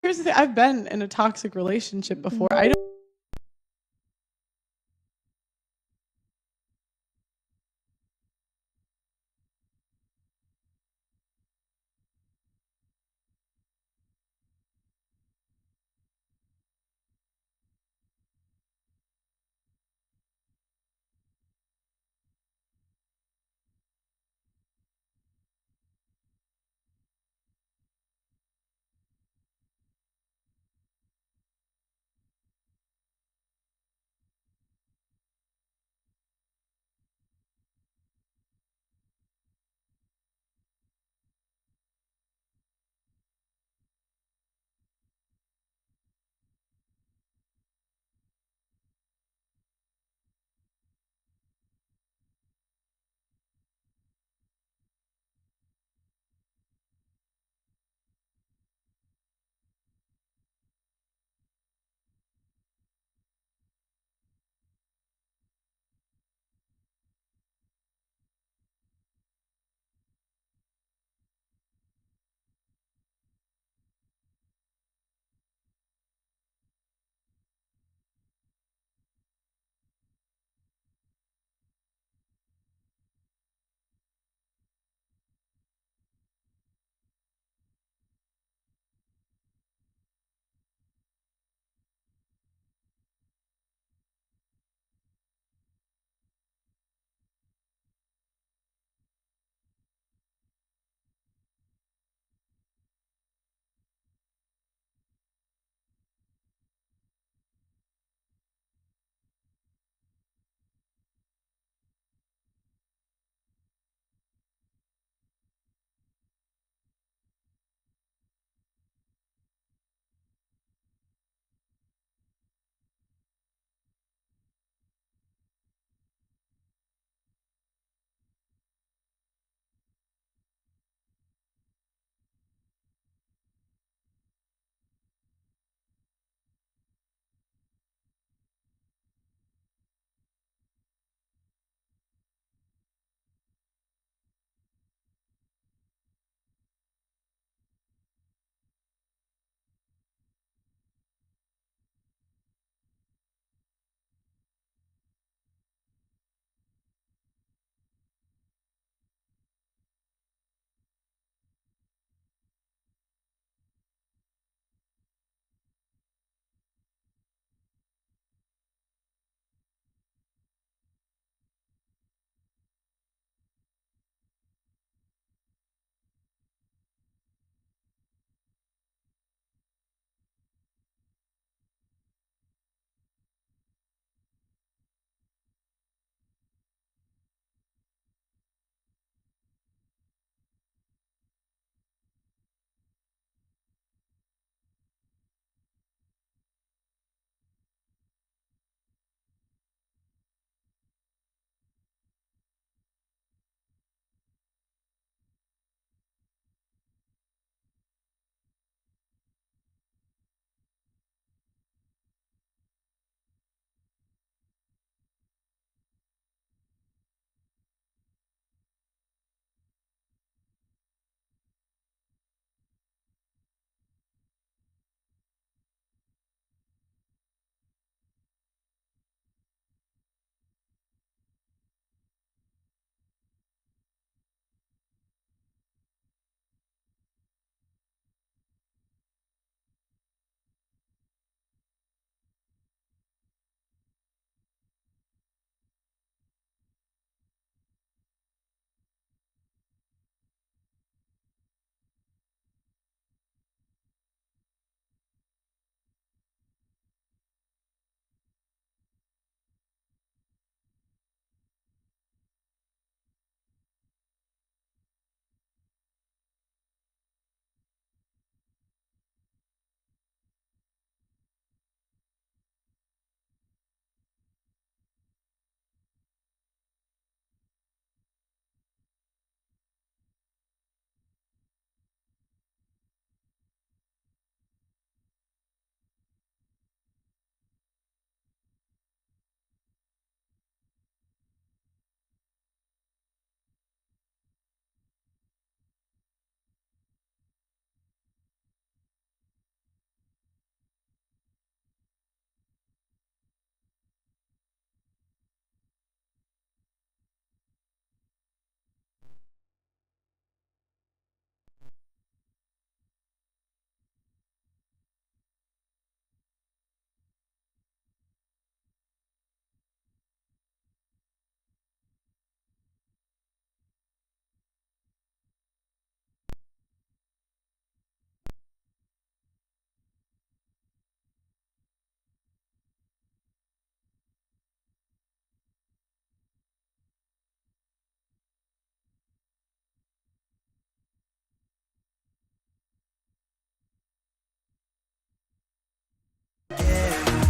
here's the thing, I've been in a toxic relationship before. I don't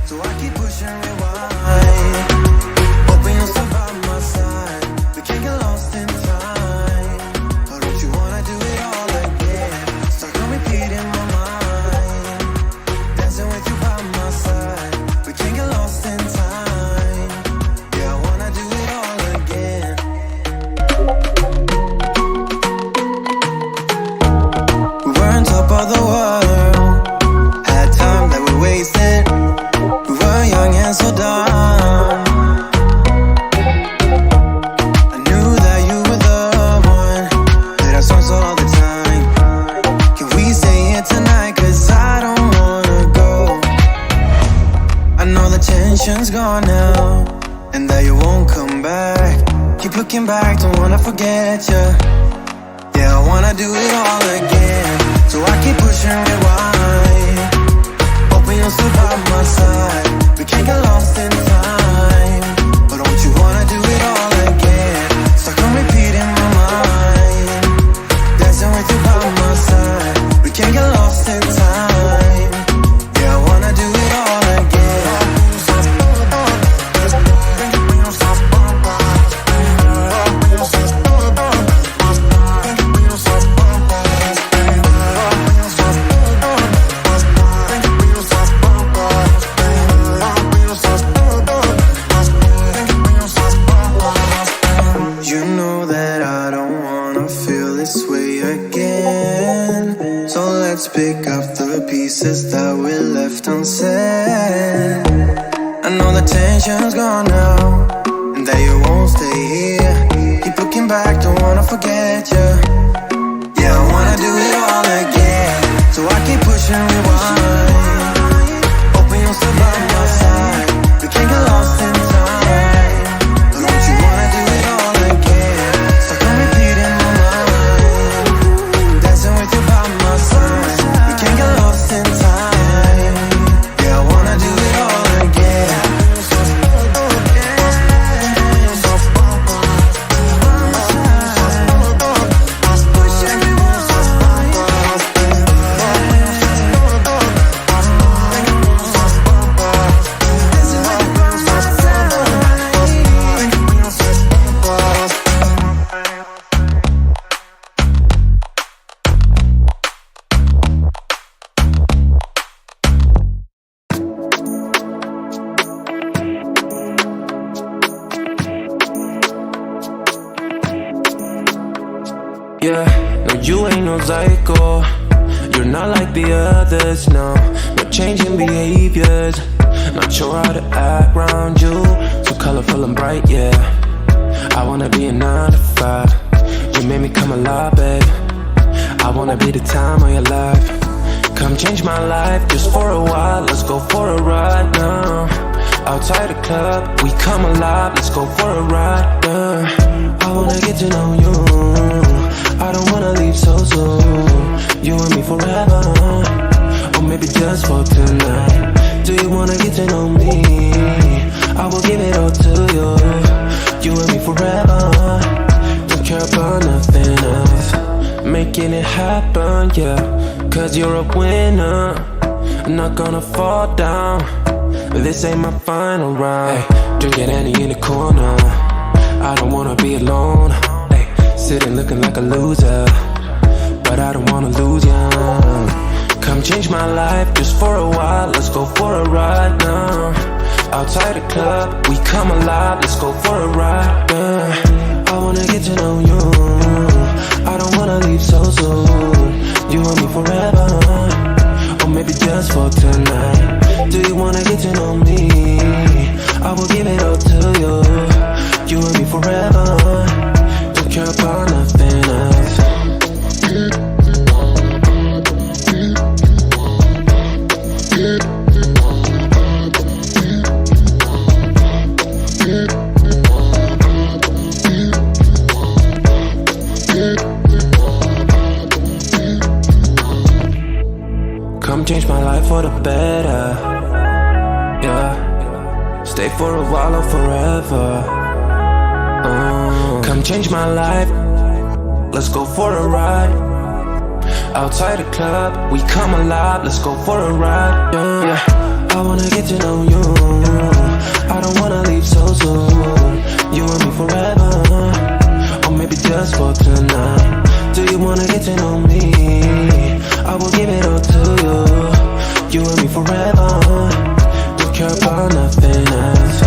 so I keep pushing rewind. Hoping you'll still by my side. We can't get lost in time. Oh, don't you wanna do it all again? Stuck on repeat in my mind. Dancing with you by my side. We can't get lost in time. Yeah, I wanna do it all again. We were on top of the world. Had time that we wasted. We were young and so dumb. I knew that you were the one. Played our songs all the time. Can we stay here tonight? Cause I don't wanna go. I know the tension's gone now, and that you won't come back. Keep looking back, don't wanna forget ya. Yeah, I wanna do it all again. So I keep pushing rewind. Hoping you'll still by my side. We can't get lost in time. But don't you wanna do it all again? Stuck on repeat in my mind. Dancing with you by my side. We can't get lost in time. Yeah, I wanna do it all again. You know that I don't wanna feel this way again. So let's pick up the pieces that we left unsaid. I know the tension's gone now, and that you won't stay here. Keep looking back, don't wanna forget ya. Yeah, I wanna do it all again. So I keep pushing rewind. Hoping you'll still by my side. We can't get lost in time. But don't you wanna do it all again? Stuck on repeat in my mind. Dancing with you by my side. We can't get lost in time. Yeah, I wanna do it all again. Yeah, no, you ain't no psycho. You're not like the others, no. No changing behaviors. Not sure how to act around you. So colorful and bright, yeah. I wanna be a 9 to 5. You made me come alive, babe. I wanna be the time of your life. Come change my life just for a while. Let's go for a ride now. Outside the club, we come alive. Let's go for a ride, yeah. I wanna get to know you. I don't wanna leave so soon. You and me forever, or maybe just for tonight. Do you wanna get to know me? I will give it all to you. You and me forever. Don't care about nothing else. Making it happen, yeah. Cause you're a winner. I'm not gonna fall down. This ain't my final round. Hey, drinking Annie in the corner. I don't wanna be alone. Hey, sitting looking like a loser, but I don't wanna lose ya. Come change my life just for a while. Let's go for a ride now. Outside the club, we come alive. Let's go for a ride, yeah. I wanna get to know you. I don't wanna leave so soon. You and me forever, or maybe just for tonight. Do you wanna get to know me? I will give it all to you. You and me forever. Don't care about nothing else. Come change my life for the better, yeah. Stay for a while or forever. Come change my life. Let's go for a ride. Outside the club, we come alive. Let's go for a ride, yeah. I wanna get to know you. I don't wanna leave so soon. You and me forever, or maybe just for tonight. Do you wanna get to know me? I will give it all to you. You and me forever. Don't care about nothing else.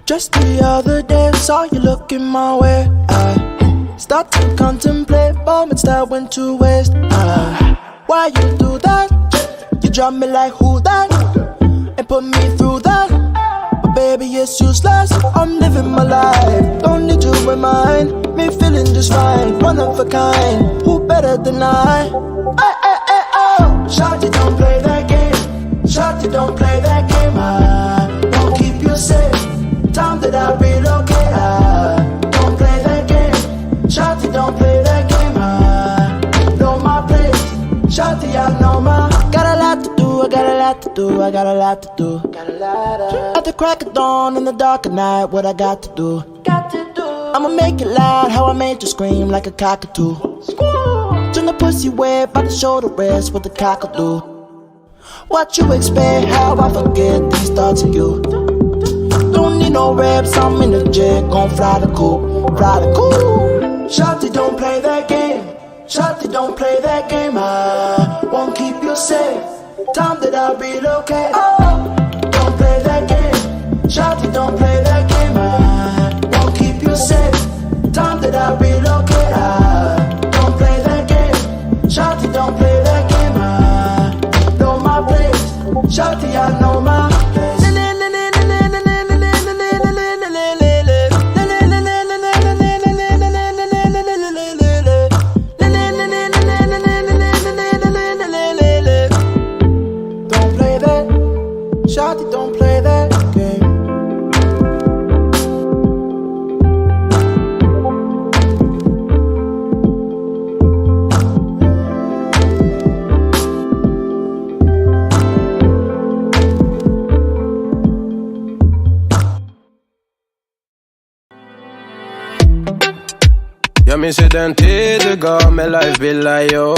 Just the other day, saw you looking my way. I start to contemplate moments that went to waste. Why you do that? You drop me like who that? And put me through that. But baby, it's useless. I'm living my life. Don't need you in mine. Me feeling just fine. One of a kind. Who better than I? Oh. Shawty, don't play that game. Shawty, don't play that game. I won't keep you safe. Time that I relocate, don't play that game. Shawty, don't play that game. I know my place. Shawty, I know my. Got a lot to do, I got a lot to do, I got a lot to do. At the crack of dawn in the dark of night, what I got to do? I'ma make it loud, how I made you scream like a cockatoo. Turn the pussy wet by the shoulder rest with the cockatoo. What you expect, how I forget these thoughts of you. Don't need no reps, I'm in the jet, gon' fly the coop, fly the coop. Shawty, don't play that game. Shawty, don't play that game. I won't keep you safe. Time that I relocate. Don't play that game. Shawty, don't play that game. I say, time that I relocate. Don't play that game. Shawty, don't play that game. Know my place. Shawty, I know my place. Shawty, don't play that game. Jag minns ju den tid du gav mig life billar, yo.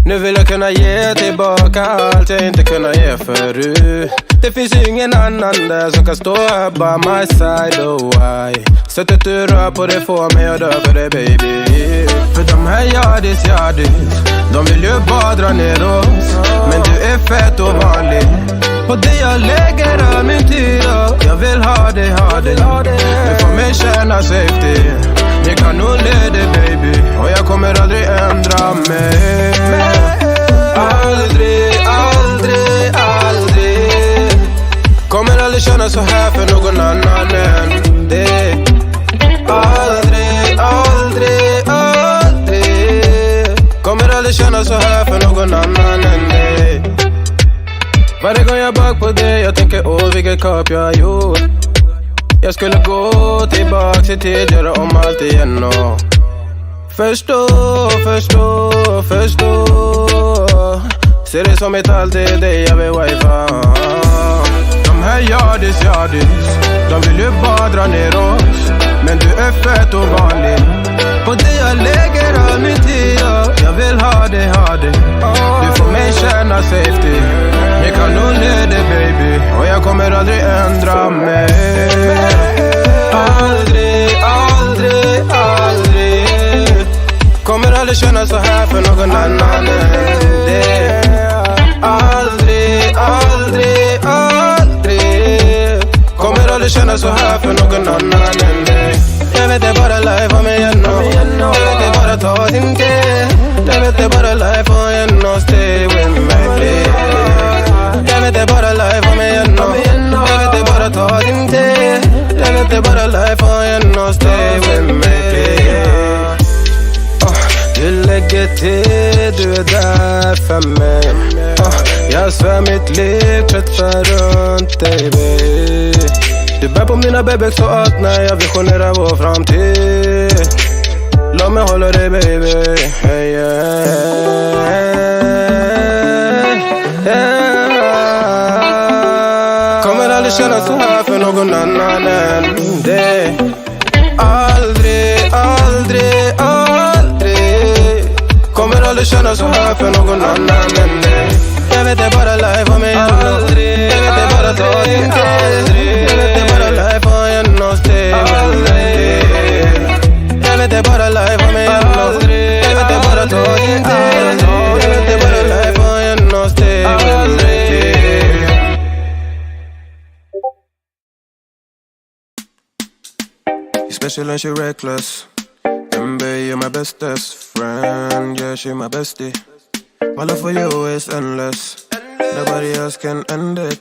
Nu vill jag kunna ge tillbaka allt jag inte kunna ge förut. Det finns ju ingen annan där som kan stå här by my side, oh why. Sättet du rör på det får mig att dö för det, baby. För de här yardis, de vill ju bara dra ner oss. Men du är fett och vanlig. På det jag lägger all min tid, och jag vill ha dig. Du får mig känna safety. Det kan nog leda, baby. Och jag kommer aldrig ändra mig. Aldrig kommer aldrig känna så här för någon annan än dig. Aldrig kommer aldrig känna så här för någon annan än dig. Varje gång jag bak på dig, jag tänker vilket kap jag har gjort. Jag skulle gå tillbaka i tid, göra om allt igen och förstå. Ser det som ett allt, det är dig jag vill wifa. De här yardis, de vill ju bara dra ner oss. Men du är fett och vanlig. På det jag lägger all min tid, jag vill ha dig. Du får mig känna safety. Jag kan nog leda, baby. Och jag kommer aldrig ändra mig. Aldrig kommer aldrig känna så här för någon annan än dig. Aldrig kommer aldrig känna så här för någon annan än dig. Jag vet det bara life om igen och jag vet det bara ta din tid. Jag vet det bara life om igen och stay with me, please. Jag vet det bara life om igen och jag vet det bara ta din tid. Jag vet det bara life om igen och stay with me, please. Du lägger till, du är där för mig. Jag svär mitt liv kretsar runt dig, baby. Du bär på mina bebek så allt när jag visionerar vår framtid. Låt mig hålla dig, baby. Hey, kommer aldrig känna så här för någon annan än dig. Aldrig kommer aldrig känna så här för någon annan än dig. Jag vet det bara life om mig aldrig. Jag vet det bara ta din tid. Jag vet det bara life om igen och stay aldrig. Jag vet det bara life om mig aldrig. Jag vet det bara ta din tid. Jag vet det bara life om igen och stay aldrig. Special and she reckless. You're my bestest friend, yeah, she my bestie. My love for you is endless. Nobody else can end it.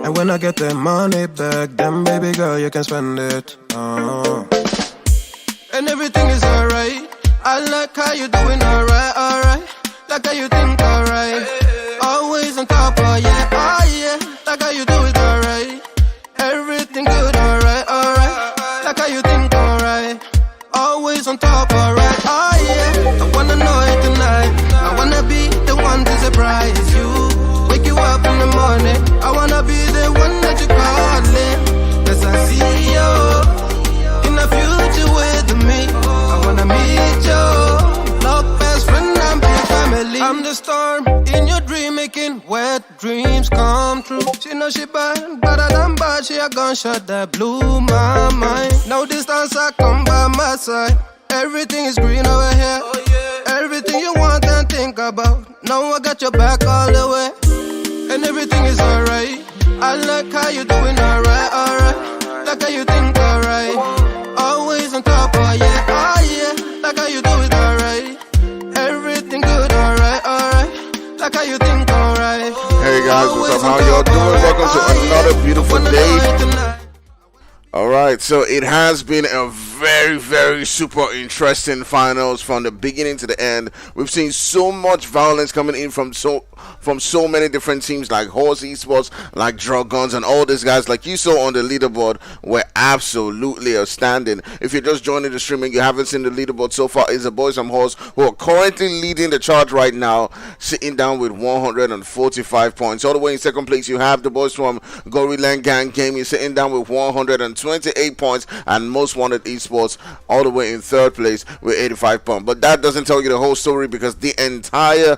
And when I get the money back, then baby girl, you can spend it. And everything is alright. I like how you doing, alright. Like how you think, alright. Always on top, oh yeah. Like how you do it, alright. Everything good, alright. Like how you think, alright. Always on top, alright, yeah. I wanna know it tonight. I wanna be the one to surprise you. Wake you up in the morning. I wanna be the one that you calling. Cause I see you in the future with me. I wanna meet you. Love best friend and be family. I'm the storm in your dream, making wet dreams come true. She know she bad, better than bad. She a gunshot that blew my mind. No distance, I come by my side. Everything is green over here. Everything you want and think about. Now I got your back all the way. And everything is alright. I like how you doing, alright. like how you think alright. Always on top, oh yeah, like how you do it alright. Everything good, alright, like how you think alright. Hey guys, what's up? How y'all doing? Welcome to another beautiful day. Alright, so it has been a very super interesting finals from the beginning to the end. We've seen so much violence coming in from so many different teams like HORZ ESPORTS, like DROGONS, and all these guys like you saw on the leaderboard were absolutely outstanding. If you're just joining the stream and you haven't seen the leaderboard so far, it's the boys from HORZ who are currently leading the charge right now, sitting down with 145 points. All the way in second place you have the boys from GORILLAGANG Gaming sitting down with 128 points, and Most Wanted Esports all the way in third place with 85 points. But that doesn't tell you the whole story, because the entire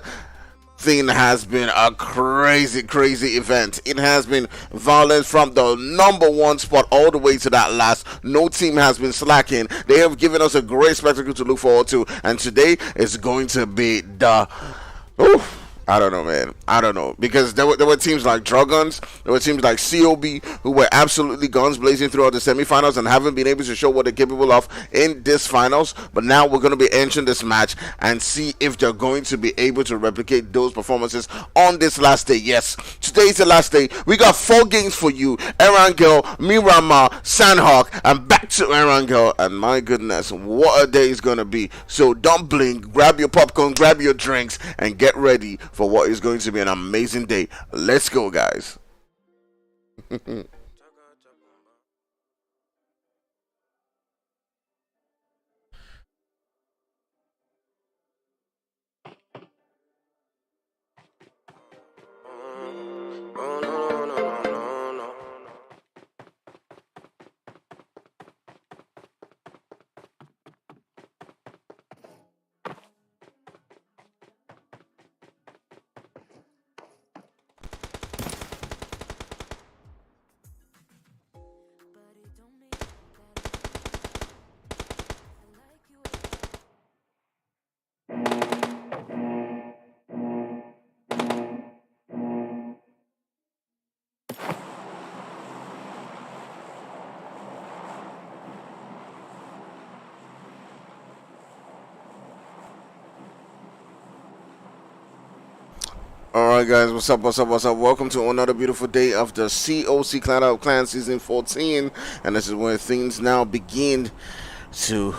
thing has been a crazy event. It has been violence from the number one spot all the way to that last. No team has been slacking. They have given us a great spectacle to look forward to, and today is going to be the I don't know, man. I don't know, because there were teams like DROGONS, there were teams like COB who were absolutely guns blazing throughout the semifinals and haven't been able to show what they're capable of in this finals. But now we're going to be entering this match and see if they're going to be able to replicate those performances on this last day. Yes, today is the last day. We got 4 games for you: Erangel, Miramar, Sandhawk, and back to Erangel. And my goodness, what a day is going to be. So don't blink, grab your popcorn, grab your drinks, and get ready for what is going to be an amazing day. Let's go, guys. Alright guys, what's up? Welcome to another beautiful day of the COC Clatter of Clans Season 14. And this is where things now begin to,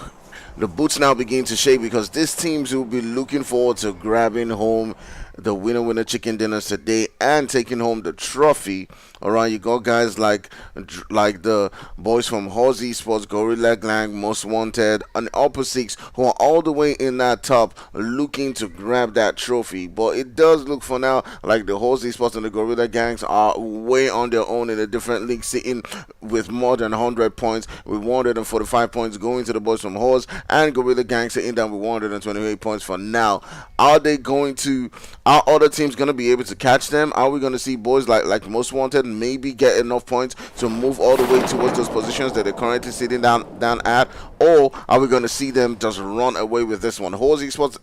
the boots now begin to shake, because these teams will be looking forward to grabbing home the winner chicken dinners today and taking home the trophy. Alright, you got guys like the boys from HORZ ESPORTS, GORILLAGANG, Most Wanted, and UPPERSIX, who are all the way in that top looking to grab that trophy. But it does look for now like the HORZ ESPORTS and the GORILLAGANGs are way on their own in a different league, sitting with more than 100 points, with 145 points going to the boys from HORZ, and GORILLAGANG sitting down with 128 points for now. Are other teams going to be able to catch them? Are we going to see boys like Most Wanted maybe get enough points to move all the way towards those positions that they're currently sitting down at? Or are we going to see them just run away with this one? HORZ ESPORTS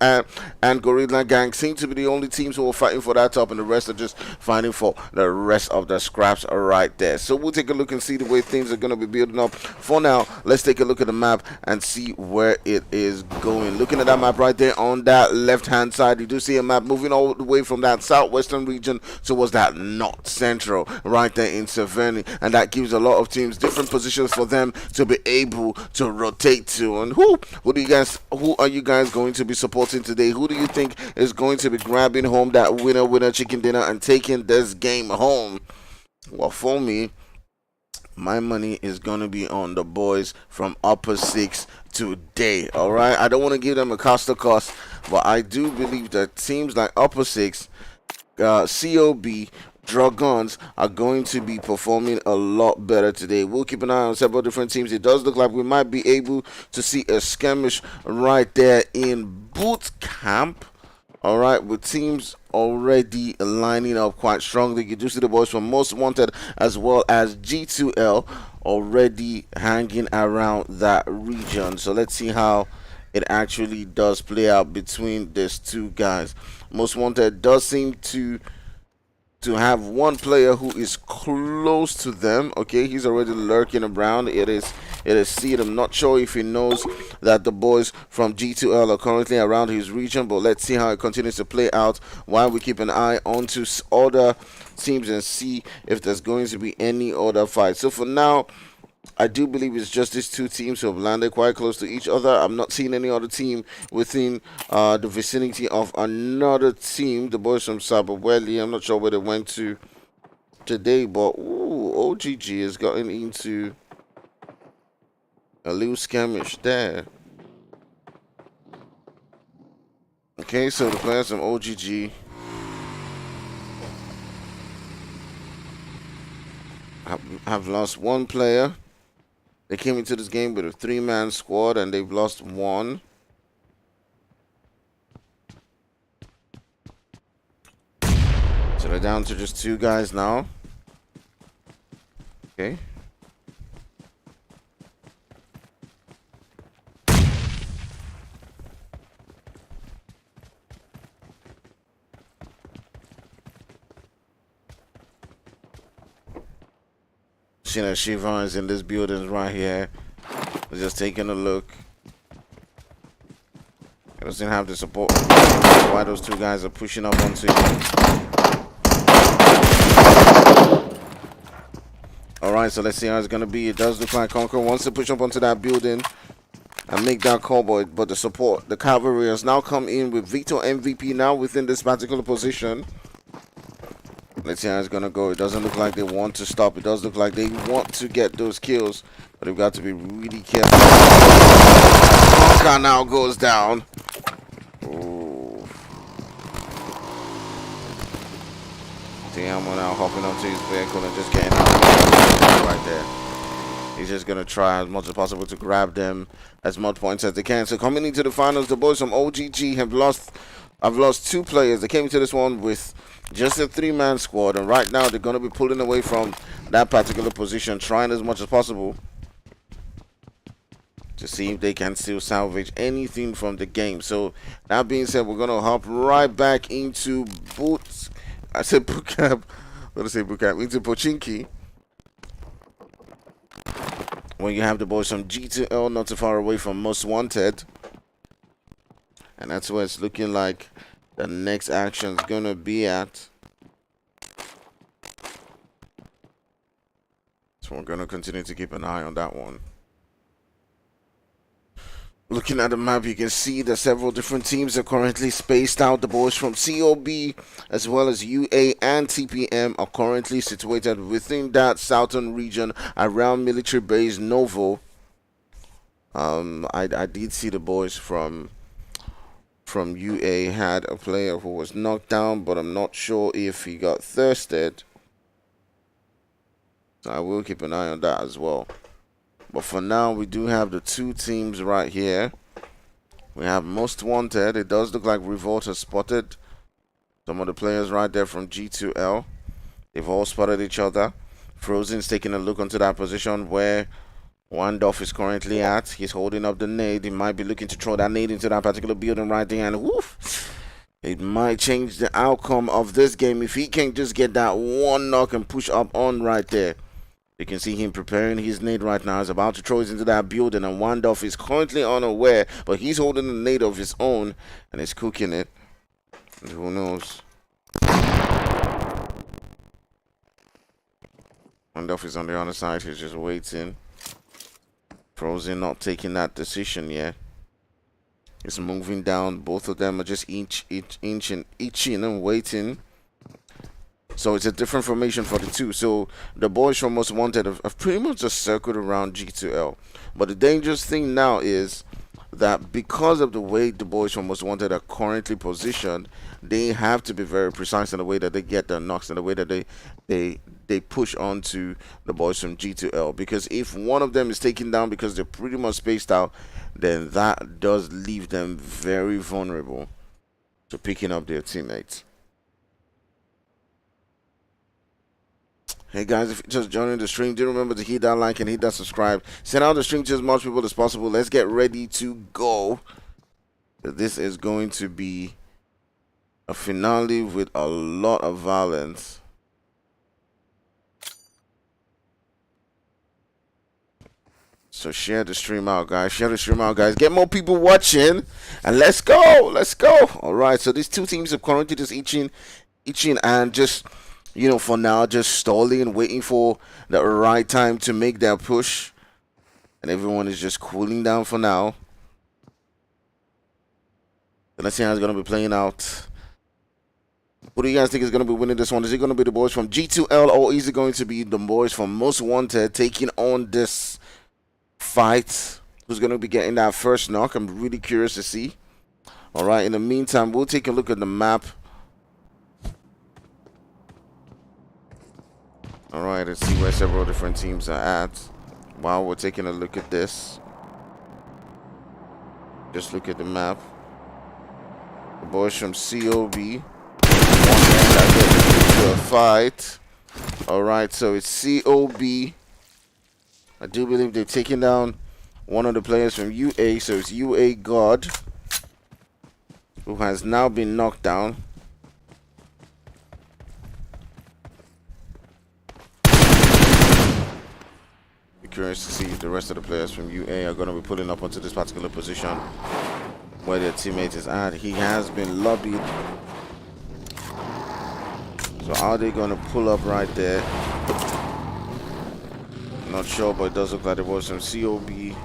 and GORILLAGANG seem to be the only teams who are fighting for that top, and the rest are just fighting for the rest of the scraps right there. So we'll take a look and see the way things are going to be building up. For now, let's take a look at the map and see where it is going. Looking at that map right there on that left hand side, you do see a map moving all the way from that southwestern region towards that north central right there in Severny, and that gives a lot of teams different positions for them to be able to rotate to. And who are you guys going to be supporting today? Who do you think is going to be grabbing home that winner chicken dinner and taking this game home? Well, for me, my money is gonna be on the boys from UPPERSIX today. All right, I don't want to give them a cost, but I do believe that teams like UPPERSIX, COB, DROGONS are going to be performing a lot better today. We'll keep an eye on several different teams. It does look like we might be able to see a skirmish right there in boot camp. All right, with teams already lining up quite strongly. You do see the boys from Most Wanted as well as G2L already hanging around that region. So let's see how it actually does play out between these two guys. Most Wanted does seem to to have one player who is close to them. Okay, he's already lurking around. It is Seed. I'm not sure if he knows that the boys from G2L are currently around his region, but let's see how it continues to play out while we keep an eye onto other teams and see if there's going to be any other fight. So for now, I do believe it's just these two teams who have landed quite close to each other. I'm not seeing any other team within the vicinity of another team. The boys from SABAWELI, I'm not sure where they went to today, but OGG has gotten into a little skirmish there. Okay, so the players from OGG have lost one player. They came into this game with a 3-man squad and they've lost one. So they're down to just 2 guys now. Okay. Shina Shiva is in this building right here. We're just taking a look. He doesn't have the support. Why those 2 guys are pushing up onto him. Alright, so let's see how it's gonna be. It does look like Conqueror wants to push up onto that building and make that call, but the support, the cavalry has now come in with Vito MVP now within this particular position. Let's see how it's gonna go. It doesn't look like they want to stop. It does look like they want to get those kills, but they've got to be really careful. Conquer now goes down. Ooh. Tiamo now hopping onto his vehicle and just getting out right there. He's just gonna try as much as possible to grab them as much points as they can. So coming into the finals, the boys from OGG have lost 2 players. They came into this one with just a 3-man squad, and right now they're going to be pulling away from that particular position, trying as much as possible to see if they can still salvage anything from the game. So that being said, we're going to hop right back into into Pochinki, when you have the boys from G2L not too far away from Most Wanted, and that's where it's looking like the next action is going to be at. So we're going to continue to keep an eye on that one. Looking at the map, you can see that several different teams are currently spaced out. The boys from COB as well as UA and TPM are currently situated within that southern region around military base Novo. I did see the boys from UA had a player who was knocked down, but I'm not sure if he got thirsted. So I will keep an eye on that as well. But for now, we do have the 2 teams right here. We have Most Wanted. It does look like Revolt has spotted some of the players right there from G2L. They've all spotted each other. Frozen's taking a look onto that position where Wandorf is currently at. He's holding up the nade. He might be looking to throw that nade into that particular building right there, and woof, it might change the outcome of this game if he can just get that one knock and push up on right there. You can see him preparing his nade right now. He's about to throw it into that building, and Wandorf is currently unaware, but he's holding a nade of his own and is cooking it. And who knows? Wandorf is on the other side. He's just waiting. Frozen not taking that decision yet. It's moving down. Both of them are just inching and waiting. So it's a different formation for the 2. So the boys from Most Wanted have pretty much just circled around G2L. But the dangerous thing now is that because of the way the boys from Most Wanted are currently positioned, they have to be very precise in the way that they get their knocks, in the way that they push onto the boys from G2L. Because if one of them is taken down because they're pretty much spaced out, then that does leave them very vulnerable to picking up their teammates. Hey guys, if you're just joining the stream, do remember to hit that like and hit that subscribe. Send out the stream to as much people as possible. Let's get ready to go. This is going to be a finale with a lot of violence. So share the stream out, guys. Share the stream out, guys. Get more people watching, and let's go. Let's go. All right. So these two teams are currently just eaching, and just, you know, for now, just stalling, waiting for the right time to make their push, and everyone is just cooling down for now. So let's see how it's gonna be playing out. Who do you guys think is going to be winning this one? Is it going to be the boys from G2L, or is it going to be the boys from Most Wanted taking on this fight? Who's going to be getting that first knock? I'm really curious to see. All right, in the meantime, we'll take a look at the map. All right, let's see where several different teams are at while we're taking a look at this. Just look at the map. The boys from COB. To a fight. All right, so it's COB. I do believe they've taken down one of the players from UA, so it's UA God, who has now been knocked down. Be curious to see if the rest of the players from UA are going to be pulling up onto this particular position where their teammate is at. He has been lobbied. So are they going to pull up right there? Not sure, but it does look like there was some COB.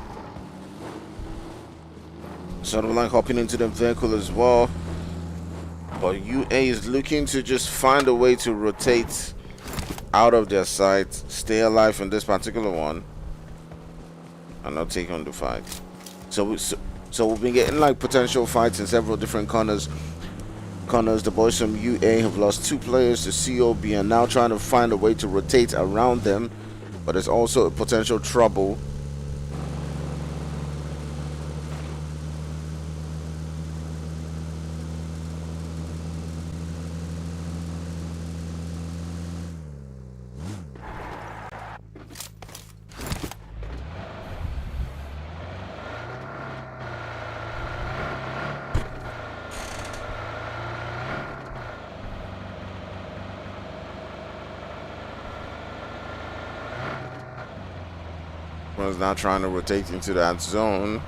Sort of like hopping into the vehicle as well. But UA is looking to just find a way to rotate out of their sight, stay alive in this particular one, and not take on the fight. So we've been getting like potential fights in several different corners. The boys from UA have lost 2 players to COB and now trying to find a way to rotate around them, but there's also a potential trouble. Was now trying to rotate into that zone.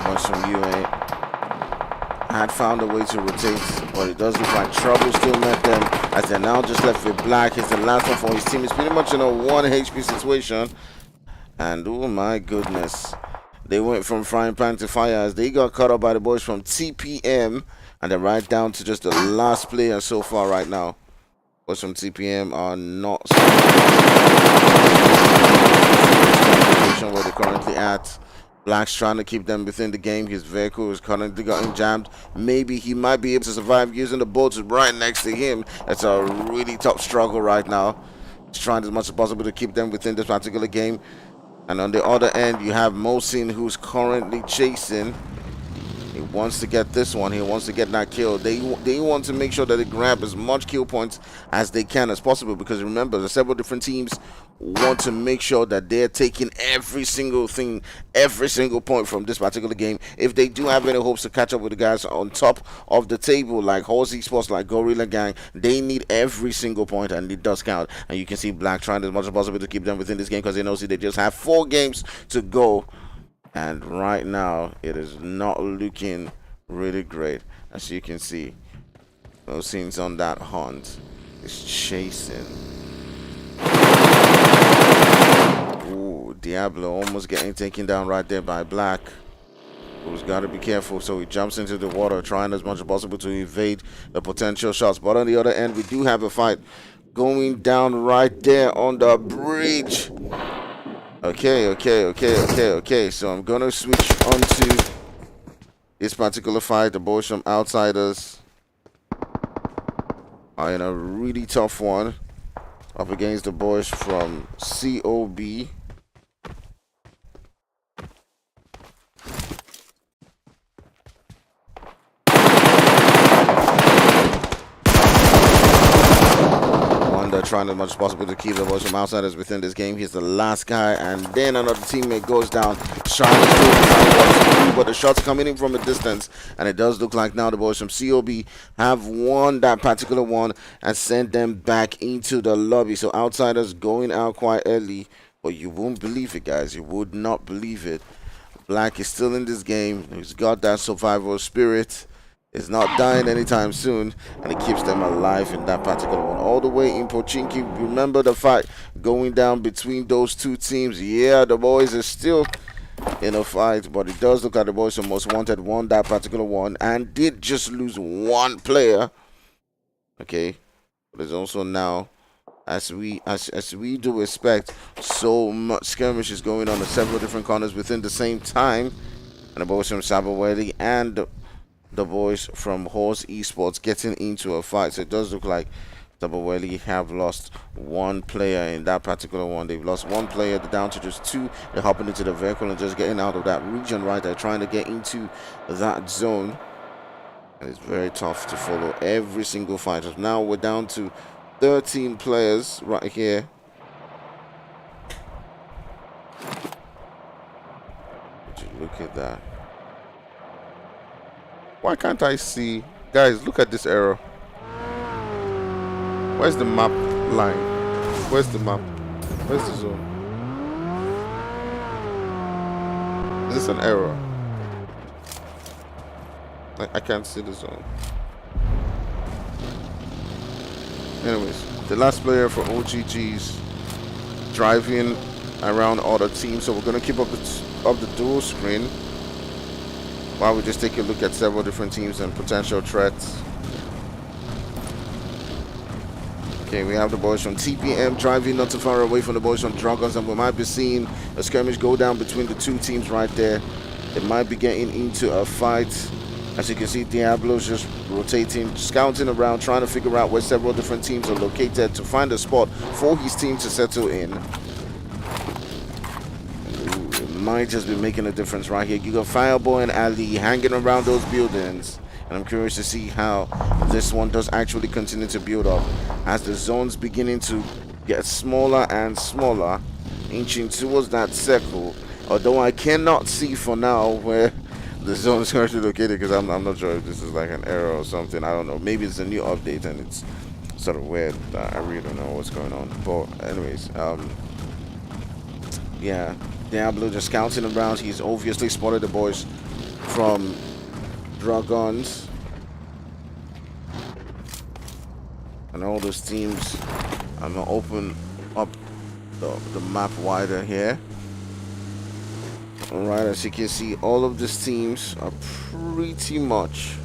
Bunch from UA had found a way to rotate, but it does look like trouble still met them, as they're now just left with Black. He's the last one for his team. It's pretty much in a 1 HP situation, and oh my goodness, they went from frying pan to fire as they got caught up by the boys from TPM, and they're right down to just the last player so far right now. Boys from TPM are not where they're currently at. Black's trying to keep them within the game. His vehicle is currently getting jammed. Maybe he might be able to survive using the boats right next to him. It's a really tough struggle right now. He's trying as much as possible to keep them within this particular game. And on the other end, you have Mosin, who's currently chasing. He wants to get this one. He wants to get that kill. They want to make sure that they grab as much kill points as they can as possible, because remember, there's several different teams want to make sure that they're taking every single thing, every single point from this particular game. If they do have any hopes to catch up with the guys on top of the table, like HORZ ESPORTS, like Gorilla they need every single point, and it does count. And you can see Black trying as much as possible to keep them within this game, because they know they just have 4 games to go. And right now, it is not looking really great. As you can see, no scenes on that hunt. It's chasing. Ooh, Diablo almost getting taken down right there by Black, who's got to be careful. So he jumps into the water, trying as much as possible to evade the potential shots. But on the other end, we do have a fight going down right there on the bridge. Okay. So I'm gonna switch onto this particular fight. The boys from Outsiders are in a really tough one up against the boys from COB. they're trying as much as possible to keep the boys from outsiders within this game. He's the last guy, and then another teammate goes down, trying to do, but the shots coming in from a distance, and it does look like now the boys from COB have won that particular one and sent them back into the lobby. So outsiders going out quite early, but you won't believe it, guys. You would not believe it. Black is still in this game. He's got that survival spirit. Is not dying anytime soon, and it keeps them alive in that particular one. All the way in Pochinki, remember the fight going down between those two teams. Yeah, the boys are still in a fight, but it does look like the boys from Most Wanted won that particular one and did just lose one player. Okay, but there's also now, as we do expect, so much skirmish is going on in several different corners within the same time, and the boys from SABAWELI and the boys from HORZ Esports getting into a fight. So it does look like SABAWELI have lost one player in that particular one. They've lost one player. They're down to just two. They're hopping into the vehicle and just getting out of that region right there, trying to get into that zone. And it's very tough to follow every single fight. So now we're down to 13 players right here. Would you look at that? Why can't I see? Guys, look at this error. Where's the map line? Where's the map? Where's the zone? Is this an error? I can't see the zone. Anyways, the last player for OGG's driving around other teams, so we're gonna keep up the dual screen while we just take a look at several different teams and potential threats. Okay, we have the boys from TPM driving not too far away from the boys from Dragons, and we might be seeing a skirmish go down between the two teams right there. They might be getting into a fight. As you can see, Diablo's just rotating, scouting around, trying to figure out where several different teams are located to find a spot for his team to settle in. Might just be making a difference right here. You got Fireboy and Ali hanging around those buildings, and I'm curious to see how this one does actually continue to build up as the zone's beginning to get smaller and smaller, inching towards that circle. Although I cannot see for now where the zone is currently located, because I'm not sure if this is like an error or something. I don't know. Maybe it's a new update and it's sort of weird. I really don't know what's going on. But anyways, yeah. Diablo just scouting around. He's obviously spotted the boys from Dragons. And all those teams. I'm going to open up the map wider here. Alright, as you can see, all of these teams are pretty much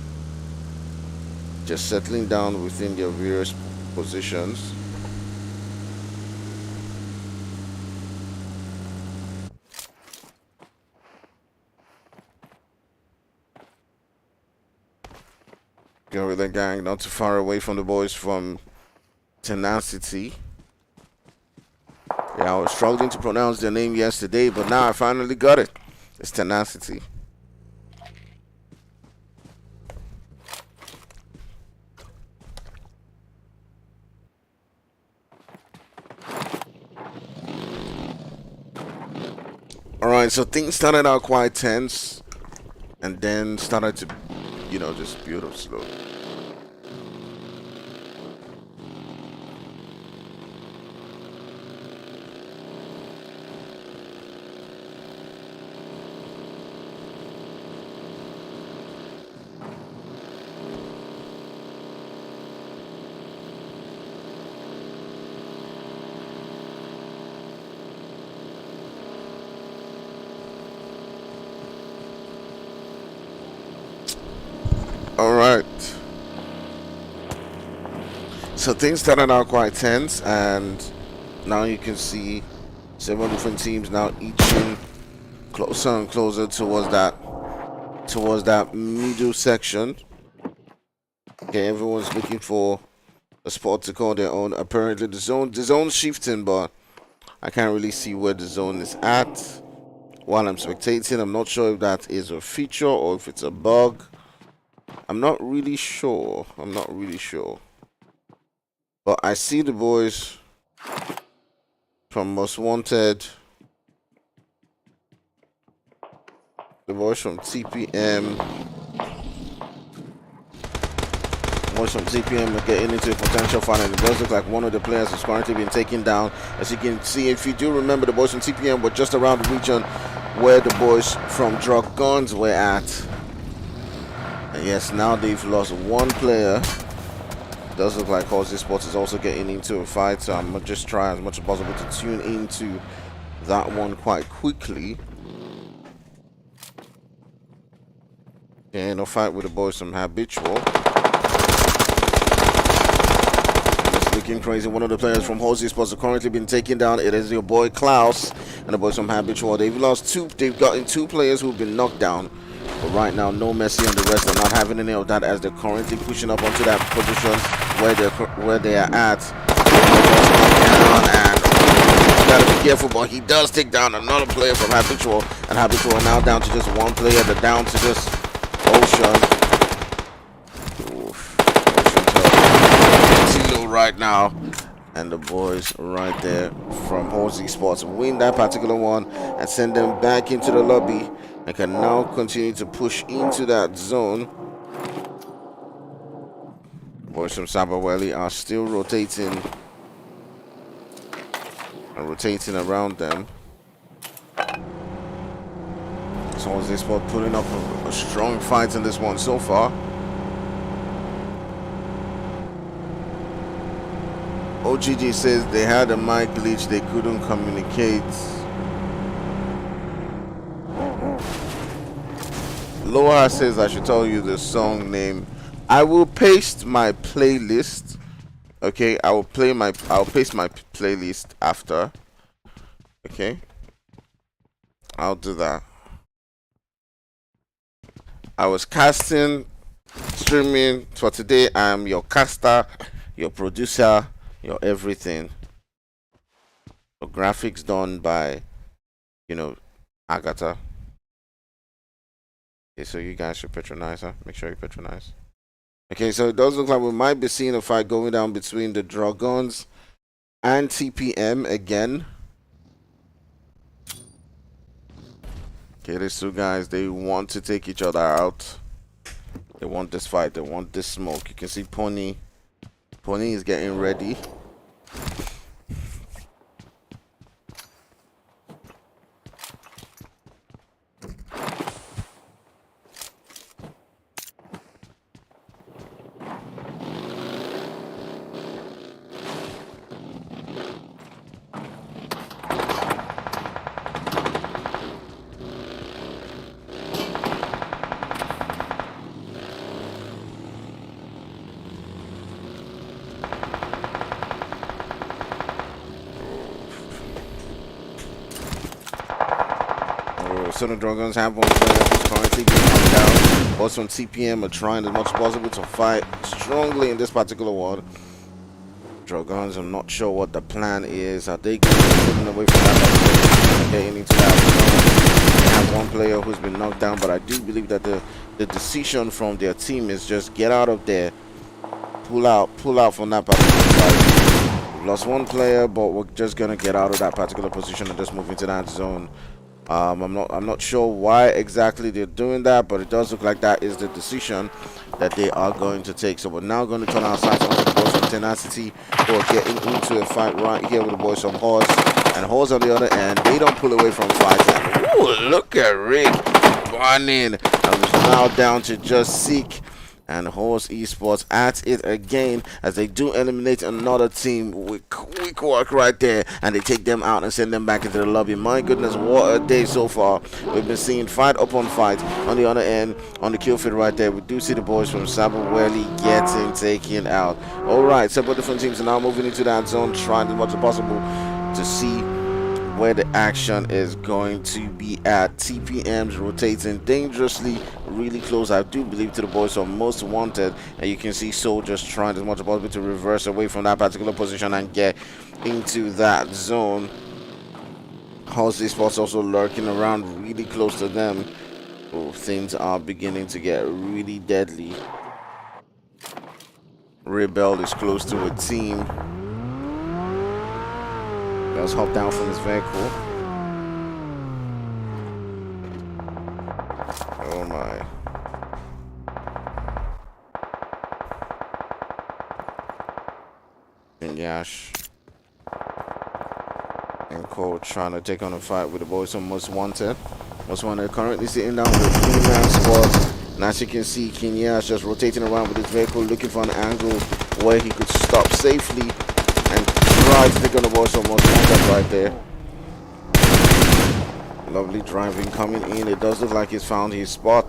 just settling down within their various positions. Gorilla Gang not too far away from the boys from Tenacity. Yeah, I was struggling to pronounce their name yesterday, but now I finally got it. It's Tenacity. Alright, so things started out quite tense and then started to, you know, just build up slowly. Alright, so things started out quite tense, and now you can see several different teams now inching closer and closer towards that middle section. Okay, everyone's looking for a spot to call their own. Apparently the zone's shifting, but I can't really see where the zone is at while I'm spectating. I'm not sure if that is a feature or if it's a bug. I'm not really sure. But But I see the boys from Most Wanted, the boys from TPM, are getting into a potential fight, and it does look like one of the players has currently been taken down. As you can see, if you do remember, the boys from TPM were just around the region where the boys from DROGONS were at. And yes, now they've lost one player. Does look like HORZ ESPORTS is also getting into a fight, so I'm gonna just try as much as possible to tune into that one quite quickly. And a fight with the boys from HABITUAL. It's looking crazy. One of the players from HORZ ESPORTS have currently been taken down. It is your boy Klaus and the boys from HABITUAL. They've gotten two players who've been knocked down. But right now, no mercy on the rest. They're not having any of that as they're currently pushing up onto that position where they are at. And you gotta be careful, but he does take down another player from HABITUAL, and HABITUAL are now down to just one player. They're down to just Ocean. Tilo right now, and the boys right there from HORZ ESPORTS win that particular one and send them back into the lobby. I can now continue to push into that zone. Boys from SABAWELI are still rotating around them. So HORZ ESPORTS putting up a strong fight in this one so far. OGG says they had a mic glitch, they couldn't communicate. Loa says I should tell you the song name. I will paste my playlist. Okay, I'll paste my playlist after. Okay, I'll do that. I was casting, streaming for today. I am your caster, your producer, your everything. The graphics done by, Agatha. Okay, so you guys should patronize her. Make sure you patronize. Okay, so it does look like we might be seeing a fight going down between the DROGONS and TPM again. Okay, these two guys, they want to take each other out. They want this fight. They want this smoke. You can see Pony. Pony is getting ready. So the DROGONS have one player who's currently being knocked down. Both from TPM are trying as much as possible to fight strongly in this particular one. DROGONS, I'm not sure what the plan is. Are they going to be putting away from that? Getting into that. They have one player who's been knocked down, but I do believe that the decision from their team is just get out of there, pull out from that particular fight. We've lost one player, but we're just gonna get out of that particular position and just move into that zone. I'm not sure why exactly they're doing that, but it does look like that is the decision that they are going to take. So we're now going to turn our sights on the boys from TENACITY, who are getting into a fight right here with the boys from HORZ. And HORZ on the other end, they don't pull away from fights. Ooh, look at Rick running. And it's now down to just Seek and HORZ ESPORTS at it again as they do eliminate another team with quick work right there, and they take them out and send them back into the lobby. My goodness, what a day so far. We've been seeing fight upon fight. On the other end, on the kill feed right there, we do see the boys from SABAWELI getting taken out. Alright, several different teams are now moving into that zone, trying as much as possible to see where the action is going to be at. TPM's rotating dangerously really close, I do believe, to the boys from Most Wanted, and you can see soldiers trying as much as possible to reverse away from that particular position and get into that zone. HORZ ESPORTS also lurking around really close to them. Oh, things are beginning to get really deadly Rebel is close to a team. Let's hop down from his vehicle. Oh my. And Yash and Cole trying to take on a fight with the boys from Most Wanted. Most Wanted currently sitting down with a 3-man squad. And as you can see, King Yash just rotating around with his vehicle, looking for an angle where he could stop safely and try to take on the boys from Most Wanted right there. Lovely driving coming in. It does look like he's found his spot.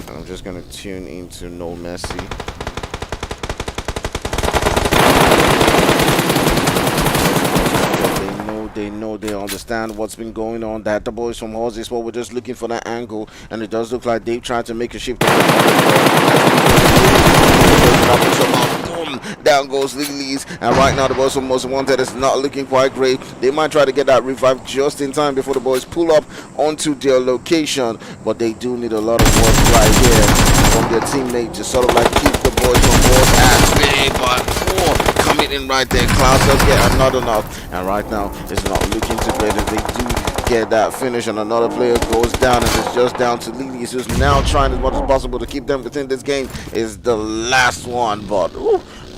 I'm just gonna tune into No Mercy. They understand what's been going on. That the boys from HORZ ESPORTS were just looking for that angle, and it does look like they've tried to make a shift. Boom, down goes Lilies, and right now the boys from Most Wanted is not looking quite great. They might try to get that revive just in time before the boys pull up onto their location, but they do need a lot of work right here from their teammates to sort of like keep the boys on board at bay. But coming in right there, Klaus does get another knock, and right now it's not looking too great if they do get that finish, and another player goes down, and it's just down to Lilies, who's now trying as much as possible to keep them within this game. Is the last one, but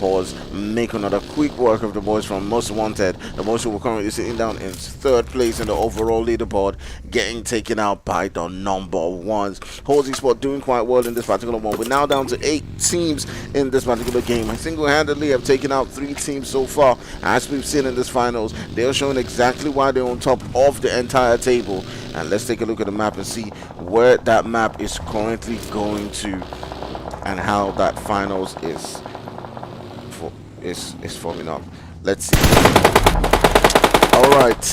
HORZ make another quick work of the boys from Most Wanted. The boys who were currently sitting down in 3rd place in the overall leaderboard, getting taken out by the number 1s. HORZ ESPORTS doing quite well in this particular one. We're now down to 8 teams in this particular game. I single-handedly have taken out 3 teams so far. As we've seen in this finals, they're showing exactly why they're on top of the entire table. And let's take a look at the map and see where that map is currently going to and how that finals is forming up. Let's see. Alright,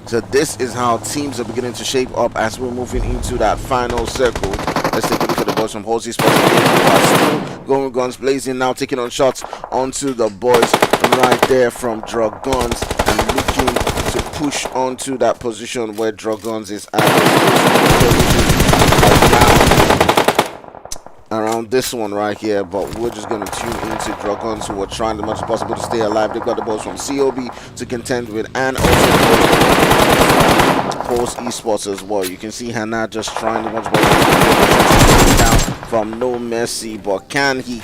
so this is how teams are beginning to shape up as we're moving into that final circle. Let's take a look at the boys from HORZ ESPORTS. Going guns blazing, now taking on shots onto the boys right there from DROGONS, and looking to push onto that position where DROGONS is at. Around this one right here, but we're just going to tune into DROGONS, who are trying as much as possible to stay alive. They've got the boys from COB to contend with, and also HORZ ESPORTS as well. You can see Hannah just trying as much as possible down from No Mercy, but can he?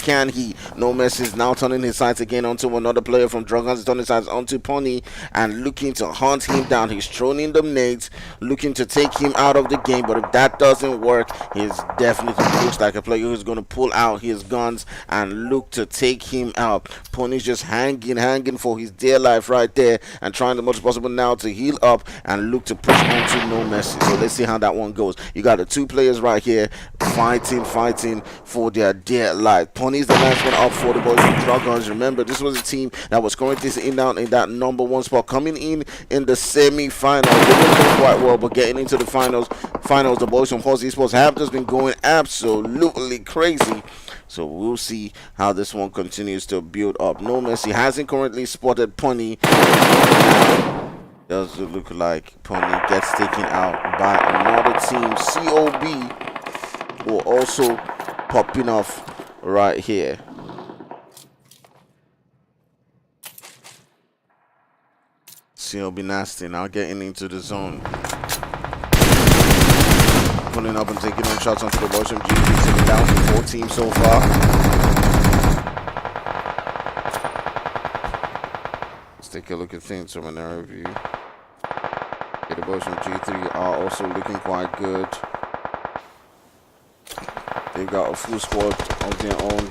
No Mercy is now turning his sights again onto another player from DROGONS. He's turning his sights onto Pony and looking to hunt him down. He's throwing in the nades, looking to take him out of the game, but if that doesn't work, he's definitely looks like a player who's going to pull out his guns and look to take him out. Pony's just hanging for his dear life right there, and trying as much as possible now to heal up and look to push onto No Mercy. So let's see how that one goes. You got the 2 players right here fighting for their dear life. Pony's the last one up for the boys from DROGONS. Remember, this was a team that was currently sitting down in that number 1 spot, coming in the semi-finals. They didn't do quite well, but getting into the finals, the boys from HORZ ESPORTS have just been going absolutely crazy. So we'll see how this one continues to build up. No Mercy hasn't currently spotted Pony. Does it look like Pony gets taken out by another team? COB will also popping off right here. COB nasty now getting into the zone. Pulling up and taking on shots onto the boys from GG, taking down to 4 teams so far. Let's take a look at things from an aerial view. Okay, the boys from G3 are also looking quite good. They've got a full squad of their own.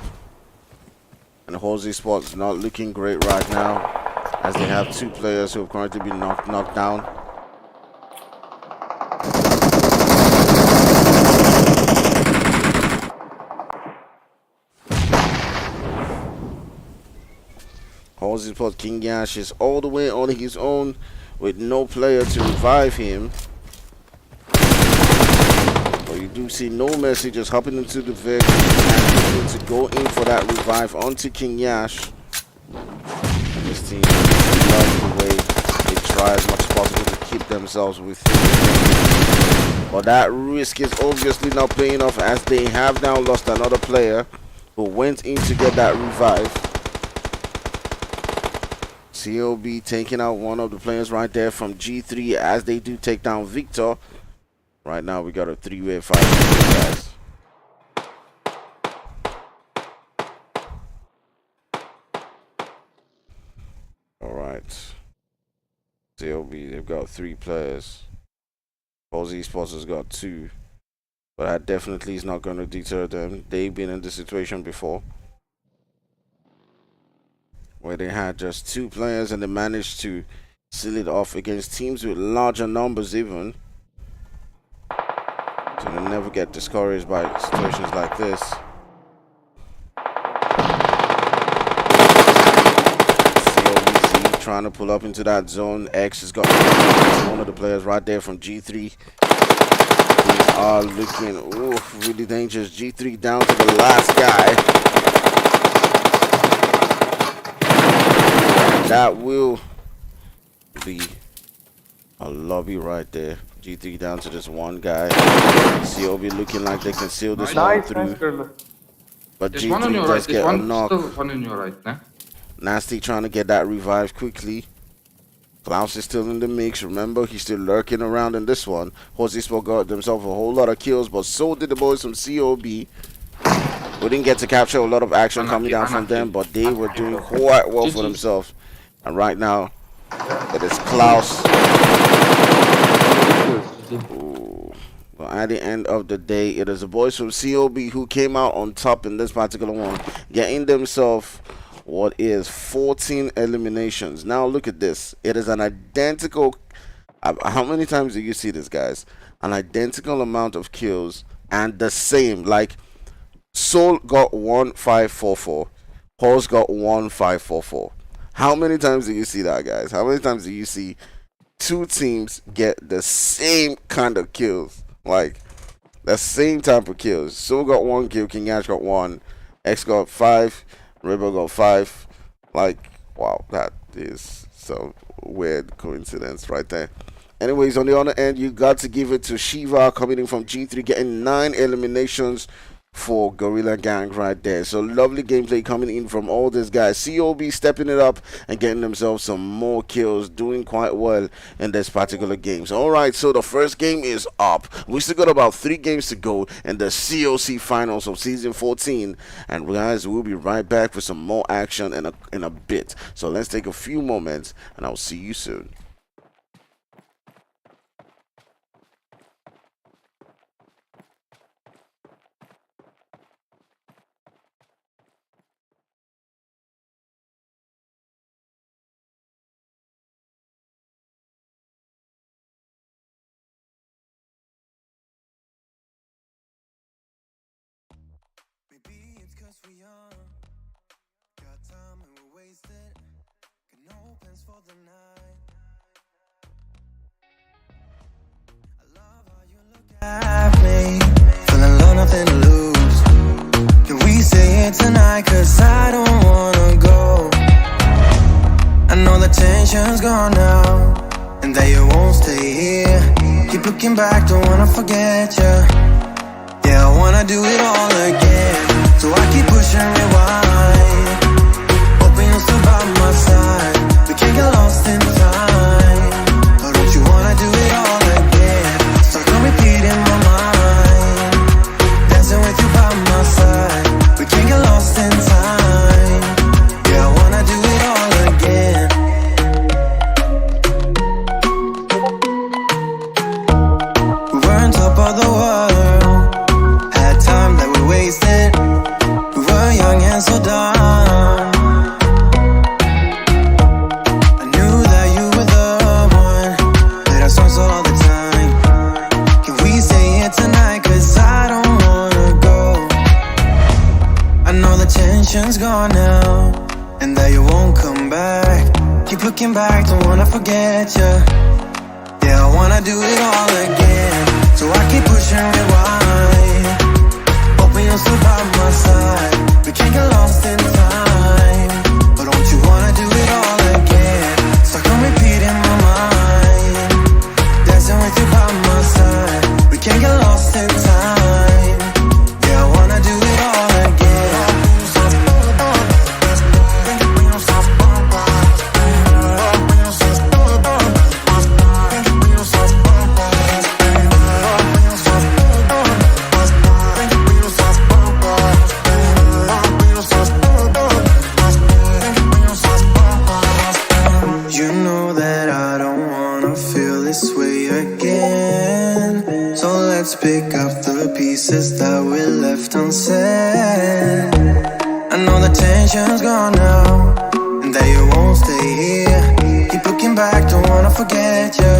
And HORZ ESPORTS not looking great right now, as they have 2 players who have currently been knocked down. HORZ ESPORTS King Yash is all the way on his own with no player to revive him. But you do see No Mercy just hopping into the vehicle and looking to go in for that revive onto King Yash. And this team loves the way they try as much as possible to keep themselves within the game. But that risk is obviously not paying off, as they have now lost another player who went in to get that revive. COB taking out one of the players right there from G3 as they do take down Victor. Right now we got a 3-way fight, guys. Alright. COB, they've got 3 players. HORZ ESPORTS has got 2. But that definitely is not going to deter them. They've been in this situation before, where they had just 2 players and they managed to seal it off against teams with larger numbers even. So they never get discouraged by situations like this. COBC trying to pull up into that zone. X has got one of the players right there from G3. These are looking really dangerous. G3 down to the last guy. That will be a lobby right there. G3 down to this one guy. COB looking like they can seal this one through. But There's one on your G3 right. does There's get a knock. still one on your right, nah? Nasty trying to get that revive quickly. Klaus is still in the mix. Remember, he's still lurking around in this one. HORZ ESPORTS got themselves a whole lot of kills, but so did the boys from COB. We didn't get to capture a lot of action coming down from them, but they were doing quite well for themselves. And right now, it is Klaus. Well, at the end of the day, it is the boys from COB who came out on top in this particular one, getting themselves what is 14 eliminations. Now look at this. It is an identical, how many times do you see this, guys? An identical amount of kills and the same. Like Soul got 1544, HORZ got 1544. How many times do you see that, guys? How many times do you see 2 teams get the same kind of kills? Like the same type of kills. Soul got 1 kill, King Ash got 1, X got 5, Rebel got 5. Like, wow, that is some weird coincidence right there. Anyways, on the other end, you got to give it to Shiva coming in from G3, getting 9 eliminations for Gorilla Gang right there. So lovely gameplay coming in from all these guys. COB stepping it up and getting themselves some more kills, doing quite well in this particular game. So alright, so the first game is up. We still got about 3 games to go in the COC finals of season 14, and guys, we'll be right back with some more action in a bit. So let's take a few moments and I'll see you soon. Maybe it's 'cause we're young, got time and we're wasted, got no plans for the night. I love how you look at me, feeling low, nothing to lose. Can we say it tonight? 'Cause I don't wanna go. I know the tension's gone now, and that you won't stay here. Keep looking back, don't wanna forget you. Yeah, I wanna do it all again. So I keep pushing rewind, hoping you'll still by my side. We can't get lost in time. Oh, don't you wanna do it all again? So don't repeat in my mind, dancing with you by my side. We can't get lost in time. Yeah, I wanna do it all again. We were on top of the world, had time that we wasted. We were young and so dumb. I knew that you were the one, that our songs all the time. Can we say it tonight? 'Cause I don't wanna go. I know the tension's gone now, and that you won't come back. Keep looking back, don't wanna forget you. Yeah, I wanna do it all again. So I keep pushing rewind, hoping you'll still by my side. We can't get lost in time. But don't you wanna do it all again? So come repeat in my mind, dancing with you by my side. We can't attention's gone now, and that you won't stay here. Keep looking back, don't wanna forget you.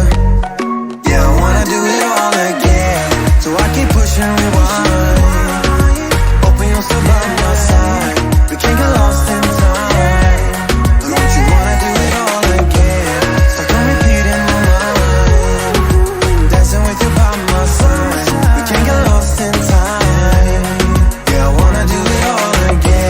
Yeah, I wanna do it all again, so I keep pushing rewind. Hoping you'll still by my side. We can't get lost in time. But don't you wanna do it all again? Stuck on repeat in my mind, dancing with you by my side. We can't get lost in time. Yeah, I wanna do it all again.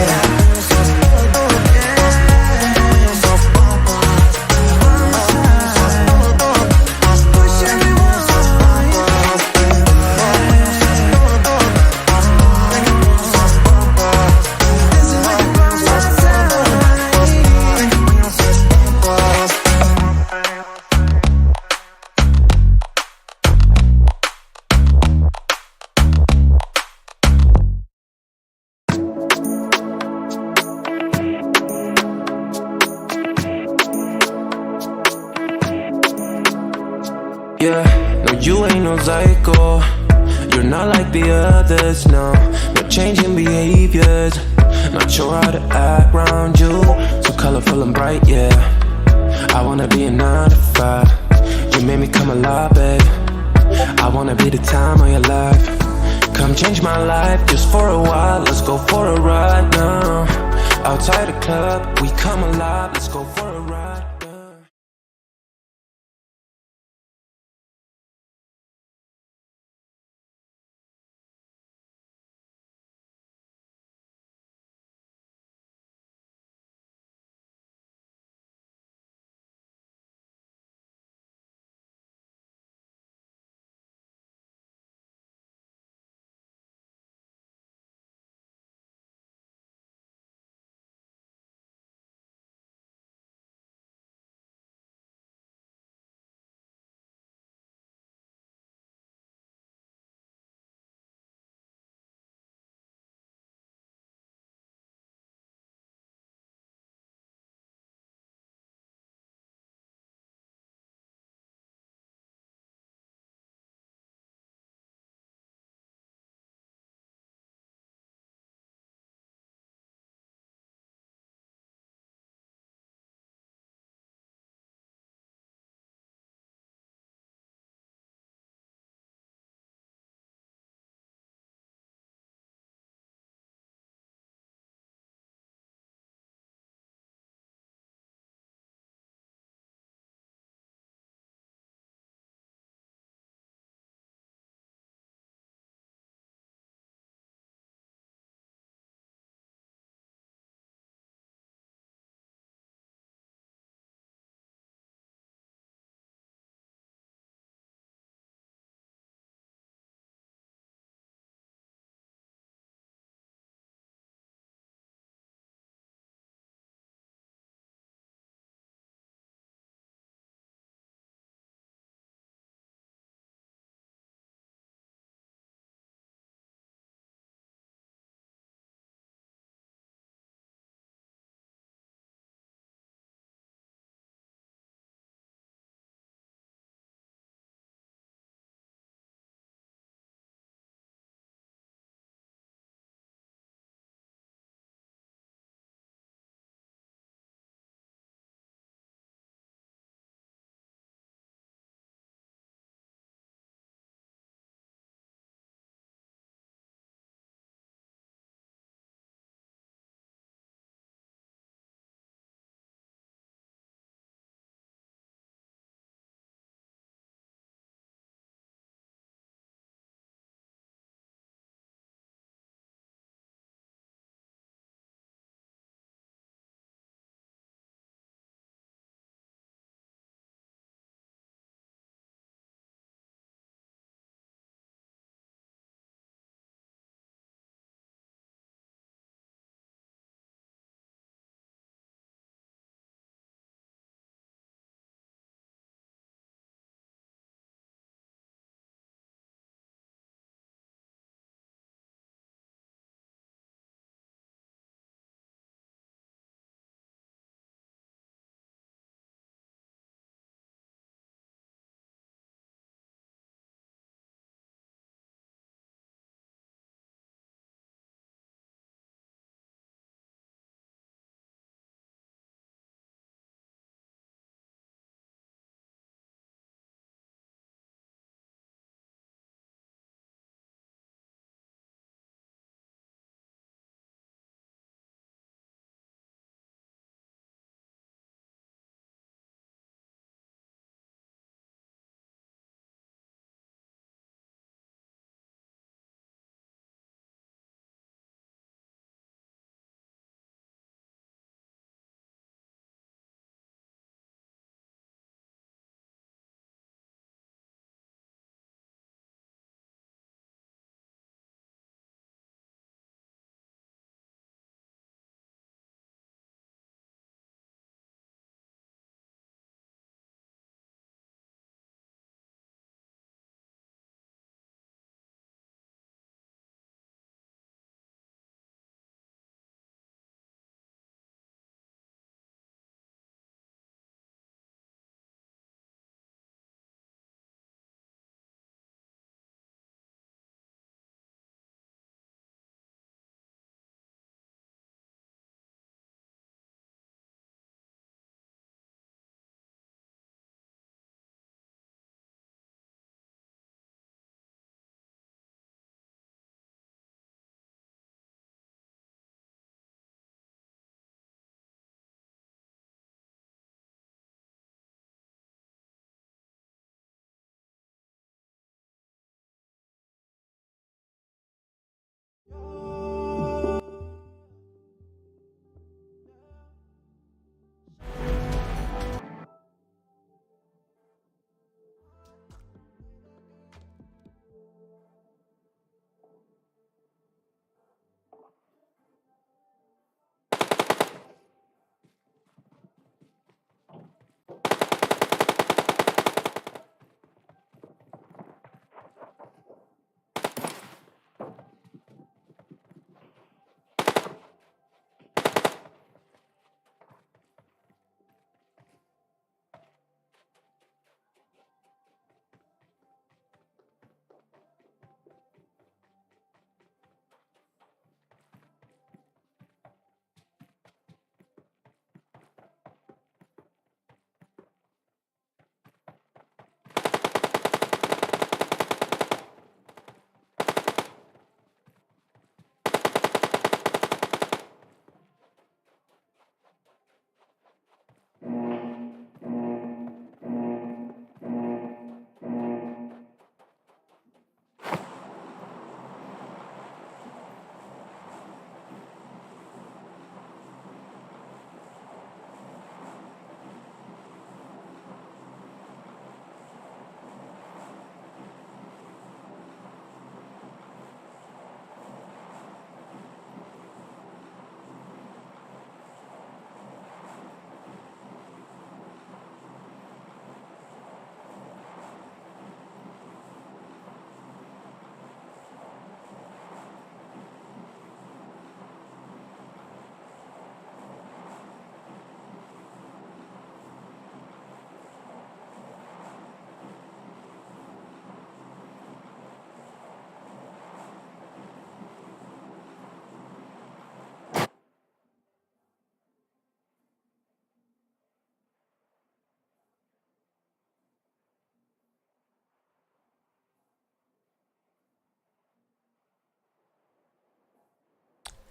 Yeah, no, you ain't no psycho. You're not like the others, no. No changing behaviors. Not sure how to act around you. So colorful and bright, yeah. I wanna be a 9 to 5. You made me come alive, babe. I wanna be the time of your life. Come change my life just for a while. Let's go for a ride now. Outside the club, we come alive. Let's go for a ride.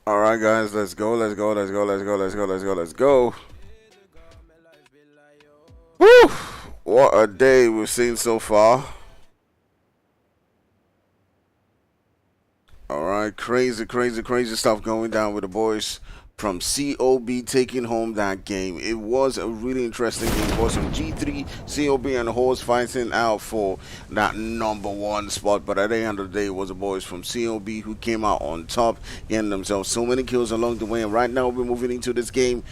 All right, guys, let's go. Let's go. Let's go. Let's go. Let's go. Let's go. Let's go. Woo! What a day we've seen so far. All right, crazy stuff going down with the boys from COB taking home that game. It was a really interesting game. It was from G3, COB, and HORZ fighting out for that #1 spot. But at the end of the day, it was the boys from COB who came out on top, getting themselves so many kills along the way. And right now, we're moving into this game.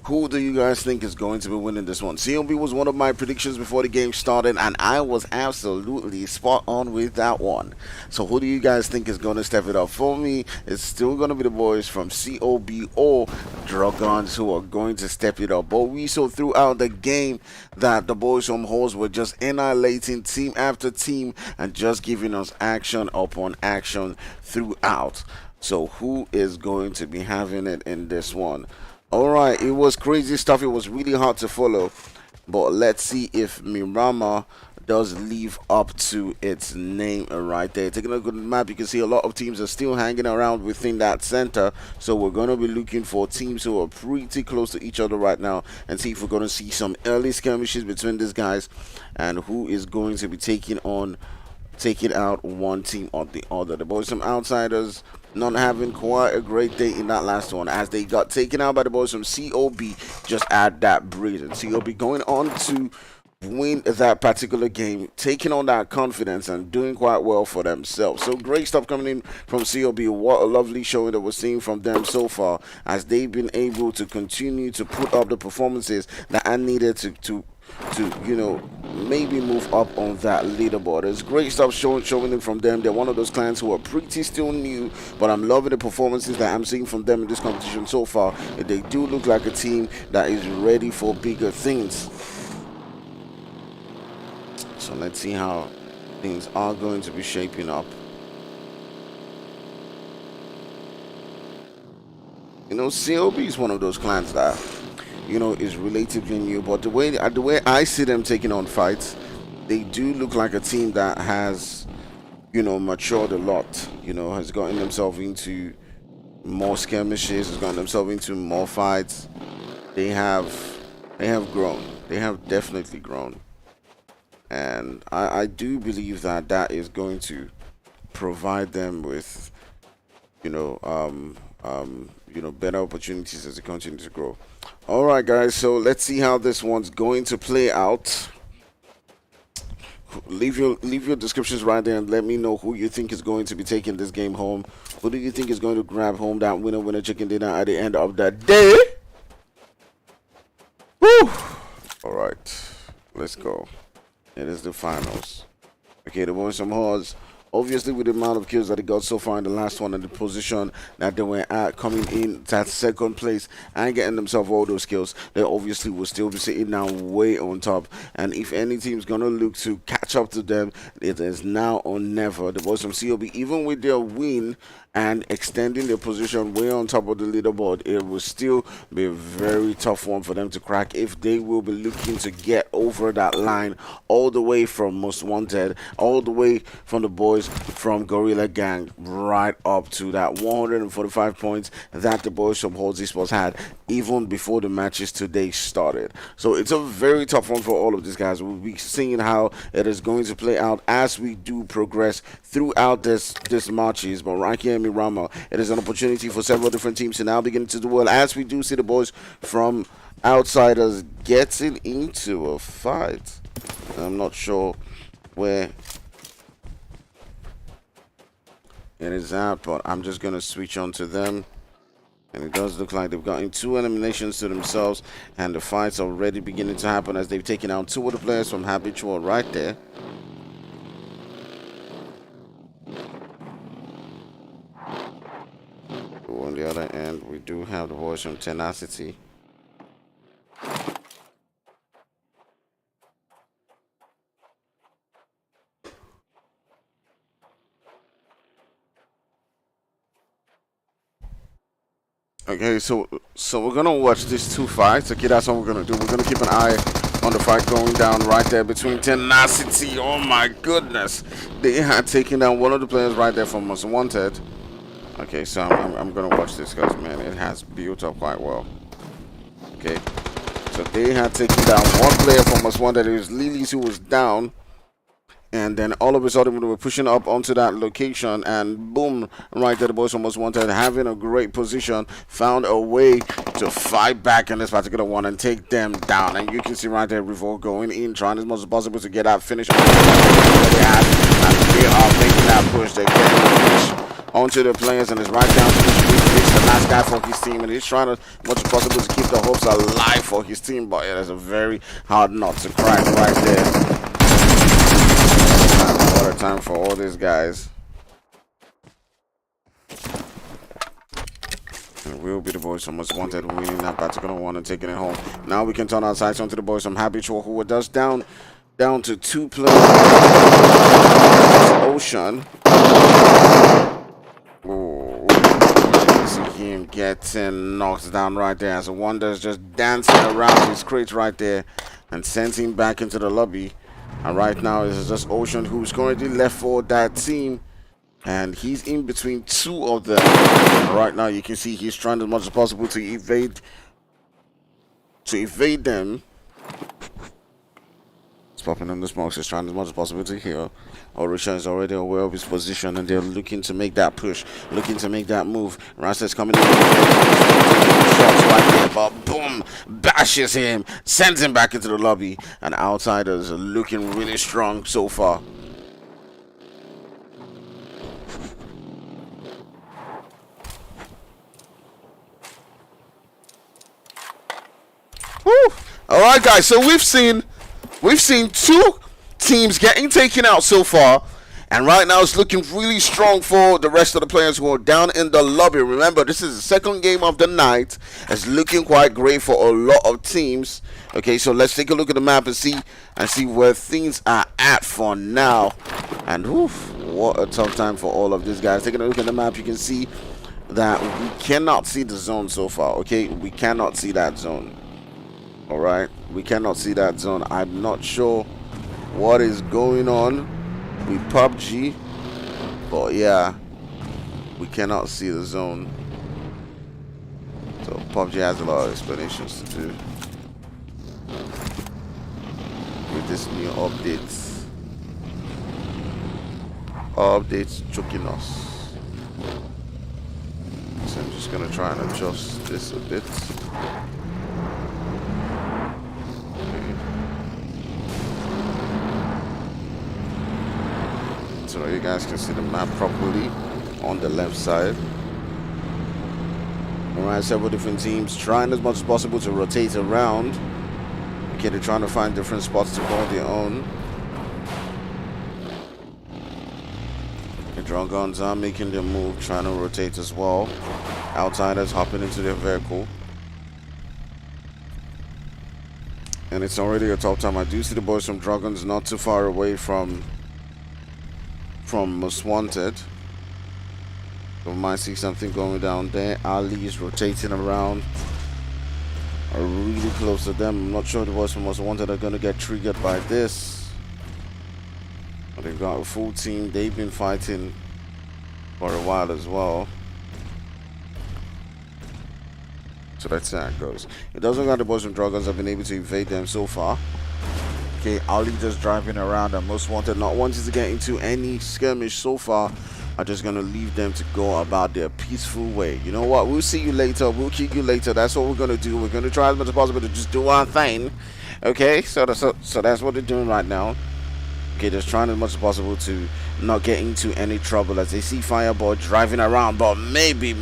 Who do you guys think is going to be winning this one? COB was one of my predictions before the game started, and I was absolutely spot on with that one. So who do you guys think is going to step it up? For me, it's still going to be the boys from COB or Drogons who are going to step it up. But we saw throughout the game that the boys from HORZ were just annihilating team after team and just giving us action upon action throughout. So who is going to be having it in this one? Alright, it was crazy stuff. It was really hard to follow, but let's see if Miramar does live up to its name right there. Taking a look at the map, you can see a lot of teams are still hanging around within that center, so we're going to be looking for teams who are pretty close to each other right now and see if we're going to see some early skirmishes between these guys and who is going to be taking out one team or the other. The boys from Outsiders not having quite a great day in that last one as they got taken out by the boys from COB just at that breeze. And COB going on to win that particular game, taking on that confidence and doing quite well for themselves. So great stuff coming in from COB. What a lovely showing that we're seeing from them so far as they've been able to continue to put up the performances that are needed to you know, maybe move up on that leaderboard. There's great stuff showing in from them. They're one of those clans who are pretty still new, but I'm loving the performances that I'm seeing from them in this competition so far. They do look like a team that is ready for bigger things. So let's see how things are going to be shaping up. You know, COB is one of those clans that, you know, is relatively new, but the way I see them taking on fights, they do look like a team that has, you know, matured a lot. You know, has gotten themselves into more skirmishes, has gotten themselves into more fights. They have grown. They have definitely grown, and I do believe that that is going to provide them with, you know, better opportunities as they continue to grow. All right, guys, so let's see how this one's going to play out. Leave your descriptions right there and let me know who you think is going to be taking this game home. Who do you think is going to grab home that winner chicken dinner at the end of the day? Woo! All right, let's go. It is the finals. Okay, the boys from HORZ, obviously with the amount of kills that they got so far in the last one and the position that they were at, coming in that second place and getting themselves all those kills, they obviously will still be sitting down way on top. And if any team's gonna look to catch up to them, it is now or never. The boys from COB, even with their win and extending their position way on top of the leaderboard, it will still be a very tough one for them to crack if they will be looking to get over that line all the way from Most Wanted, all the way from the boys from Gorilla Gang, right up to that 145 points that the boys from HORZ ESPORTS had even before the matches today started. So it's a very tough one for all of these guys. We'll be seeing how it is going to play out as we do progress throughout this matches. But right here in Miramar, it is an opportunity for several different teams to now begin to do well, as we do see the boys from Outsiders getting into a fight. I'm not sure where it is at, but I'm just going to switch on to them. And it does look like they've gotten 2 eliminations to themselves, and the fight's already beginning to happen as they've taken out 2 of the players from HABITUAL right there. On the other end, we do have the boys from TENACITY. Okay, so we're gonna watch these 2 fights. Okay, that's what we're gonna do. We're gonna keep an eye on the fight going down right there between TENACITY. Oh my goodness, they had taken down one of the players right there from Most Wanted. Okay, so I'm gonna watch this because, man, it has built up quite well. Okay, so they had taken down one player from Most Wanted. It was Lilies who was down, and then all of a sudden we were pushing up onto that location, and boom, right there, the boys from Most Wanted, having a great position, found a way to fight back in this particular one and take them down. And you can see right there, Revolt going in, trying as much as possible to get that finish. They have, and they are making that push. They're getting the finish onto the players, and it's right down to the street. It's the last guy for his team, and he's trying as much as possible to keep the hopes alive for his team. But yeah, that's a very hard nut to crack right there. What a time for all these guys. It will be the boys from Most Wanted winning that particular one and taking it home. Now we can turn our sights onto the boys from Habitual, who were just down to 2 players. Ocean. Oh, you see him getting knocked down right there as a Wonder's just dancing around his crate right there and sends him back into the lobby. And right now it is just Ocean who's currently left for that team, and he's in between 2 of them. Right now you can see he's trying as much as possible to evade them. Popping in the smokes, is trying as much as possible to heal. Orisha is already aware of his position, and they're looking to make that push, looking to make that move. Rasta's coming in, shots right there, but boom, bashes him, sends him back into the lobby, and Outsiders are looking really strong so far. Woo! All right, guys. So we've seen 2 teams getting taken out so far, and right now it's looking really strong for the rest of the players who are down in the lobby. Remember, this is the second game of the night. It's looking quite great for a lot of teams. Okay, so let's take a look at the map and see where things are at for now. And oof, what a tough time for all of these guys. Taking a look at the map, you can see that we cannot see the zone so far. Okay, we cannot see that zone. All right, we cannot see that zone. I'm not sure what is going on with PUBG, but yeah, we cannot see the zone. So PUBG has a lot of explanations to do with this new updates choking us. So I'm just gonna try and adjust this a bit. So you guys can see the map properly on the left side. Alright, several different teams trying as much as possible to rotate around. Okay, they're trying to find different spots to call their own. The Drogons are making their move, trying to rotate as well. Outsiders hopping into their vehicle. And it's already a top time. I do see the boys from Dragons not too far away from Most Wanted. So we might see something going down there. Ali is rotating around. Are really close to them. I'm not sure the boys from Most Wanted are going to get triggered by this. But they've got a full team. They've been fighting for a while as well. So that's how it goes. It doesn't look like the boys from Dragons have been able to evade them so far. Okay, Ali just driving around, and Most Wanted not wanting to get into any skirmish so far are just gonna leave them to go about their peaceful way. You know what? We'll see you later. We'll kick you later. That's what we're gonna do. We're gonna try as much as possible to just do our thing. Okay, so that's what they're doing right now. Okay, just trying as much as possible to not get into any trouble as they see Fireball driving around, but maybe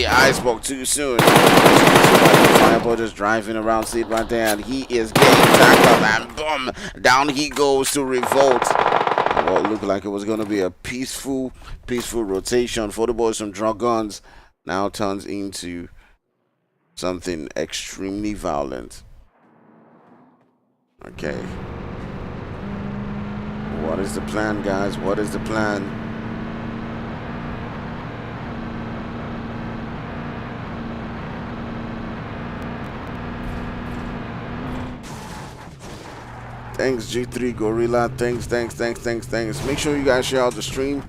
I spoke too soon. Fireball just driving around, see it right there, and he is getting tackled, and boom, down he goes to Revolt. And what looked like it was going to be a peaceful rotation for the boys from Dragons now turns into something extremely violent. Okay. What is the plan, guys? What is the plan? Thanks, G3 Gorilla. Thanks. Make sure you guys share out the stream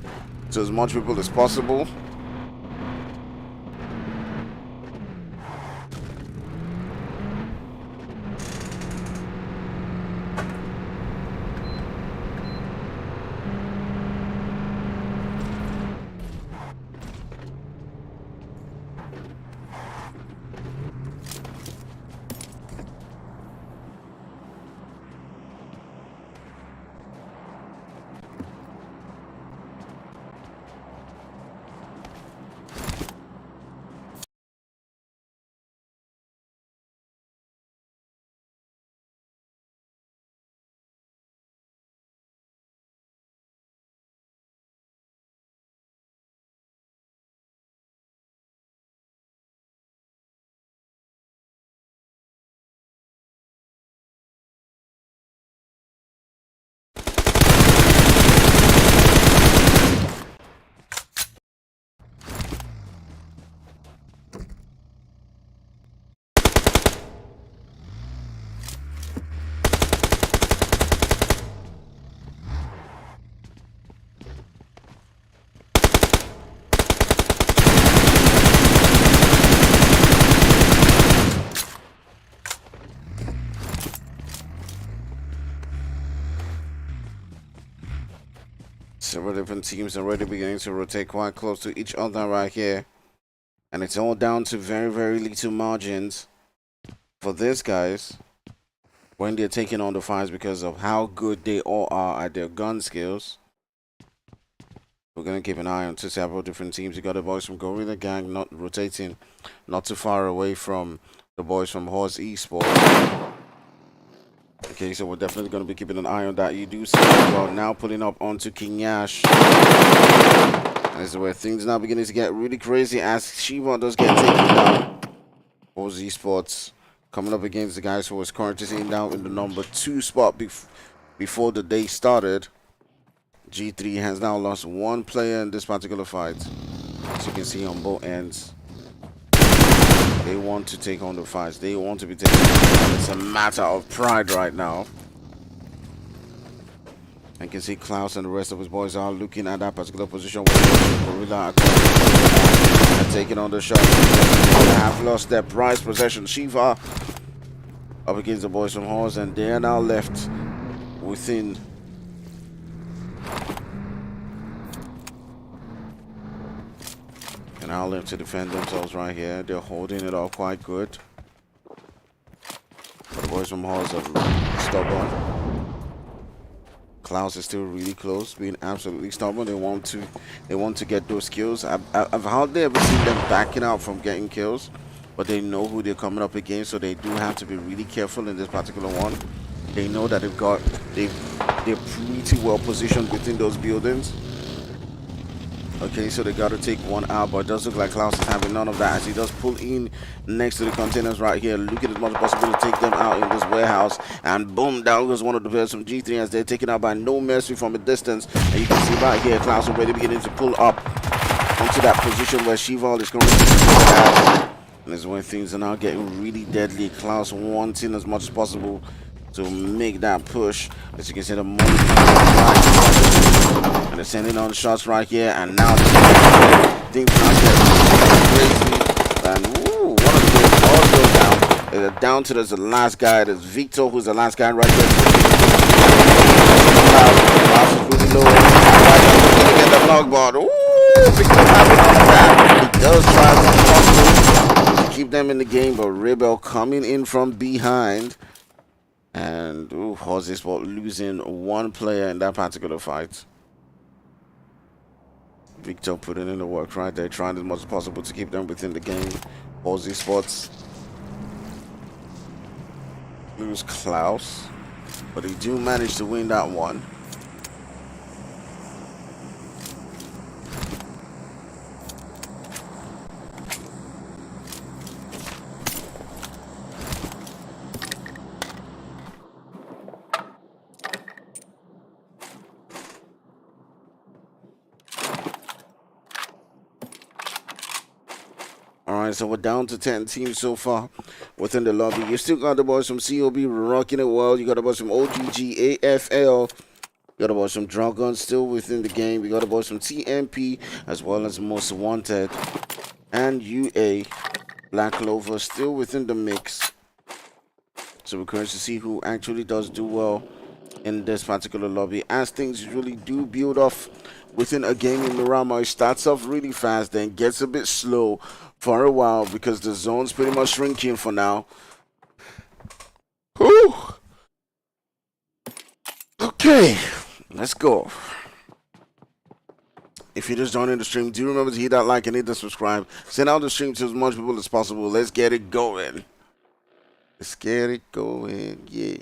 to as much people as possible. Several different teams already beginning to rotate quite close to each other right here. And it's all down to very, very little margins for these guys when they're taking on the fights because of how good they all are at their gun skills. We're going to keep an eye on several different teams. You got the boys from GORILLAGANG not rotating not too far away from the boys from HORZ ESPORTS. Okay, so we're definitely going to be keeping an eye on that. You do see well now pulling up onto King Yash. This is where things now beginning to get really crazy as Shiva does get taken down. HORZ ESPORTS coming up against the guys who was currently sitting down in the number 2 spot before the day started. G3 has now lost 1 player in this particular fight. As you can see on both ends, they want to take on the fights. They want to be taken on. It's a matter of pride right now. And you can see Klaus and the rest of his boys are looking at that particular position where Gorilla are taking on the shot. They have lost their prize possession. Shiva up against the boys from HORZ, and they are now left within and now left to defend themselves right here. They're holding it off quite good. But the boys from HORZ are stubborn. Klaus is still really close, being absolutely stubborn. They want to get those kills. I've hardly ever seen them backing out from getting kills, but they know who they're coming up against, so they do have to be really careful in this particular one. They know that they're pretty well positioned within those buildings. Okay, so they got to take one out, but it does look like Klaus is having none of that as he does pull in next to the containers right here, looking as much as possible to take them out in this warehouse. And boom, down goes one of the players from G3 as they're taken out by no mercy from a distance. And you can see right here, Klaus already beginning to pull up onto that position where Shiva is currently at. And this is when things are now getting really deadly. Klaus wanting as much as possible to make that push. As you can see, the money right, and they're sending on shots right here, and now things are getting crazy. And ooh, one of the players also down. They're down to the last guy. There's Victor, who's the last guy right there. Klaus is really low. Right now, he's gonna get the block ball. Ooh, Victor having all of that. He does try as much as possible to keep them in the game, but Rebel coming in from behind. And HORZ ESPORTS losing 1 player in that particular fight. Victor putting in the work right there, trying as much as possible to keep them within the game. HORZ ESPORTS lose Klaus, but he do manage to win that one. Alright, so we're down to 10 teams so far within the lobby. You still got the boys from COB rocking it well. You got the boys from OGG, AFL. You got the boys from DROGONS still within the game. You got the boys from TMP as well as Most Wanted. And UA, Black Clover still within the mix. So we're curious to see who actually does do well in this particular lobby, as things really do build off within a game in Miramar. It starts off really fast, then gets a bit slow for a while because the zone's pretty much shrinking for now. Whew. Okay, let's go. If you're just joining the stream, do remember to hit that like and hit the subscribe. Send out the stream to as much people as possible. Let's get it going. Let's get it going, yeah.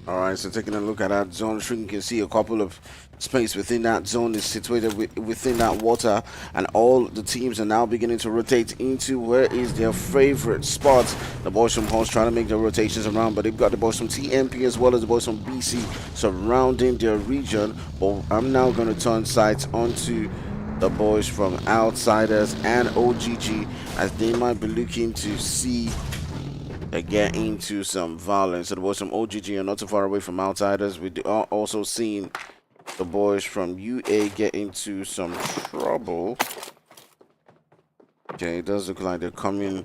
All right, so taking a look at that zone shrink, you can see a couple of space within that zone is situated within that water, and all the teams are now beginning to rotate into where is their favorite spots. The boys from HORZ trying to make their rotations around, but they've got the boys from TMP as well as the boys from BC surrounding their region. But I'm now going to turn sights onto the boys from Outsiders and OGG, as they might be looking to see get into some violence. So the boys from OGG are not too far away from Outsiders. We are also seeing the boys from UA get into some trouble. Okay, it does look like they're coming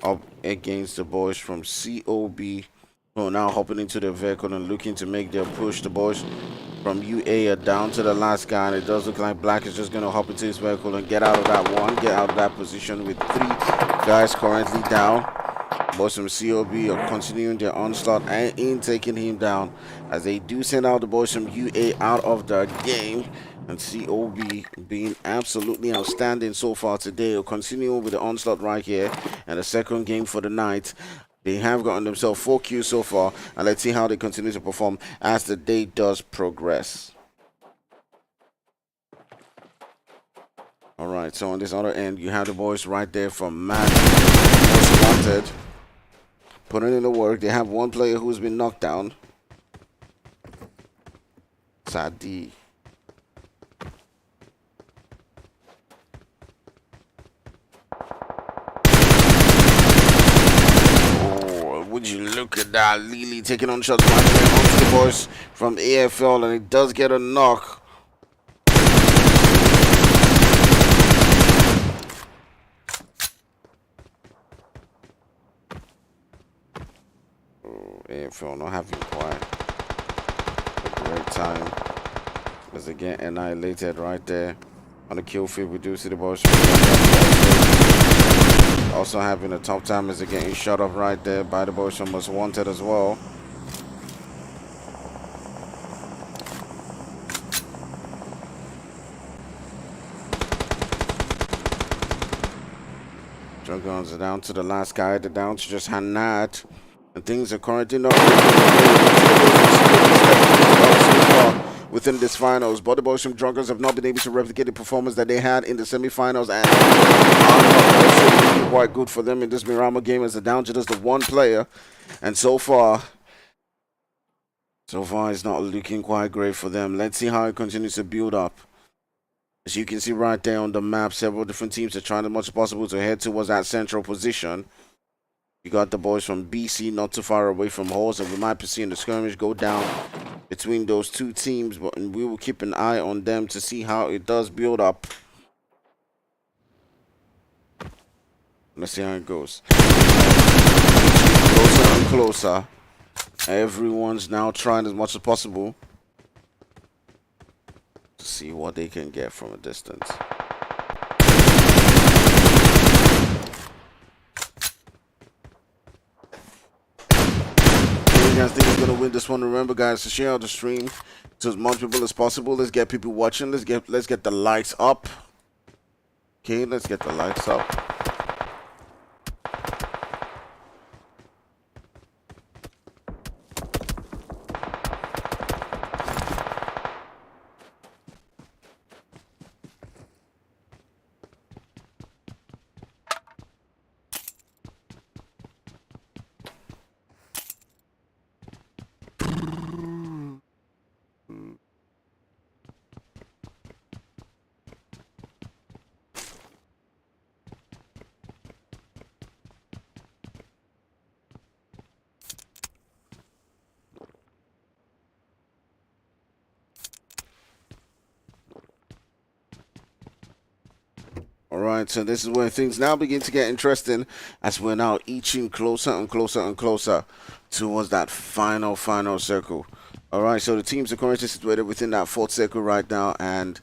up against the boys from COB, who are now hopping into their vehicle and looking to make their push. The boys from UA are down to the last guy, and it does look like Black is just going to hop into his vehicle and get out of that one, get out of that position with 3 guys currently down. Boys from COB are continuing their onslaught and in taking him down, as they do send out the boys from UA out of the game. And COB being absolutely outstanding so far today, are continuing with the onslaught right here, and the second game for the night. They have gotten themselves 4 kills so far, and let's see how they continue to perform as the day does progress. All right, so on this other end, you have the boys right there from Mad Most Wanted, putting in the work. They have one player who's been knocked down. Sadi. Oh, would you look at that? Lily taking on shots right there onto the boys from AFL, and it does get a knock. AFL not having quite a great time as they get annihilated right there on the kill field. We do see the boys also having a tough time as they're getting shot up right there by the boys from Most Wanted as well. Dragons are down to the last guy. They're down to just Hanad. And things are currently not within this finals, but the boys from Dragons have not been able to replicate the performance that they had in the semi-finals, and also quite good for them in this Miramar game, as they're down to just the one player, and so far it's not looking quite great for them. Let's see how it continues to build up. As you can see right there on the map, several different teams are trying as much as possible to head towards that central position. You got the boys from BC not too far away from HORZ, and we might be seeing the skirmish go down between those two teams, but we will keep an eye on them to see how it does build up. Let's see how it goes. Closer and closer. Everyone's now trying as much as possible to see what they can get from a distance. Guys think he's gonna win this one. Remember, guys, to share out the stream to as much people as possible. Let's get people watching. Let's get the likes up. Okay, let's get the likes up. Alright, so this is where things now begin to get interesting, as we're now inching closer and closer and closer towards that final circle. Alright, so the teams are currently situated within that 4th circle right now, and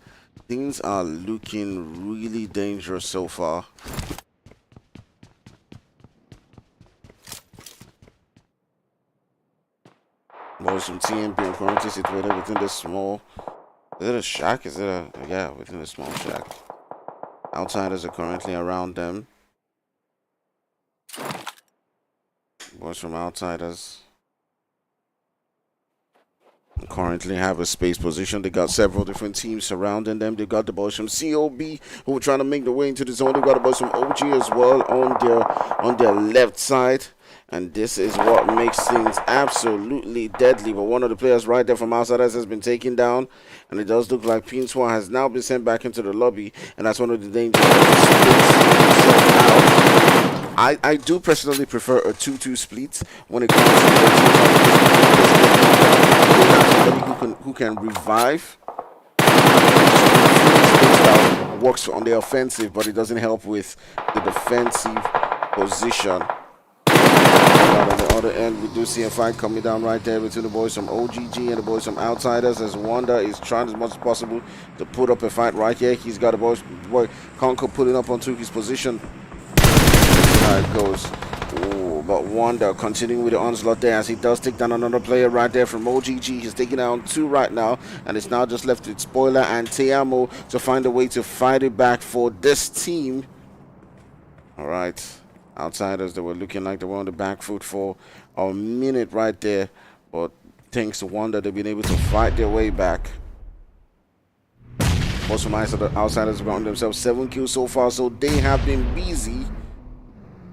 things are looking really dangerous so far. Boys from TMP are currently situated within this small... Is it a shack? Is it a... Yeah, within a small shack. Outsiders are currently around them. Boys from Outsiders Currently have a space position. They got several different teams surrounding them. They got the boys from COB who are trying to make their way into the zone. They got the boys from OG as well on their left side. And this is what makes things absolutely deadly. But one of the players right there from Outsiders has been taken down. And it does look like Pinswa has now been sent back into the lobby. And that's one of the dangers. I do personally prefer a 2-2 split when it comes to somebody who can revive. Works on the offensive, but it doesn't help with the defensive position. On the other end, we do see a fight coming down right there between the boys from OGG and the boys from Outsiders, as Wanda is trying as much as possible to put up a fight right here. He's got the boy Conco pulling up onto his position. There it goes. Ooh, but Wanda continuing with the onslaught there as he does take down another player right there from OGG. He's taking down 2 right now, and it's now just left with Spoiler and Teamo to find a way to fight it back for this team. All right. Outsiders, they were looking like they were on the back foot for a minute right there, but thanks to Wanda, they've been able to fight their way back. Most of my Outsiders have gotten themselves 7 kills so far, so they have been busy.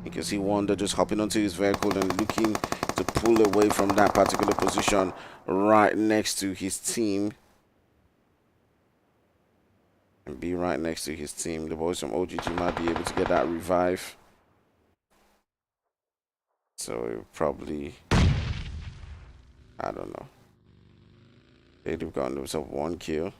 You can see Wanda just hopping onto his vehicle and looking to pull away from that particular position right next to his team. And be right next to his team. The boys from OGG might be able to get that revive. So it probably, I don't know. They'd have gotten themselves 1 kill.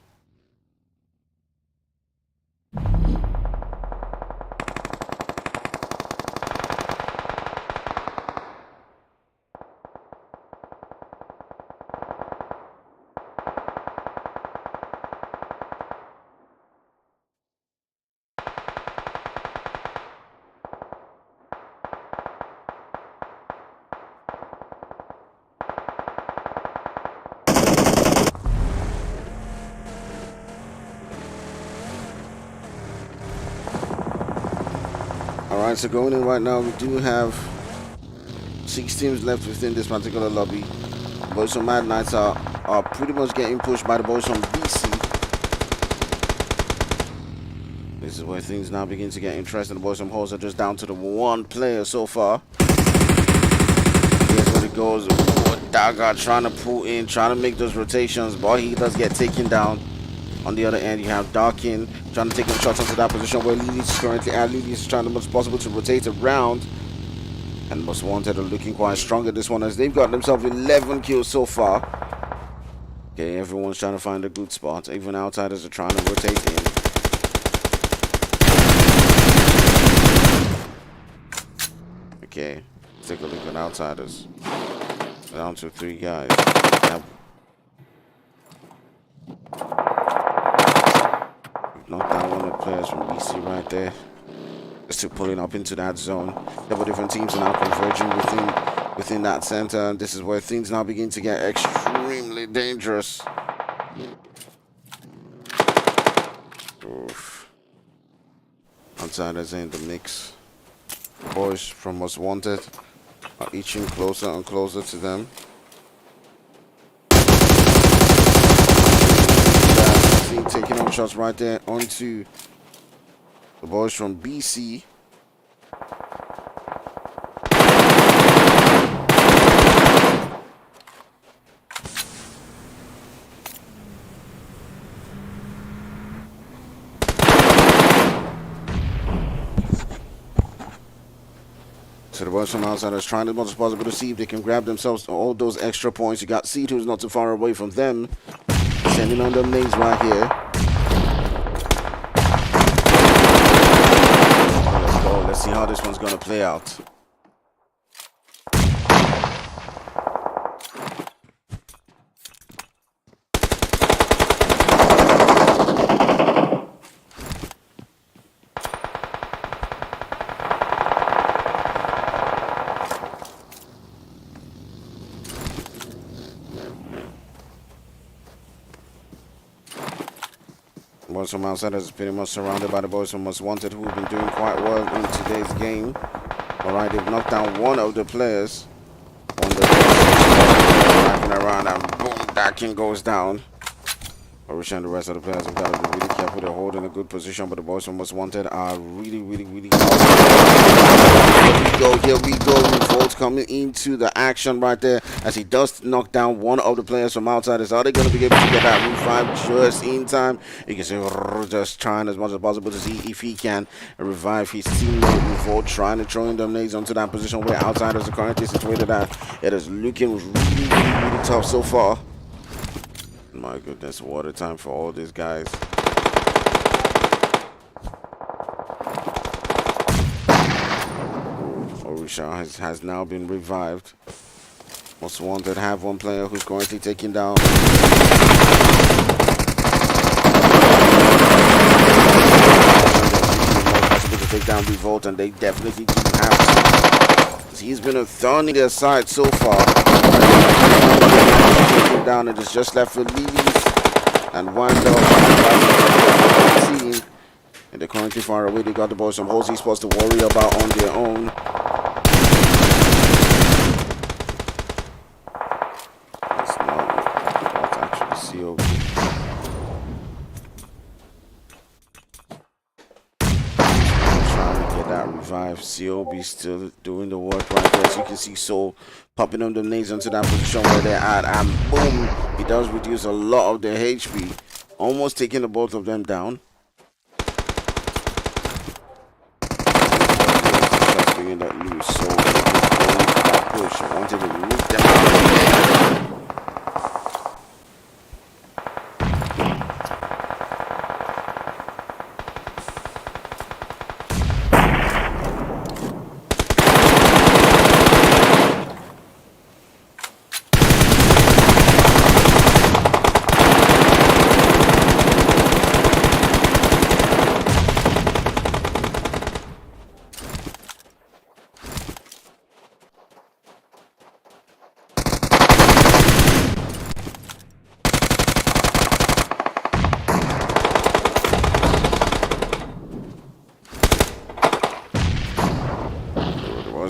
Alright, so going in right now, we do have 6 teams left within this particular lobby. The boys from Mad Knights are pretty much getting pushed by the boys from BC. This is where things now begin to get interesting. The boys from HORZ are just down to the 1 player so far. Here's where it goes. Daga trying to pull in, trying to make those rotations, but he does get taken down. On the other end, you have Darkin trying to take some shots onto that position where Lily's currently at. Lily's trying as much as possible to rotate around. And Most Wanted are looking quite strong at this one as they've got themselves 11 kills so far. Okay, everyone's trying to find a good spot. Even Outsiders are trying to rotate in. Okay, let's take a look at Outsiders. Down to 3 guys. Yep. Knocked down one of the players from BC right there. Still pulling up into that zone. Several different teams are now converging within that center, and this is where things now begin to get extremely dangerous. Oof. Outsiders in the mix. Boys from Most Wanted are inching closer and closer to them. Taking on shots right there onto the boys from BC. So the boys from Outsiders trying as much as possible to see if they can grab themselves all those extra points. You got Seed, who's not too far away from them, sending on them names right here. Let's go. Let's see how this one's gonna play out. Boys from Outsiders is pretty much surrounded by the boys from Most Wanted, who have been doing quite well in today's game. Alright, they've knocked down one of the players. On the around, and boom, that king goes down. Orisha and the rest of the players have got to be really careful. They're holding a good position, but the boys from Most Wanted are really. Here we go. Revolt coming into the action right there as he does knock down one of the players from outside. Are they going to be able to get that revive just in time? You can see just trying as much as possible to see if he can revive his teammate. Revolt trying to throw in them nades onto that position where outsiders are currently situated at. It is looking really tough so far. My goodness, what a time for all these guys. Orisha has now been revived. Most Wanted have one player who's currently taking down. Possible to take down Revolt, and they definitely do have to. He's been a thorn in their side so far. Taking down, and it's just left for Lilies and Wandel. And they're currently far away. They got the boys from HORZ ESPORTS to worry about on their own. That's not actually COB. Trying to get that revive. COB still doing the work right there. As you can see, Soul popping them the nades into that position where they're at, and boom, he does reduce a lot of their HP, almost taking the both of them down. Just bringing that loose, so just going for that push. I wanted to move them out.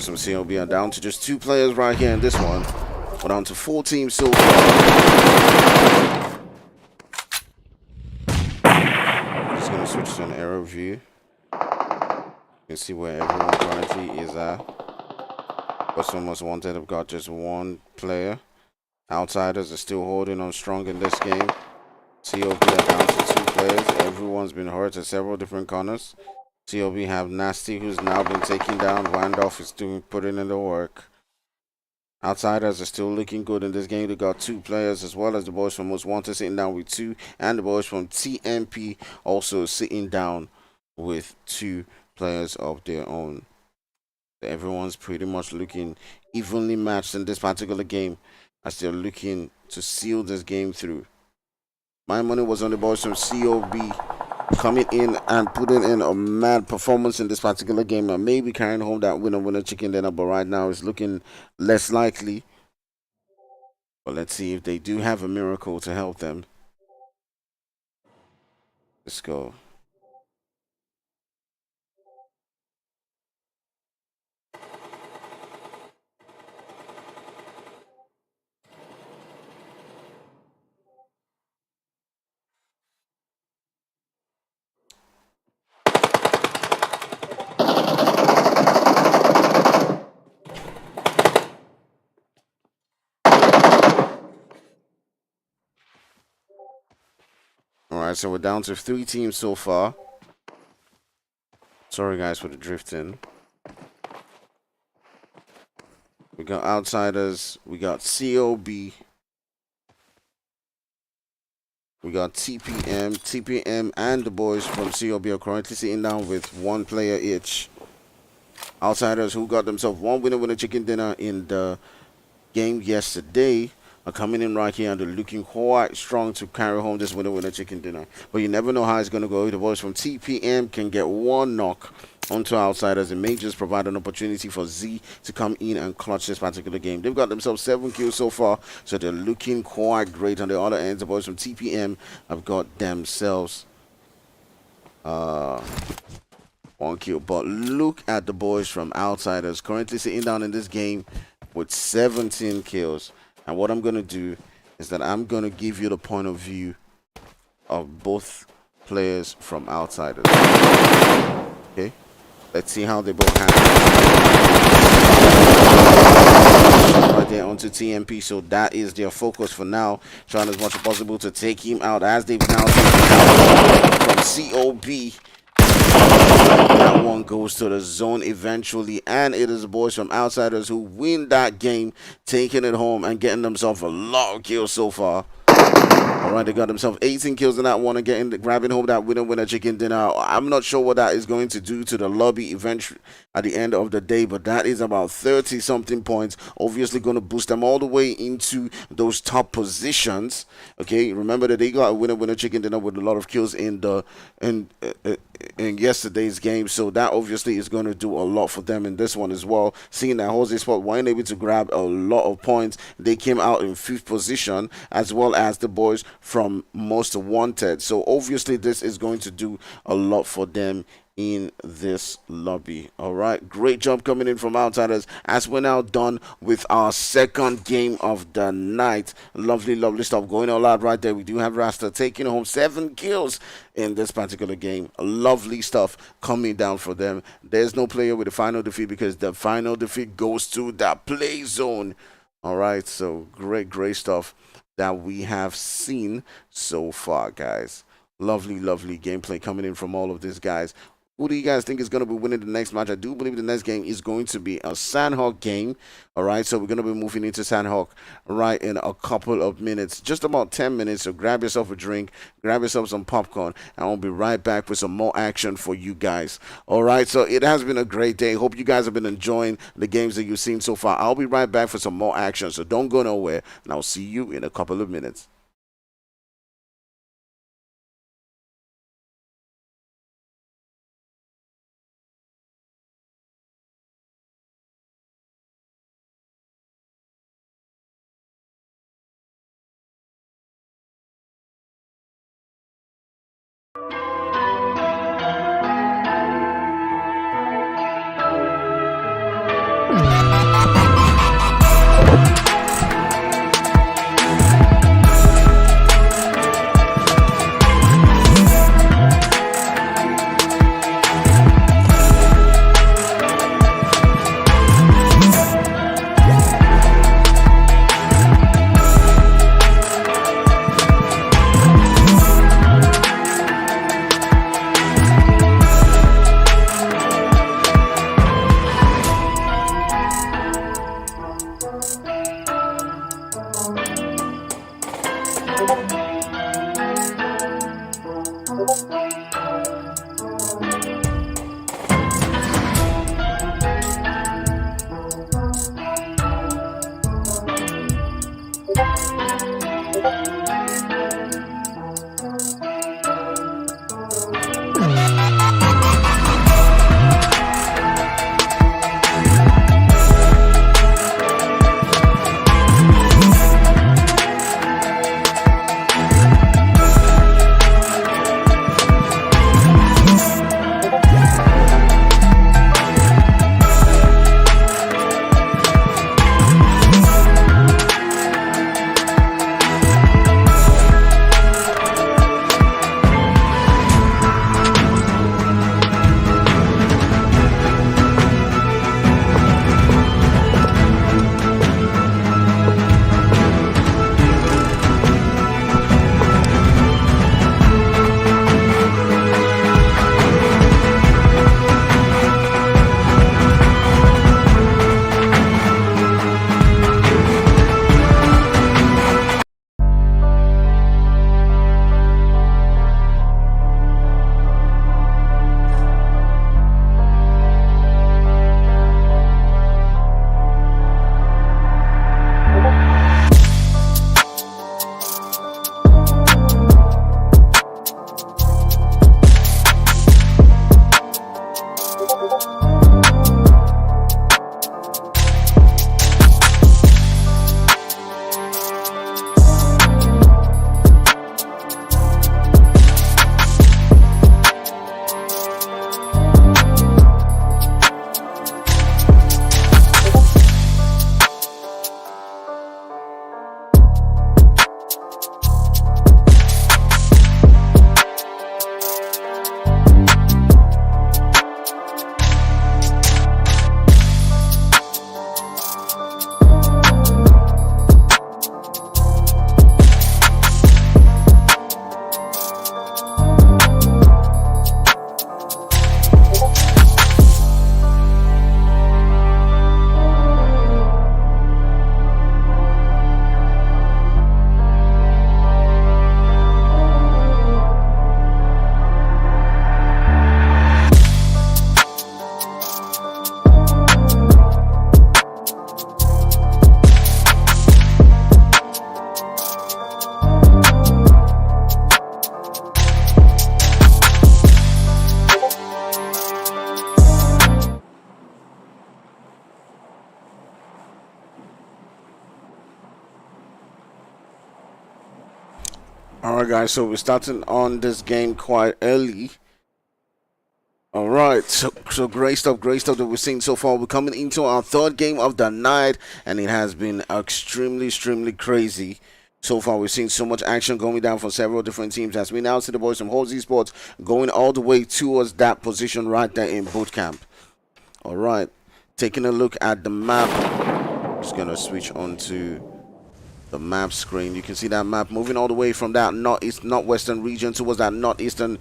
Some COB are down to just 2 players right here in this one. We're down to 4 teams so far. Just gonna switch to an aero view. You can see where everyone currently is at. But some Most Wanted have got just 1 player. Outsiders are still holding on strong in this game. COB are down to 2 players. Everyone's been hurt at several different corners. COB have Nasty, who's now been taken down. Randolph is putting in the work. Outsiders are still looking good in this game. They got 2 players, as well as the boys from Most Wanted sitting down with 2, and the boys from TMP also sitting down with 2 players of their own. Everyone's pretty much looking evenly matched in this particular game as they're looking to seal this game through. My money was on the boys from COB coming in and putting in a mad performance in this particular game and maybe carrying home that winner chicken dinner, but right now it's looking less likely. But let's see if they do have a miracle to help them. Let's go. Alright, so we're down to 3 teams so far. Sorry guys for the drifting. We got Outsiders, we got COB, we got TPM and the boys from COB are currently sitting down with 1 player each. Outsiders, who got themselves 1 winner chicken dinner in the game yesterday, are coming in right here and they're looking quite strong to carry home this winner chicken dinner. But you never know how it's going to go. The boys from TPM can get 1 knock onto Outsiders. It may just provide an opportunity for Z to come in and clutch this particular game. They've got themselves 7 kills so far, so they're looking quite great. On the other end, the boys from TPM have got themselves 1 kill. But look at the boys from Outsiders currently sitting down in this game with 17 kills. And what I'm going to do is that I'm going to give you the point of view of both players from outsiders. Okay? Let's see how they both handle. Right there onto TMP, so that is their focus for now. Trying as much as possible to take him out, as they've now taken out from COB. That one goes to the zone eventually, and it is the boys from outsiders who win that game, taking it home and getting themselves a lot of kills so far. Alright, they got themselves 18 kills in that one and grabbing home that winner chicken dinner. I'm not sure what that is going to do to the lobby eventually at the end of the day, but that is about 30 something points. Obviously going to boost them all the way into those top positions. Okay, remember that they got a winner chicken dinner with a lot of kills in yesterday's game, so that obviously is going to do a lot for them in this one as well. Seeing that HORZ ESPORTS weren't able to grab a lot of points, they came out in 5th position, as well as the boys from Most Wanted. So obviously this is going to do a lot for them in this lobby. All right, great job coming in from outsiders as we're now done with our second game of the night. Lovely stuff going all out right there. We do have Rasta taking home 7 kills in this particular game. Lovely stuff coming down for them. There's no player with the final defeat because the final defeat goes to the play zone. All right, so great stuff that we have seen so far, guys. Lovely gameplay coming in from all of these guys. Who do you guys think is going to be winning the next match? I do believe the next game is going to be a Sandhawk game. All right, so we're going to be moving into Sandhawk right in a couple of minutes, just about 10 minutes. So grab yourself a drink, grab yourself some popcorn, and I'll be right back with some more action for you guys. All right, so it has been a great day. Hope you guys have been enjoying the games that you've seen so far. I'll be right back for some more action, so don't go nowhere, and I'll see you in a couple of minutes. Alright guys, so we're starting on this game quite early. Alright, so great stuff that we're seeing so far. We're coming into our third game of the night, and it has been extremely crazy. So far, we've seen so much action going down for several different teams as we now see the boys from HORZ ESPORTS going all the way towards that position right there in boot camp. Alright, taking a look at the map. Just gonna switch on to the map screen. You can see that map moving all the way from that northwestern region towards that northeastern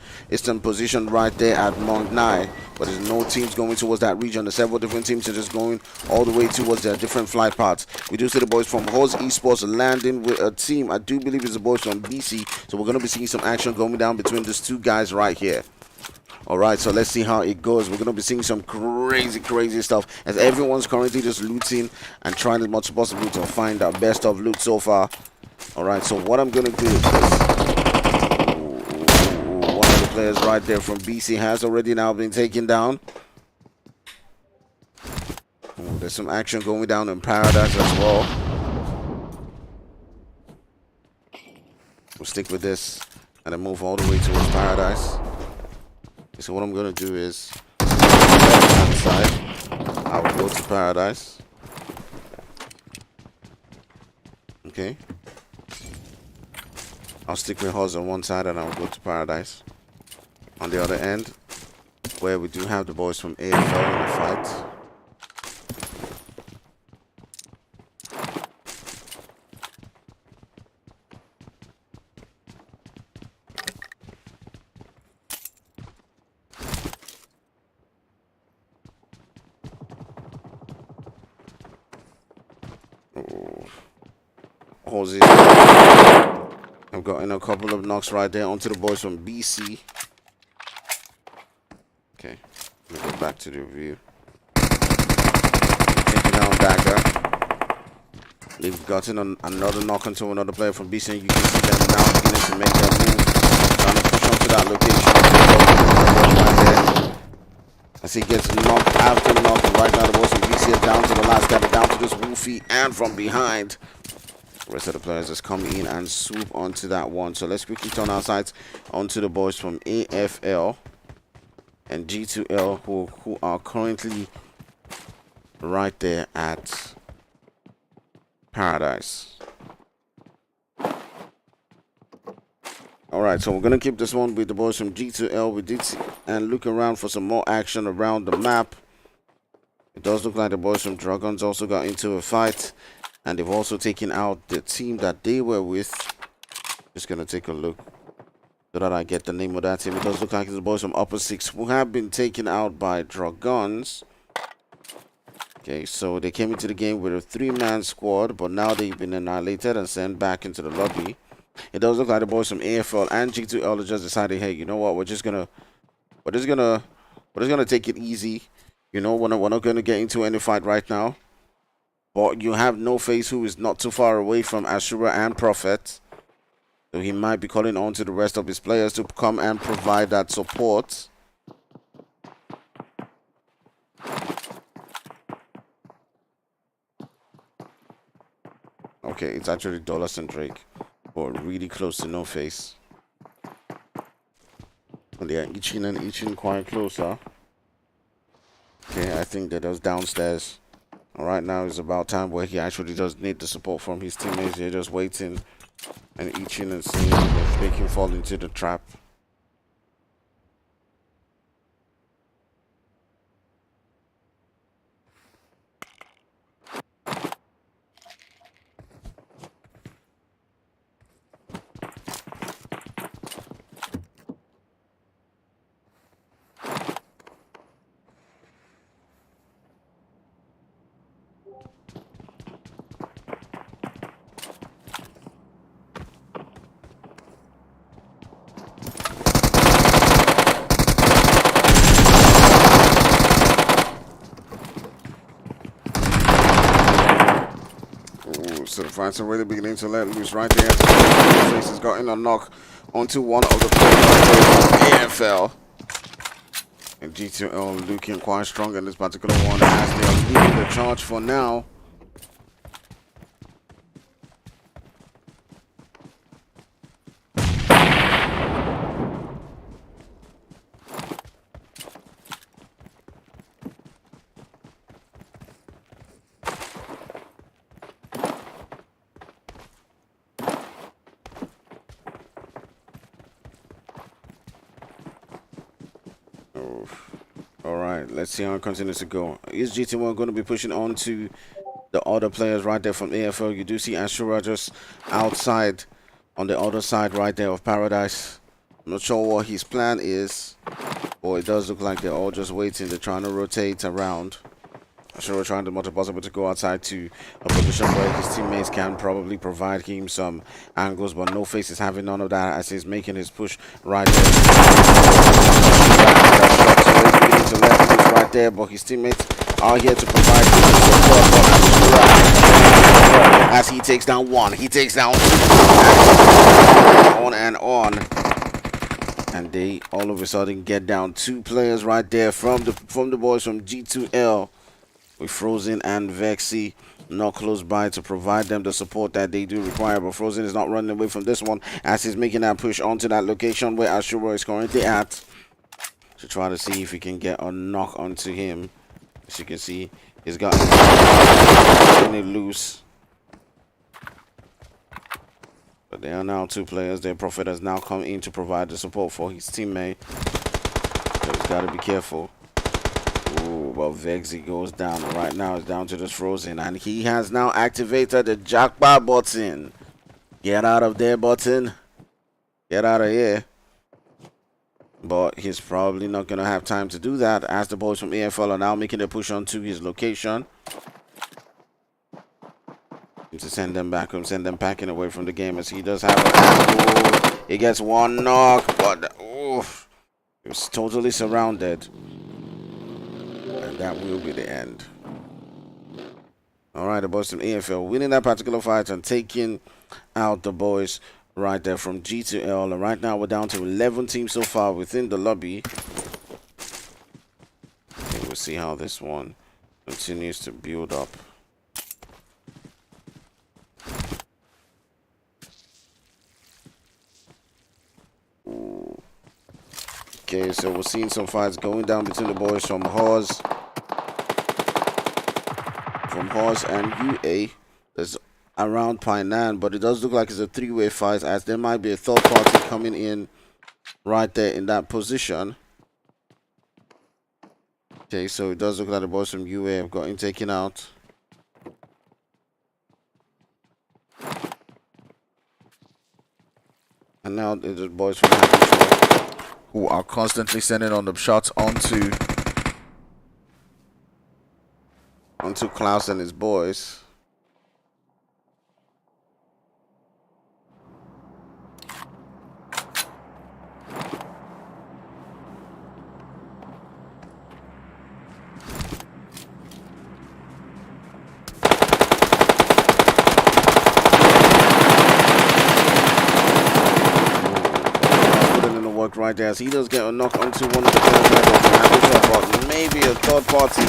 position right there at Mount Nai. But there's no teams going towards that region. There's several different teams are just going all the way towards their different flight paths. We do see the boys from HORZ ESPORTS landing with a team. I do believe it's the boys from BC. So we're going to be seeing some action going down between these two guys right here. Alright, so let's see how it goes. We're going to be seeing some crazy stuff as everyone's currently just looting and trying as much as possible to find our best of loot so far. Alright, so what I'm going to do is one of the players right there from BC has already now been taken down. There's some action going down in Paradise as well. We'll stick with this and then move all the way towards Paradise. So what I'm going to do is left-hand side, I will go to Paradise. Okay. I'll stick with HORZ on one side and I'll go to Paradise. On the other end, where we do have the boys from AFL in the fight. I've gotten a couple of knocks right there onto the boys from BC. Okay, let me go back to the review. Taking down Dagger. They've gotten another knock onto another player from BC, and you can see them now beginning to make their move. Trying to push onto that location. As he gets knocked after knock, and right now the boys from BC are down to the last guy, down to this Wolfie, and from behind. The rest of the players just come in and swoop onto that one. So let's quickly turn our sights onto the boys from AFL and G2L who are currently right there at Paradise. Alright, so we're going to keep this one with the boys from G2L. We did see and look around for some more action around the map. It does look like the boys from Dragons also got into a fight. And they've also taken out the team that they were with. Just going to take a look so that I get the name of that team. It does look like it's the boys from UPPERSIX who have been taken out by DROGONS. Okay, so they came into the game with a 3-man squad, but now they've been annihilated and sent back into the lobby. It does look like the boys from AFL and G2L just decided, hey, you know what? We're just gonna take it easy. You know, we're not gonna get into any fight right now. But you have No Face, who is not too far away from Ashura and Prophet. So he might be calling on to the rest of his players to come and provide that support. Okay, it's actually Dollars and Drake. But really close to No Face. But they are eaching quite closer. Okay, I think that was downstairs. Right now is about time where he actually does need the support from his teammates. They're just waiting and eaching and seeing if they can fall into the trap. So the fights are really beginning to let loose right there. Face has gotten a knock onto one of the players from AFL. And G2L looking quite strong in this particular one as they are leading the charge for now. All right, let's see how it continues to go. Is GT1 going to be pushing on to the other players right there from AFL? You do see Ashura just outside on the other side right there of Paradise. I'm not sure what his plan is, but it does look like they're all just waiting. They're trying to rotate around. Ashura trying to much as possible to go outside to a position where his teammates can probably provide him some angles, but No Face is having none of that as he's making his push right there. So left loose right there, but his teammates are here to provide him support. As he takes down one, he takes down two, on and on. And they all of a sudden get down 2 players right there from the boys from G2L. With Frozen and Vexy not close by to provide them the support that they do require. But Frozen is not running away from this one as he's making that push onto that location where Ashura is currently at, to try to see if he can get a knock onto him. As you can see, he's got it loose. But there are now 2 players. Their Prophet has now come in to provide the support for his teammate. So he's got to be careful. Ooh, but Vexy goes down. Right now it's down to this Frozen. And he has now activated the jackpot button. Get out of there, button. Get out of here. But he's probably not going to have time to do that as the boys from AFL are now making a push onto his location. To send them back home, send them packing away from the game as he does have a... He gets 1 knock, but... Oof. He was totally surrounded. And that will be the end. Alright, the boys from AFL winning that particular fight and taking out the boys right there from G2L. And right now we're down to 11 teams so far within the lobby. Okay, we'll see how this one continues to build up. Ooh. Okay, so we're seeing some fights going down between the boys from HORZ and UA. There's around Painan, but it does look like it's a 3-way fight as there might be a third party coming in right there in that position. Okay, so it does look like the boys from UA have gotten taken out. And now the boys from HABITUAL, who are constantly sending on the shots onto Klaus and his boys. Right there as he does get a knock onto one of the players, but maybe a third party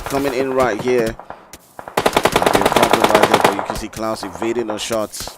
coming in right here. That'd be a problem right there, but you can see Klaus evading the shots.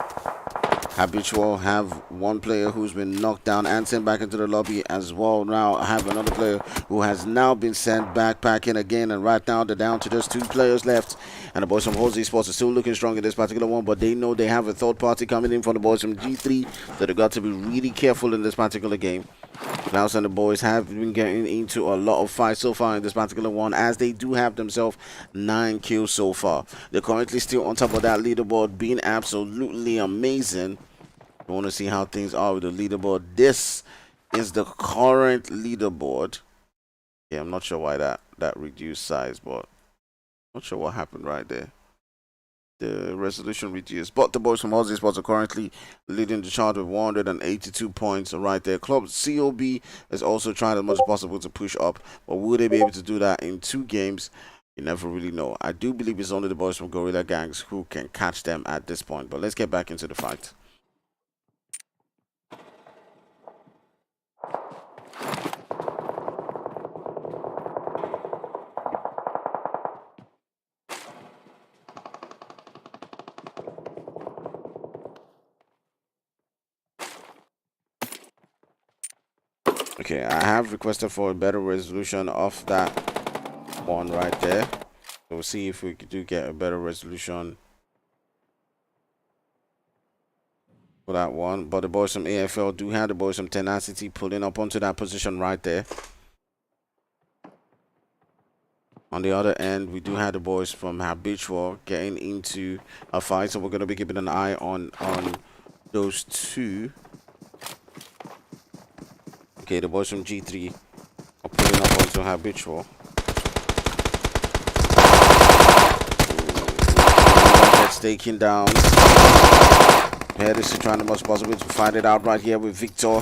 HABITUAL have 1 player who's been knocked down and sent back into the lobby as well. Now I have another player who has now been sent back packing again, and right now they're down to just 2 players left. And the boys from HORZ ESPORTS are still looking strong in this particular one, but they know they have a third party coming in from the boys from G3, so they've got to be really careful in this particular game. Klaus and the boys have been getting into a lot of fights so far in this particular one, as they do have themselves 9 kills so far. They're currently still on top of that leaderboard, being absolutely amazing. I want to see how things are with the leaderboard. This is the current leaderboard. Yeah, I'm not sure why that reduced size, but not sure what happened right there. The resolution reduced, but the boys from HORZ ESPORTS are currently leading the chart with 182 points right there. Club COB is also trying as much as possible to push up, but will they be able to do that in 2 games? You never really know. I do believe it's only the boys from GORILLAGANG who can catch them at this point, but let's get back into the fight. Okay, I have requested for a better resolution of that one right there. So we'll see if we do get a better resolution for that one. But the boys from AFL do have the boys from TENACITY pulling up onto that position right there. On the other end, we do have the boys from Habitual getting into a fight, so we're going to be keeping an eye on those two. Okay, the boys from G3 are pulling up onto Habitual. That's taken down. Harris is trying the most possible to find it out right here with Victor.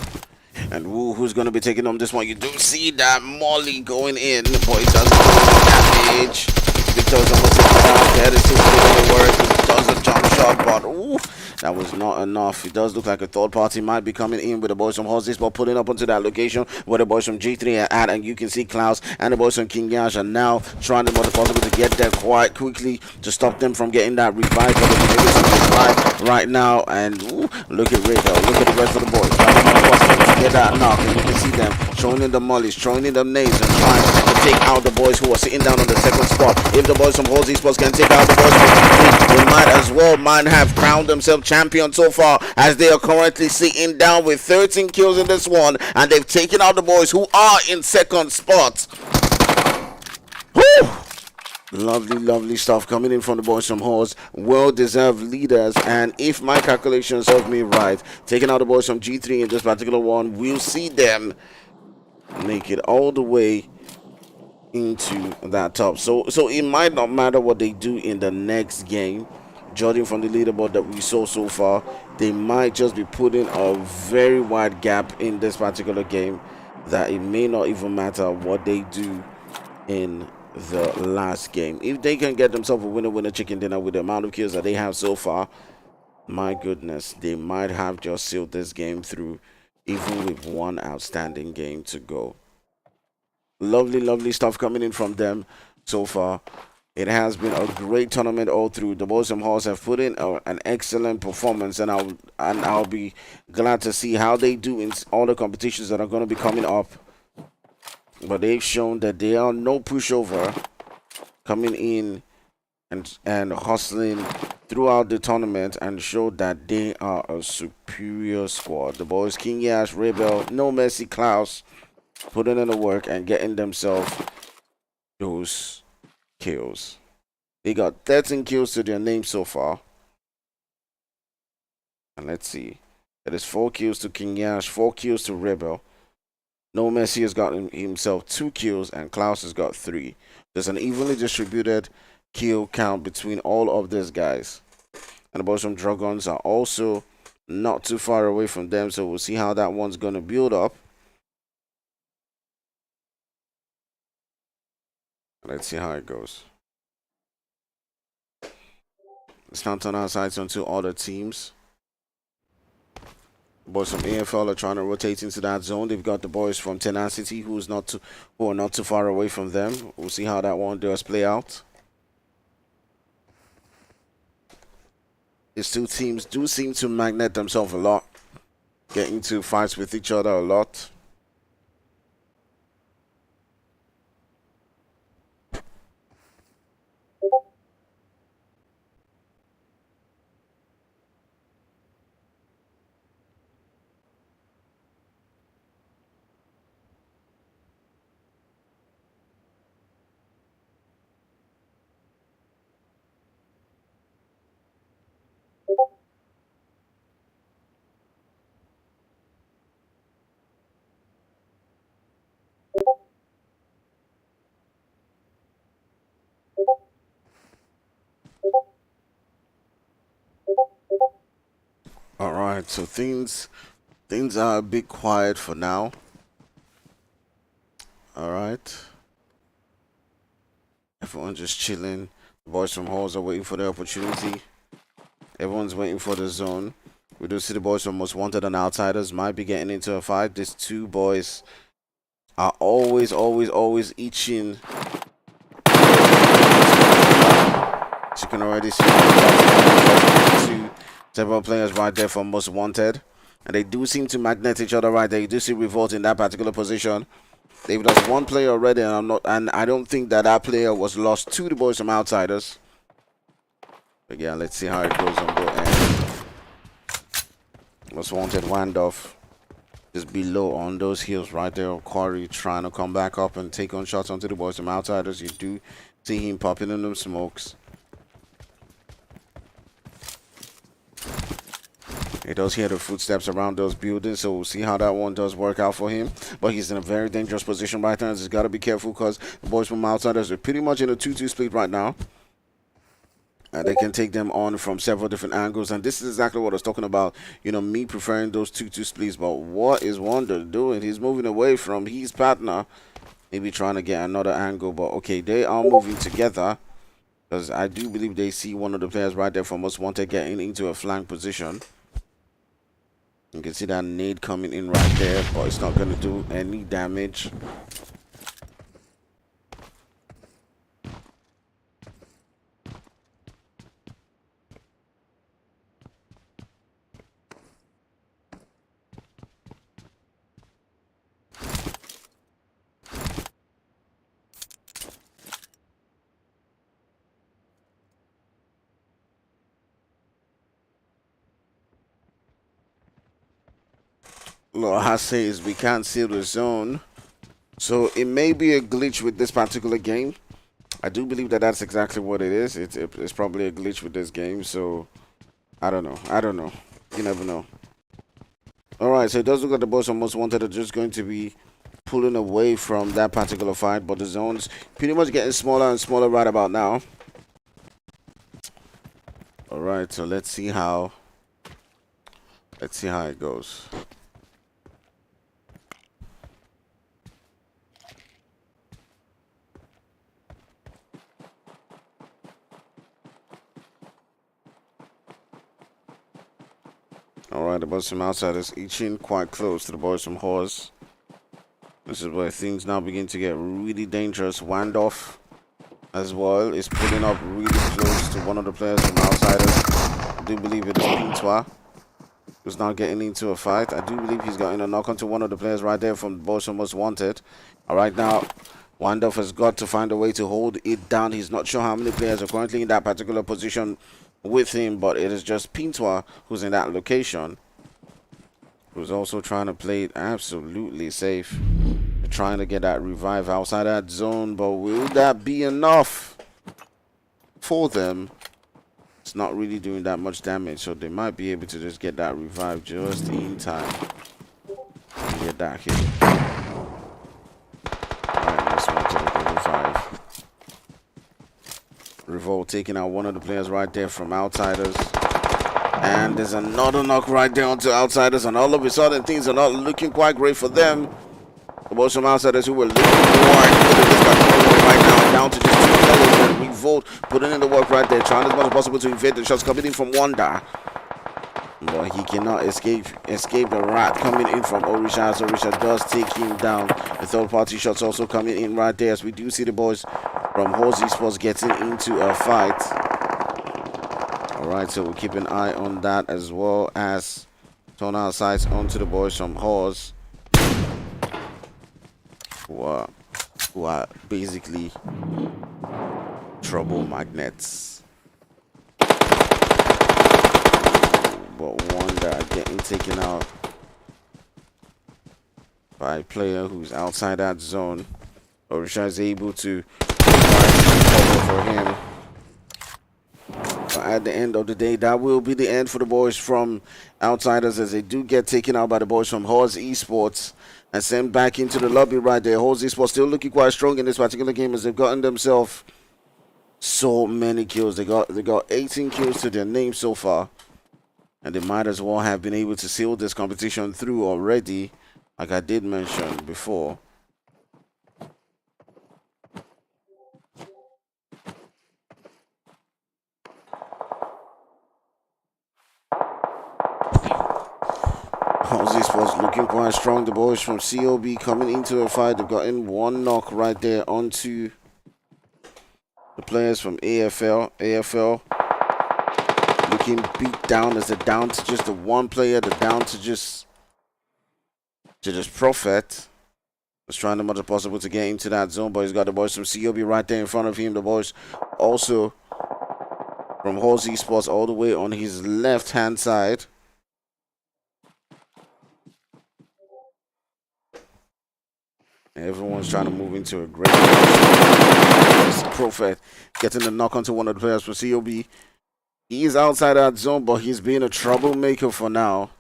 And who's going to be taking on this one? You do see that Molly going in. Boy, it doesn't do any damage. Victor's almost taken down. Harris is doing the work. He does a jump shot, but ooh, that was not enough. It does look like a third party might be coming in with the boys from HORZ ESPORTS pulling up onto that location where the boys from G3 are at, and you can see Klaus and the boys from King Yash are now trying the most possible to get there quite quickly to stop them from getting that revive. But they're getting some revive right now, and ooh, look at Rado, look at the rest of the boys trying the most possible to get that knock, and you can see them throwing in the mollies, throwing in the nades, and trying to take out the boys who are sitting down on the second spot. If the boys from HORZ ESPORTS can take out the boys from G3, they might as well have crowned themselves champion so far, as they are currently sitting down with 13 kills in this one, and they've taken out the boys who are in second spot. Woo! Lovely, lovely stuff coming in from the boys from HORZ. Well-deserved leaders, and if my calculations serve me right, taking out the boys from G3 in this particular one, we'll see them make it all the way into that top. So it might not matter what they do in the next game. Judging from the leaderboard that we saw so far, they might just be putting a very wide gap in this particular game, that it may not even matter what they do in the last game. If they can get themselves a winner chicken dinner with the amount of kills that they have so far, my goodness, they might have just sealed this game through, even with one outstanding game to go. Lovely, lovely stuff coming in from them so far. It has been a great tournament all through. The boys from HORZ have put in an excellent performance, and I'll be glad to see how they do in all the competitions that are going to be coming up. But they've shown that they are no pushover, coming in and hustling throughout the tournament, and showed that they are a superior squad. The boys King Yash, Rebel, No Mercy, Klaus, putting in the work and getting themselves those kills. They got 13 kills to their name so far. And let's see. That is 4 kills to King Yash, 4 kills to Rebel. No Mercy has gotten himself 2 kills, and Klaus has got 3. There's an evenly distributed kill count between all of these guys. And the boys from Dragons are also not too far away from them, so we'll see how that one's going to build up. Let's see how it goes. Let's now turn our sights onto other teams. Boys from AFL are trying to rotate into that zone. They've got the boys from Tenacity who are not too far away from them. We'll see how that one does play out. These two teams do seem to magnet themselves a lot, getting into fights with each other a lot. Alright, so things are a bit quiet for now. Alright. Everyone's just chilling. The boys from HORZ are waiting for the opportunity. Everyone's waiting for the zone. We do see the boys from Most Wanted and Outsiders might be getting into a fight. These two boys are always itching. As you can already see, several players right there from Most Wanted, and they do seem to magnet each other right there. You do see Revolt in that particular position. They've lost one player already, and I don't think that player was lost to the boys from Outsiders. But yeah, let's see how it goes on both ends. Most Wanted Wandoff just below on those hills right there. Corey trying to come back up and take on shots onto the boys from outsiders. You do see him popping in them smokes. He does hear the footsteps around those buildings, so we'll see how that one does work out for him. But he's in a very dangerous position right now. He's got to be careful because the boys from outsiders are pretty much in a 2-2 split right now. They can take them on from several different angles, and this is exactly what I was talking about. You know, me preferring those 2-2 splits. But what is Wonder doing? He's moving away from his partner, maybe trying to get another angle. But okay, they are moving together because I do believe they see one of the players right there from Most Wanted getting into a flank position. You can see that nade coming in right there, but it's not going to do any damage. What I say is we can't seal the zone, so it may be a glitch with this particular game. I do believe that that's exactly what it is. It's probably a glitch with this game, so I don't know. You never know. All right, so it does look like the boys from Most Wanted are just going to be pulling away from that particular fight, but the zone's pretty much getting smaller and smaller right about now. All right, so let's see how it goes. Alright, the boys from outsiders inching quite close to the boys from HORZ. This is where things now begin to get really dangerous. Wandoff as well is pulling up really close to one of the players from outsiders. I do believe it is Pintois who's not getting into a fight. I do believe he's gotten a knock onto one of the players right there from the boys from Most Wanted. Alright, now Wandoff has got to find a way to hold it down. He's not sure how many players are currently in that particular position with him, but it is just Pintois who's in that location, who's also trying to play it absolutely safe. They're trying to get that revive outside that zone, but will that be enough for them? It's not really doing that much damage, so they might be able to just get that revive just in time and get that hit. Alright, let's move to the revive. Revolt taking out one of the players right there from outsiders, and there's another knock right there onto outsiders, and all of a sudden things are not looking quite great for them. The boys from outsiders who were looking more right now down to just 2 players, and Revolt putting in the work right there, trying as much as possible to evade the shots coming in from Wanda, but he cannot escape the rat coming in from Orisha. So Orisha does take him down. The third party shots also coming in right there, as we do see the boys from HORZ Esports getting into a fight. Alright, so we'll keep an eye on that, as well as turn our sights onto the boys from HORZ, who are basically trouble magnets. But one that are getting taken out by a player who's outside that zone. Orisha is able to cover for him. But at the end of the day, that will be the end for the boys from outsiders, as they do get taken out by the boys from HORZ Esports and sent back into the lobby right there. HORZ Esports still looking quite strong in this particular game, as they've gotten themselves so many kills. They got 18 kills to their name so far, and they might as well have been able to seal this competition through already, like I did mention before. HORZ Esports looking quite strong. The boys from COB coming into a fight. They've gotten one knock right there onto the players from AFL. AFL looking beat down, as they're down to just the one player. They're down to just Prophet. Was trying as much as possible to get into that zone, but he's got the boys from COB right there in front of him. The boys also from HORZ Esports all the way on his left hand side. Everyone's trying to move into a great Prophet getting the knock onto one of the players for COB. He is outside that zone, but he's being a troublemaker for now.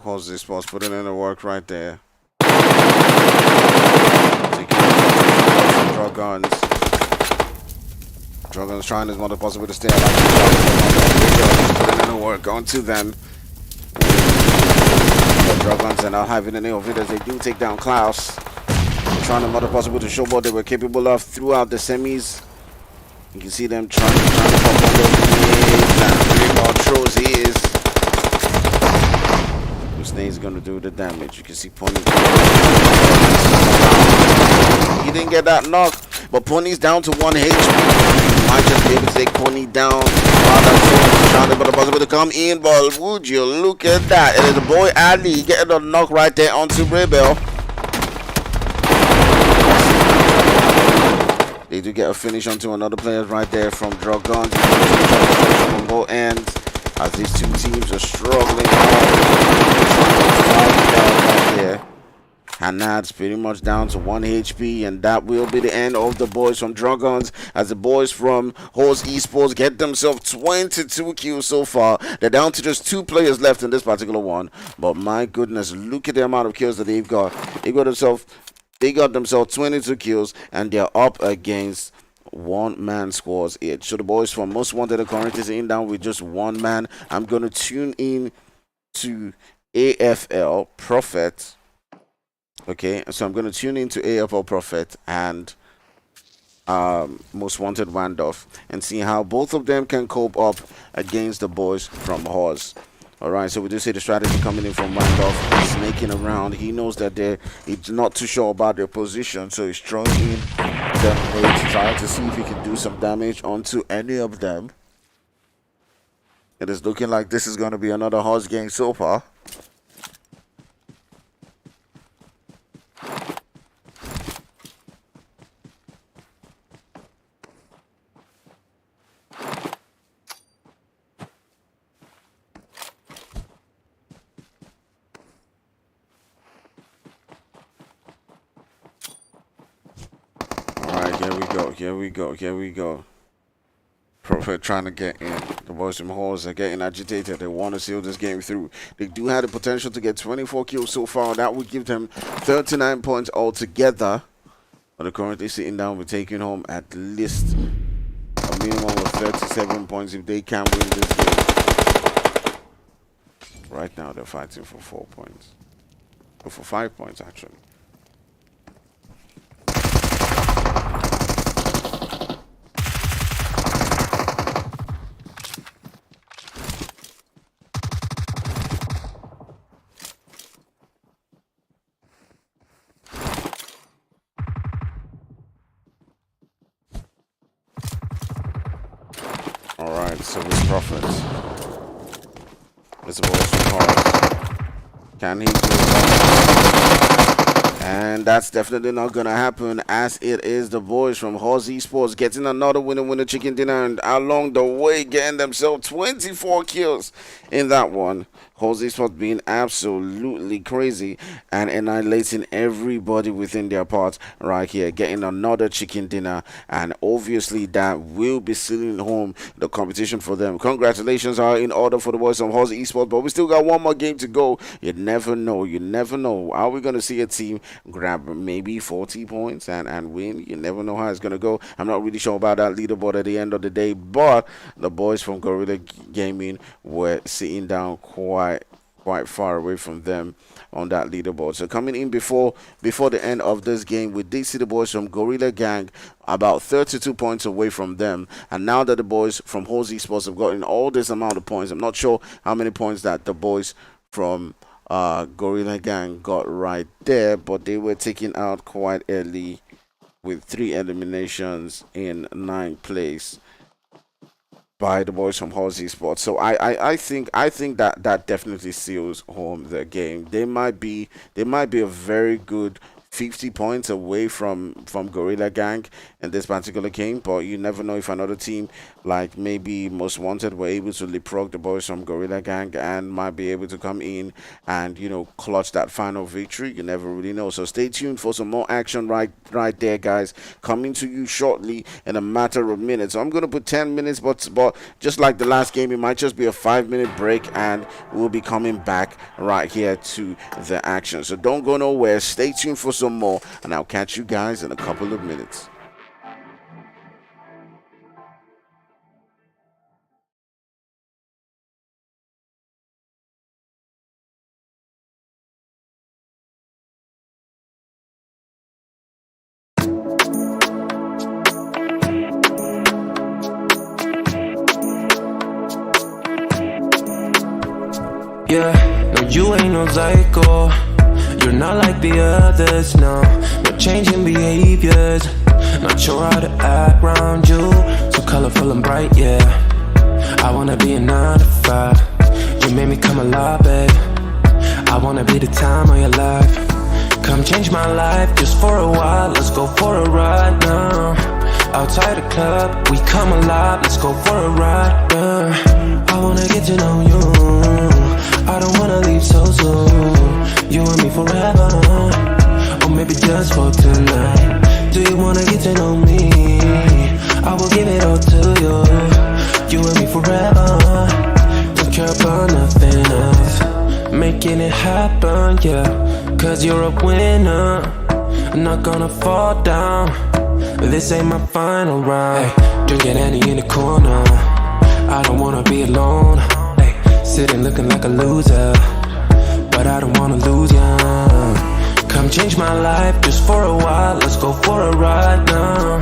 HORZ Esports putting in the work right there. DROGONS. DROGONS trying as much as possible to stay alive. Putting in the work onto them. The DROGONS are now having any of it as they do take down Klaus. Trying as much as possible to show what they were capable of throughout the semis. You can see them trying to pop on the throws his. Snake's gonna do the damage. You can see Pony. He didn't get that knock, but Pony's down to 1 HP. Might just be able to take Pony down. Trying to possible to come in, but would you look at that? It is the boy Ali getting a knock right there onto Rebel. They do get a finish onto another player right there from DROGONS from both ends. As these two teams are struggling hard there. And that's pretty much down to 1 HP, and that will be the end of the boys from DROGONS as the boys from HORZ Esports get themselves 22 kills so far. They're down to just 2 players left in this particular one, but my goodness, look at the amount of kills that they've got. They got themselves 22 kills, and they're up against 1-man squads each. So the boys from Most Wanted are currently sitting down with just 1 man. I'm going to tune in to AFL Prophet. Okay, so I'm going to tune into AFL Prophet and Most Wanted Wandorf and see how both of them can cope up against the boys from HORZ. Alright, so we do see the strategy coming in from Wandorf, snaking around. He knows that he's not too sure about their position, so he's throwing in them to try to see if he can do some damage onto any of them. It is looking like this is going to be another HORZ game so far. Here we go. Prophet trying to get in. The boys from HORZ are getting agitated. They want to seal this game through. They do have the potential to get 24 kills so far. That would give them 39 points altogether. But they're currently sitting down with taking home at least a minimum of 37 points if they can win this game. Right now they're fighting for 4 points. Or for 5 points actually. So with Prophet, it's a voice from HORZ. Can he do it? And that's definitely not gonna happen, as it is the boys from HORZ Esports getting another winner chicken dinner, and along the way getting themselves 24 kills in that one. HORZ Esports being absolutely crazy and annihilating everybody within their parts right here, getting another chicken dinner, and obviously that will be sealing home the competition for them. Congratulations are in order for the boys from HORZ Esports, but we still got one more game to go. You never know. Are we gonna see a team grab maybe 40 points and win? You never know how it's gonna go. I'm not really sure about that leaderboard at the end of the day, but the boys from Gorilla Gaming were sitting down quite far away from them on that leaderboard. So coming in before the end of this game, we did see the boys from Gorilla Gang about 32 points away from them, and now that the boys from HORZ Esports have gotten all this amount of points, I'm not sure how many points that the boys from Gorilla Gang got right there, but they were taken out quite early with 3 eliminations in 9th place. by the boys from HORZ ESPORTS. So I think that definitely seals home the game. They might be a very good 50 points away from Gorilla Gang in this particular game, but you never know if another team like maybe Most Wanted were able to leapfrog the boys from Gorilla Gang and might be able to come in and clutch that final victory. You never really know. So stay tuned for some more action right there, guys, coming to you shortly in a matter of minutes. So I'm gonna put 10 minutes, but just like the last game, it might just be a 5-minute break and we'll be coming back right here to the action. So don't go nowhere. Stay tuned for some more, and I'll catch you guys in a couple of minutes. Yeah, no, you ain't no psycho. You're not like the others, no. No changing behaviors. Not sure how to act around you. So colorful and bright, yeah. I wanna be a 9 to 5. You made me come alive, babe. I wanna be the time of your life. Come change my life just for a while. Let's go for a ride now. Outside the club, we come alive. Let's go for a ride, yeah. I wanna get to know you. I don't wanna leave so soon. You and me forever, or maybe just for tonight. Do you wanna get to know me? I will give it all to you. You and me forever. Don't care about nothing else. Making it happen, yeah. Cause you're a winner. I'm not gonna fall down. This ain't my final round. Hey, drinking Annie in the corner. I don't wanna be alone. Hey, sitting looking like a loser, but I don't wanna lose ya. Come change my life just for a while. Let's go for a ride now.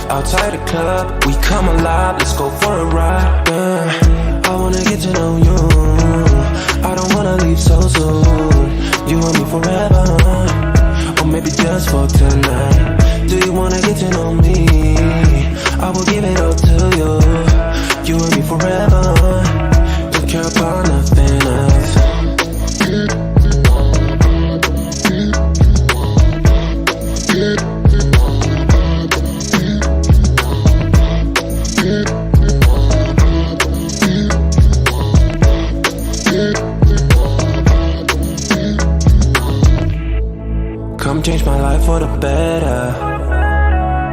Outside the club, we come alive. Let's go for a ride, yeah. I wanna get to know you. I don't wanna leave so soon. You and me forever, or maybe just for tonight. Do you wanna get to know me? I will give it all to you. You and me forever. Don't care about nothing else. Come change my life for the better,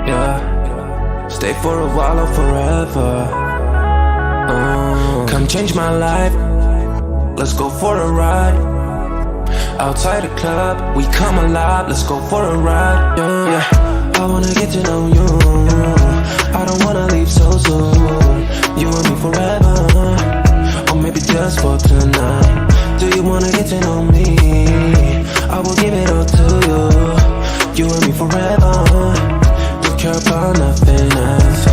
yeah. Stay for a while or forever. Come change my life. Let's go for a ride. Outside the club, we come alive. Let's go for a ride, yeah. I wanna get to know you. I don't wanna leave so soon. You and me forever, or maybe just for tonight. Do you wanna get to know me? I will give it all to you. You and me forever. Don't care about nothing else.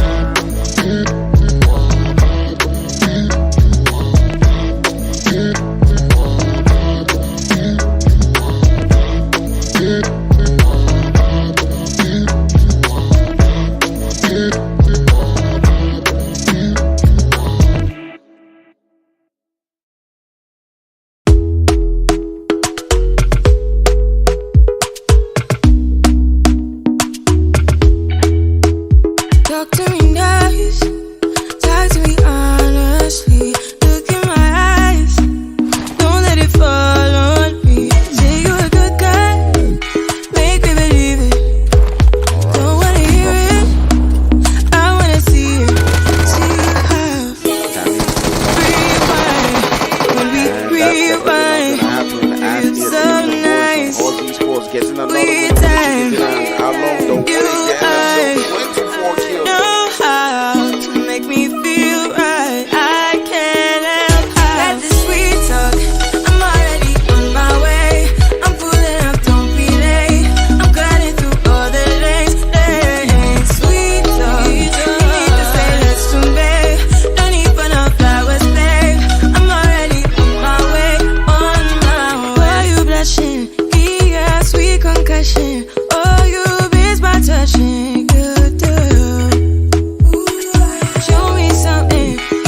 Show me something.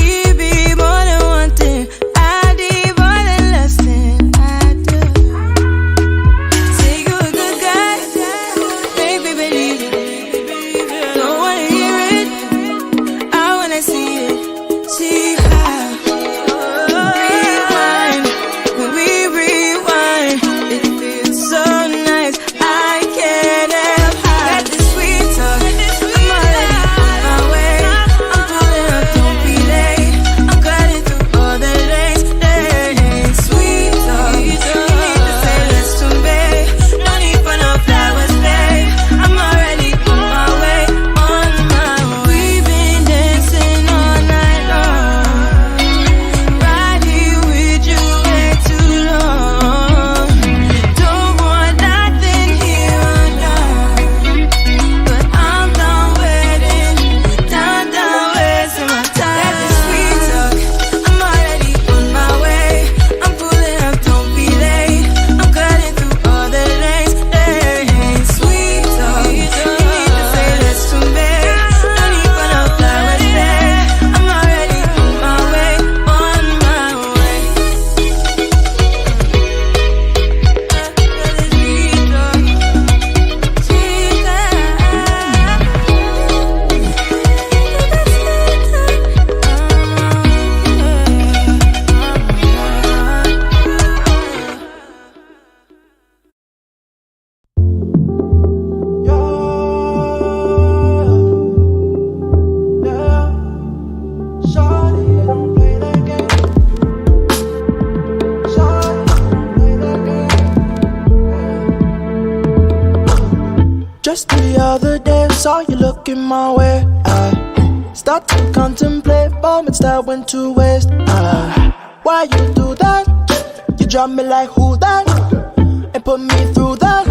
Just the other day, saw you looking my way. I start to contemplate moments that went to waste. Why you do that? You drop me like who that? And put me through that.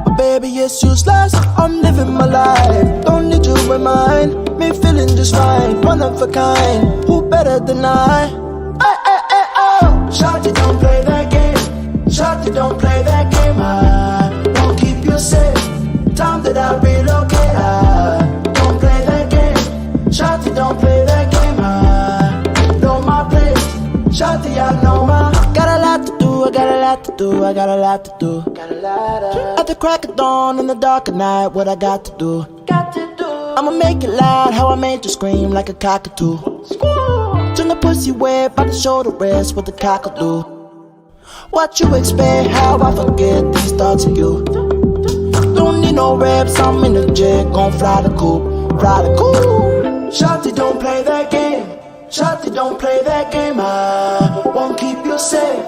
But baby, it's useless. I'm living my life. Don't need you in mine. Me feeling just fine. One of a kind. Who better than I? Oh. Shawty, don't play that game. Shawty, don't play that game. I won't keep you safe. Time that I relocate. I don't play that game. Shawty, don't play that game. I know my place. Shawty, I know my. Got a lot to do. I got a lot to do. I got a lot to do. At the crack of dawn in the dark of night, what I got to do? I'ma make it loud. How I made you scream like a cockatoo. Turn the pussy wet by the shoulder rest. What the cock'll do? What you expect? How I forget these thoughts of you? Don't need no reps, I'm in the jet, gon' fly the coop, fly the coop. Shawty, don't play that game. Shawty, don't play that game. I won't keep you safe.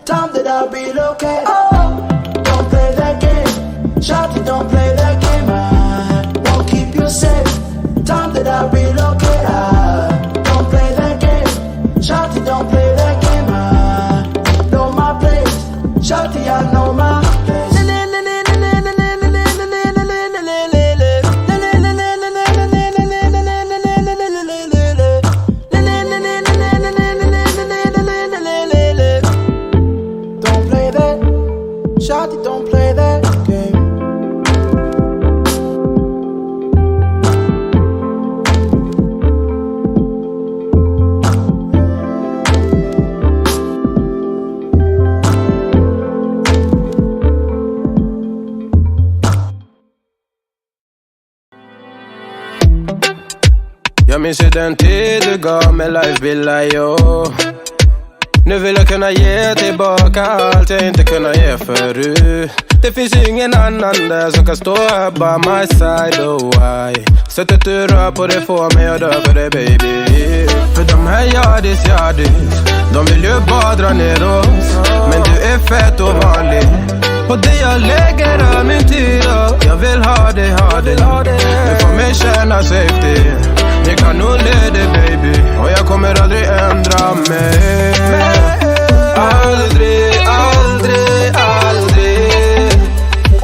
Time that I relocate. Oh, don't play that game. Shawty, don't play that game. I won't keep you safe. Time that I relocate. I don't play that game. Shawty, don't play that game. I know my place. Shawty, I know my place. Shawty, don't play that game. Jag minns ju den tid du gav mig life billar, yo. Nu vill jag kunna ge tillbaka allt jag inte kunna ge förut. Det finns ju ingen annan där som kan stå här by my side, oh why. Sättet du rör på det får mig att dö för dig, baby. För de här yardis, de vill ju bara dra ner oss. Men du är fett och vanlig. Och det jag lägger all min tid och jag vill ha det. Du får mig känna safety. Det kan nog leda, baby. Och jag kommer aldrig ändra mig. Aldrig.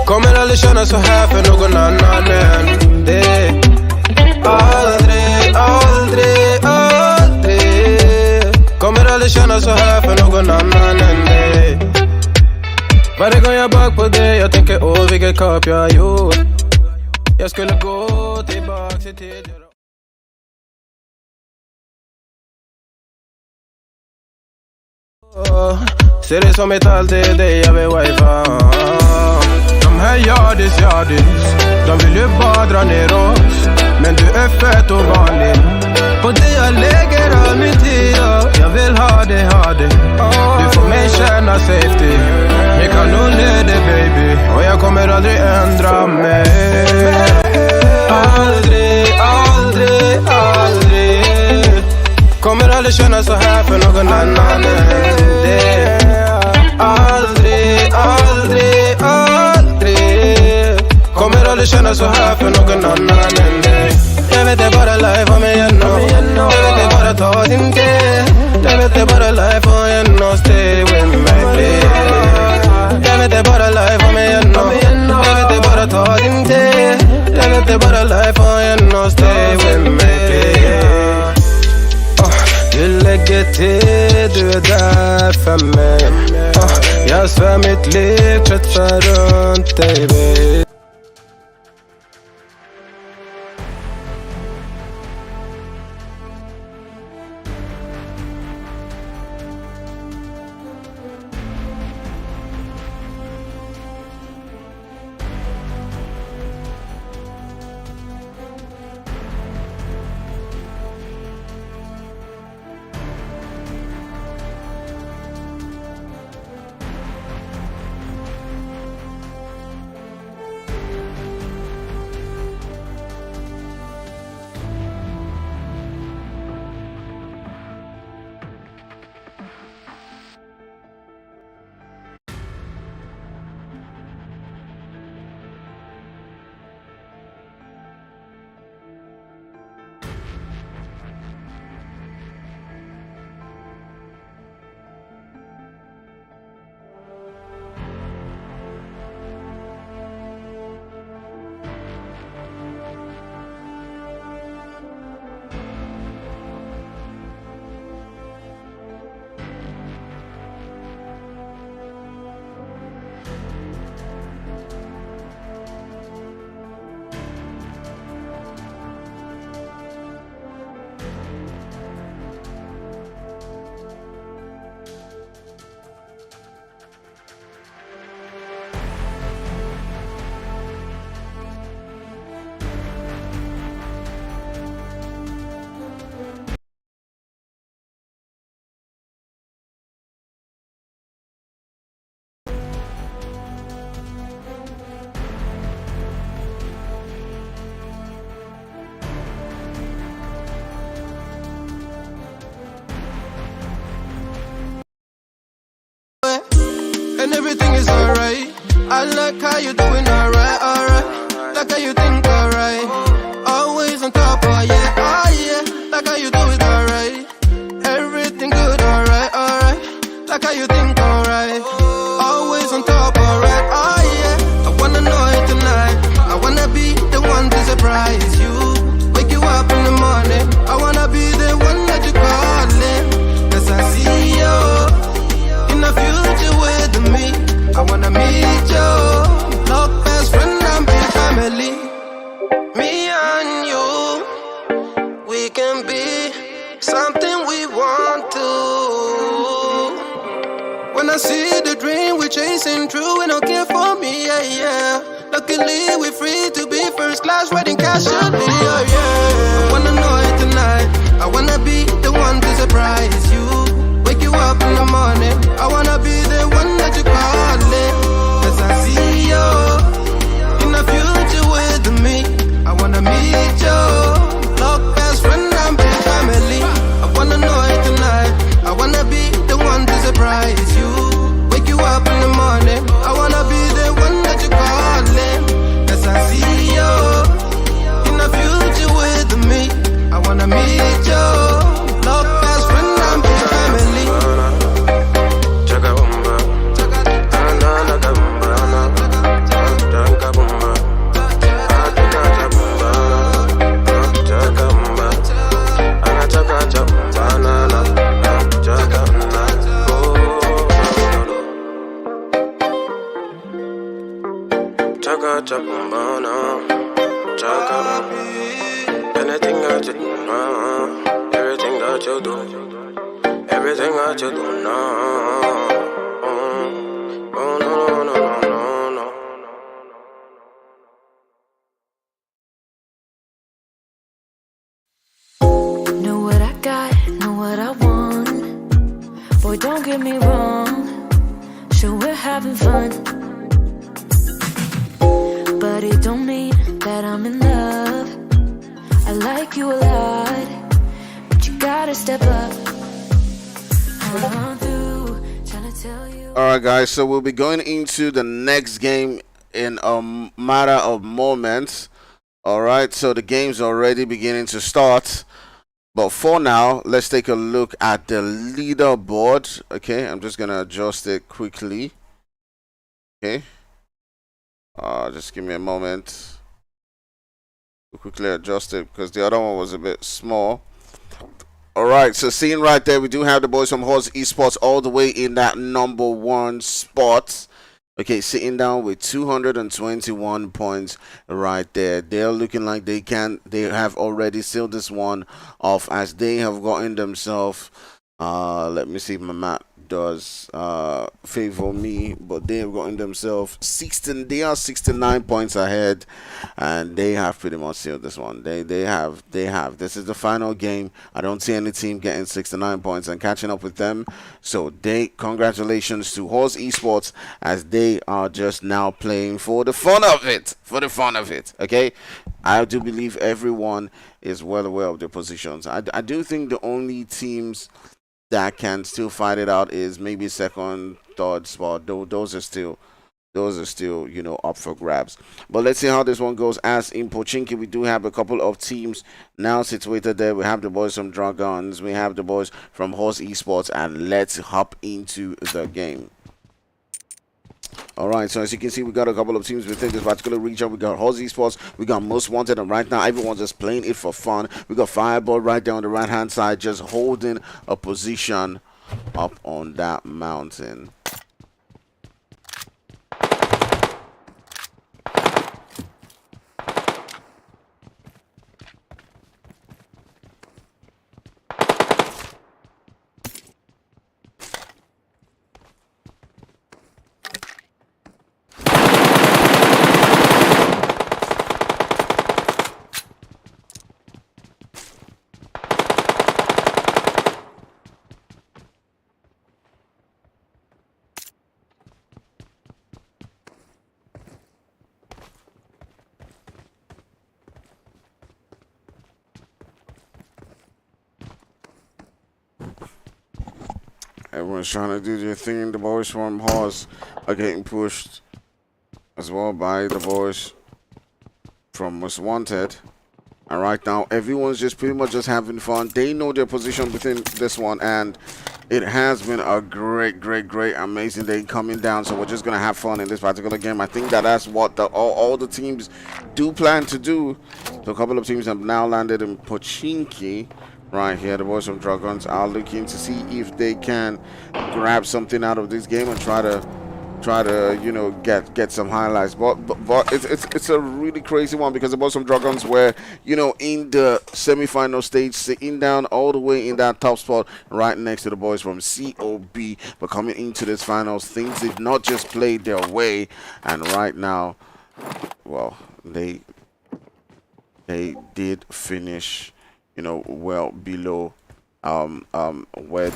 Kommer aldrig känna så här för någon annan än dig. Aldrig. Kommer aldrig känna så här för någon annan än dig. Varje gång jag bak på dig, jag tänker vilket kap jag har gjort. Jag skulle gå tillbaka till tidigare. Ser det som ett allt, det är dig jag vill wifa. De här yardis, de vill ju bara dra ner oss. Men du är fett och vanlig. På det jag lägger all min tid och jag vill ha det. Du får mig känna safety. Jag kan nog leda, baby. Och jag kommer aldrig ändra mig. Aldrig. Kommer aldrig känna så här för någon annan än dig. Aldrig. Kommer aldrig känna så här för någon annan än dig. Jag vet det bara life om igenom. Jag vet det bara ta din tid. Jag vet det bara life om igenom. Stay with me, please. Jag vet det bara life om igenom. Jag vet det bara ta din tid. Jag vet det bara life om igenom. Stay with me, please. Du lägger till, du är där för mig. Jag svär mitt liv, kretsar runt dig, baby. like how you doing alright, alright. Like how you think alright. Always on top, oh yeah, oh yeah. Like how you do it alright. Everything good, alright, alright. Like how you think alright. Always on top, alright, oh yeah. I wanna know it tonight. I wanna be the one to surprise you. Wake you up in the morning. I wanna be the one that you calling. Cause I see you in the future with me. I wanna meet you. Love best friend and be family. Me and you, we can be something we want to. When I see the dream we're chasing true, we don't care for me, yeah, yeah. Luckily we're free to be first class, riding casually, oh yeah. I wanna know it tonight. I wanna be the one to surprise you. Wake you up in the morning. I wanna be the one that you calling. Cause I see you in the future with me. I wanna meet you. Love best friend and be family. I wanna know it tonight. I wanna be the one to surprise you. Wake you up in the morning. I wanna be the one that you calling. Cause I see you in the future with me. I wanna meet you. Love best friend and be family. Anything that you do, everything that you do, everything that you do, no. Oh, no, no, no, no, no. Know what I got, know what I want. Boy, don't get me wrong. Sure, we're having fun. But it don't mean that I'm in love. I like you a lot, but you gotta step up. I'm through trying to tell you. Alright guys, so we'll be going into the next game in a matter of moments. Alright, so the game's already beginning to start. But for now, let's take a look at the leaderboard. Okay, I'm just gonna adjust it quickly. Okay. Just give me a moment. We'll quickly adjust it because the other one was a bit small. Alright, so seeing right there, we do have the boys from HORZ Esports all the way in that #1 spot. Okay, sitting down with 221 points right there. They're looking like they have already sealed this one off as they have gotten themselves, let me see if my map does favor me, but they have gotten themselves 16. They are 69 points ahead, and they have pretty much sealed this one. They have. This is the final game. I don't see any team getting 69 points and catching up with them. So congratulations to HORZ Esports as they are just now playing for the fun of it. Okay, I do believe everyone is well aware of their positions. I do think the only teams that can still fight it out is maybe second, third spot. Those are still, you know, up for grabs. But let's see how this one goes. As in Pochinki, we do have a couple of teams now situated there. We have the boys from Dragons, we have the boys from HORZ Esports, and let's hop into the game. Alright, so as you can see, we got a couple of teams within this particular region. We got HORZ Esports, we got Most Wanted, and right now everyone's just playing it for fun. We got Fireball right there on the right hand side, just holding a position up on that mountain. Everyone's trying to do their thing. The boys from HORZ are getting pushed. as well by the boys from Most Wanted. And right now, everyone's just pretty much just having fun. They know their position within this one, and it has been a great, amazing day coming down. So we're just gonna have fun in this particular game. I think that's what all the teams do plan to do. So a couple of teams have now landed in Pochinki. Right here, the boys from Dragons are looking to see if they can grab something out of this game and try to you know get some highlights, but it's a really crazy one because the boys from Dragons were, you know, in the semi-final stage, sitting down all the way in that top spot right next to the boys from COB, but coming into this finals, things did not just play their way, and right now, well, they did finish, you know, well below where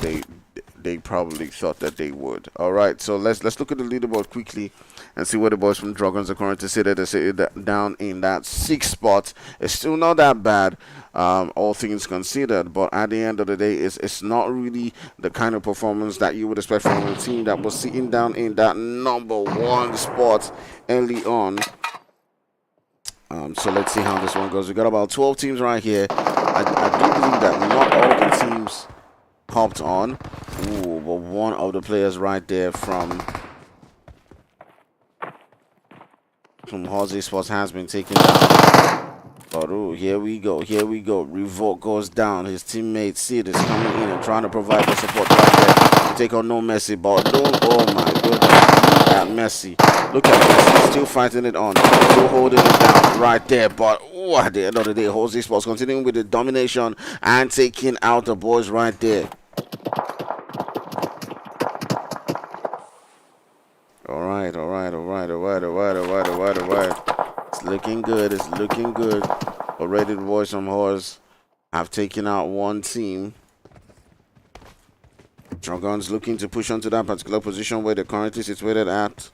they probably thought that they would. All right, so let's look at the leaderboard quickly and see where the boys from Dragons are currently seated. They sit down in that 6th spot. It's still not that bad, all things considered, but at the end of the day, it's not really the kind of performance that you would expect from a team that was sitting down in that #1 spot early on. So let's see how this one goes. We got about 12 teams right here. I do believe that not all the teams popped on. Ooh, but one of the players right there from HORZ ESPORTS has been taken down. But ooh, here we go. Revolt goes down. His teammate Sid is coming in and trying to provide the support right there to take on no Messi. But don't, oh my goodness, that Messi. Look at Messi, still fighting it on, still holding it down right there. But ooh, at the end of the day, HORZ ESPORTS continuing with the domination and taking out the boys right there. All right. It's looking good. Already the boys from HORZ have taken out one team. Dragons looking to push onto that particular position where they're currently situated at.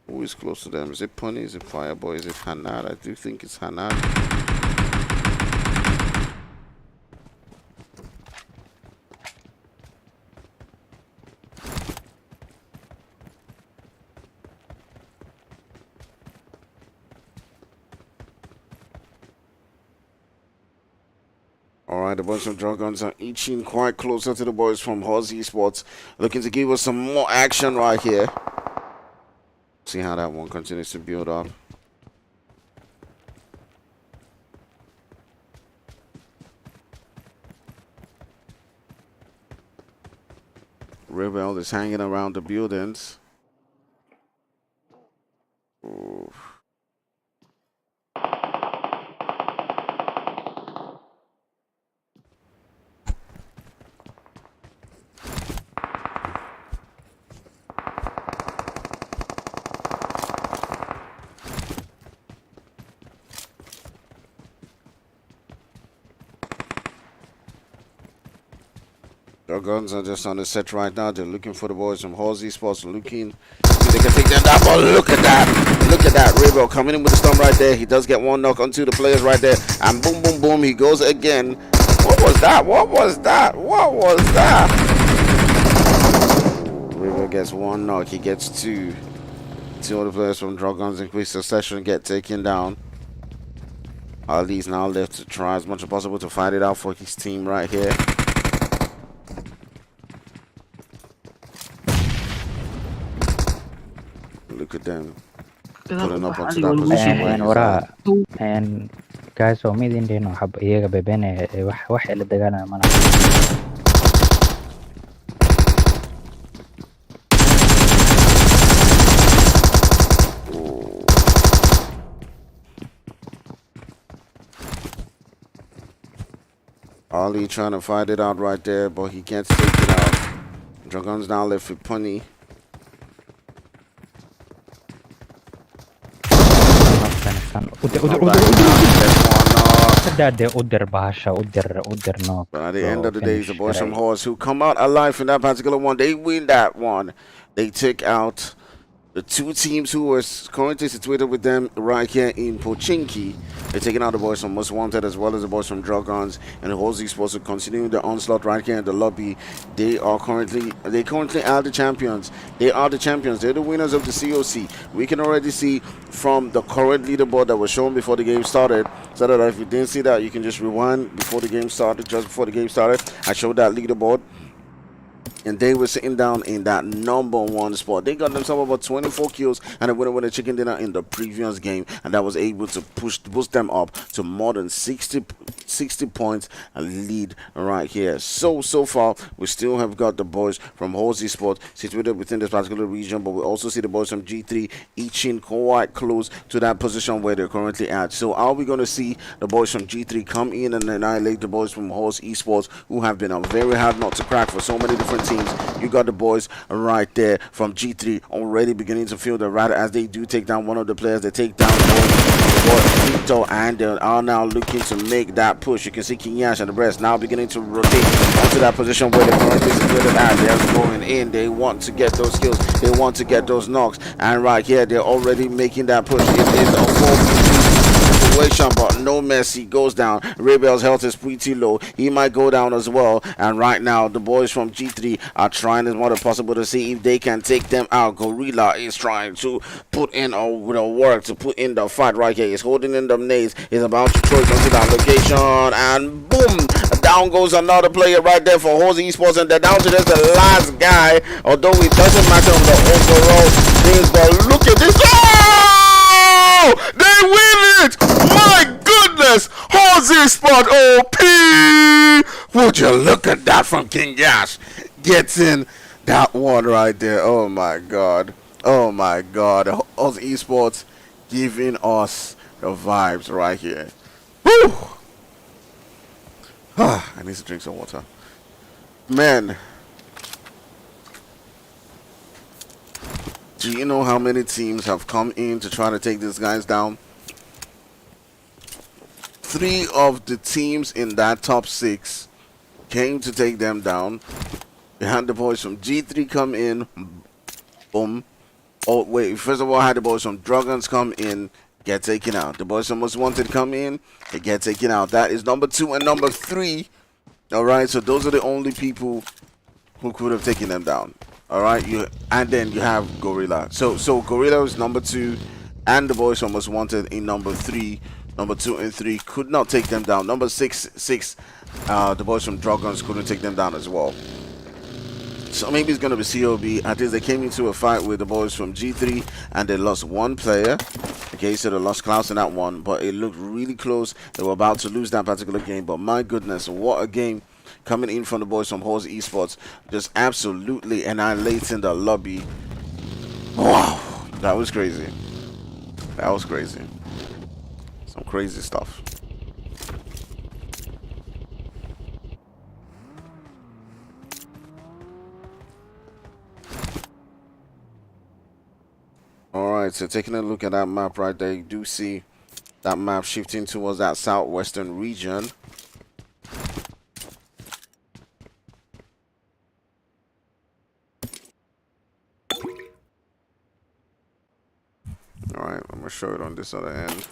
Who is close to them? Is it Pony? Is it Fireboy? Is it Hanad? I do think it's Hanad. Alright, the boys from Dragons are inching quite closer to the boys from HORZ ESPORTS, looking to give us some more action right here. See how that one continues to build up. Rebel is hanging around the buildings. Ooh. Dragons are just on the set right now. They're looking for the boys from HORZ ESPORTS, looking if they can take them down. But look at that. Rebel coming in with the storm right there. He does get one knock onto the players right there. And boom, he goes again. What was that? Rebel gets one knock. He gets two. Two of the players from Dragons in quick succession get taken down. Ali's now left to try as much as possible to fight it out for his team right here. Look at them pulling up onto that position. And guys, so mid in no hab iyaga bebene wax la dagaalama mana. Ali trying to fight it out right there, but he can't take it out. Dragons now left with Pony. But at the end of the day, it's the boys from HORZ who come out alive in that particular one. They win that one. They take out The two teams who are currently situated with them right here in Pochinki, they're taking out the boys from Most Wanted as well as the boys from Drogons, and the HORZ ESPORTS are continuing the onslaught right here in the lobby. They currently are the champions. They are the champions. They're the winners of the COC. We can already see from the current leaderboard that was shown before the game started. So that if you didn't see that, you can just rewind before the game started. Just before the game started, I showed that leaderboard. And they were sitting down in that #1 spot. They got themselves about 24 kills and a winner with a chicken dinner in the previous game, and that was able to boost them up to more than 60 points lead right here. So far we still have got the boys from HORZ ESPORTS situated within this particular region, but we also see the boys from G3 inching quite close to that position where they're currently at. So are we going to see the boys from G3 come in and annihilate the boys from HORZ ESPORTS, who have been a very hard nut to crack for so many different teams? You got the boys right there from G3 already beginning to feel the wrath as they do take down one of the players. They take down the boy Vito, and they are now looking to make that push. You can see Kinyash and the rest now beginning to rotate onto that position where they're currently situated at. They're going in. They want to get those kills. They want to get those knocks. And right here, they're already making that push. It is a 4v2 situation, but no mercy goes down. Rebel's health is pretty low. He might go down as well. And right now, the boys from G3 are trying as much as possible to see if they can take them out. Gorilla is trying to put in the work, to put in the fight right here. He's holding in the nades. He's about to throw it onto that location, and boom! Down goes another player right there for HORZ ESPORTS, and they're down to just the last guy. Although it doesn't matter on the overall things, but look at this. Oh! They win it! My goodness! HORZ ESPORTS OP! Would you look at that from King Yash? Gets in that one right there. Oh my god. Oh my god. HORZ ESPORTS giving us the vibes right here. Woo! I need to drink some water. Man. Do you know how many teams have come in to try to take these guys down? 3 of the teams in that top 6 came to take them down. You had the boys from G3 come in. Boom. Oh, wait. First of all, I had the boys from Drogons come in, get taken out. The boys from Most Wanted come in, they get taken out. That is number 2 and number 3. Alright, so those are the only people who could have taken them down. Alright, and then you have Gorilla. So Gorilla is number 2, and the boys from Most Wanted in number 3. Number 2 and 3 could not take them down. Number 6, the boys from Drogons couldn't take them down as well. So maybe it's going to be COB. At least they came into a fight with the boys from G3 and they lost 1 player. Okay, so they lost Klaus in that one, but it looked really close. They were about to lose that particular game, but my goodness, what a game coming in from the boys from HORZ ESPORTS. Just absolutely annihilating the lobby. Wow, that was crazy. That was crazy. Some crazy stuff. Alright, so taking a look at that map right there, you do see that map shifting towards that southwestern region. Alright, I'm going to show it on this other end.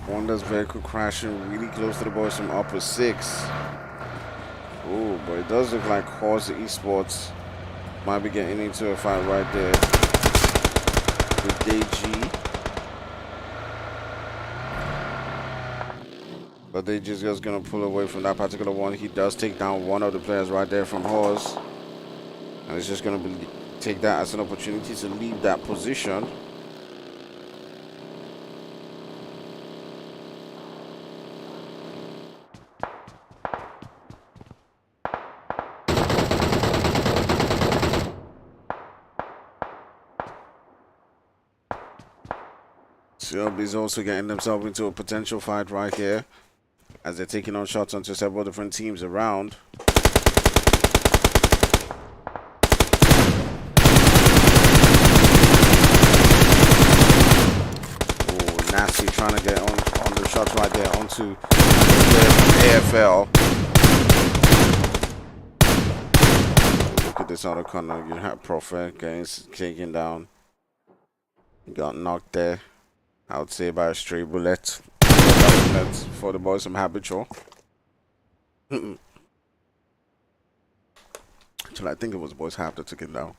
Honda's vehicle crashing really close to the boys from UPPERSIX. Oh, but it does look like HORZ ESPORTS might be getting into a fight right there with DG. But DG's just gonna pull away from that particular one. He does take down one of the players right there from HORZ. And it's just gonna take that as an opportunity to leave that position. CLB's also getting themselves into a potential fight right here as they're taking on shots onto several different teams around. trying to get on the shots right there onto the AFL. Look at this other corner. You have Prophet getting taken down. Got knocked there. I would say by a stray bullet. For the boys from Habitual. Actually, I think it was boys half that took him down.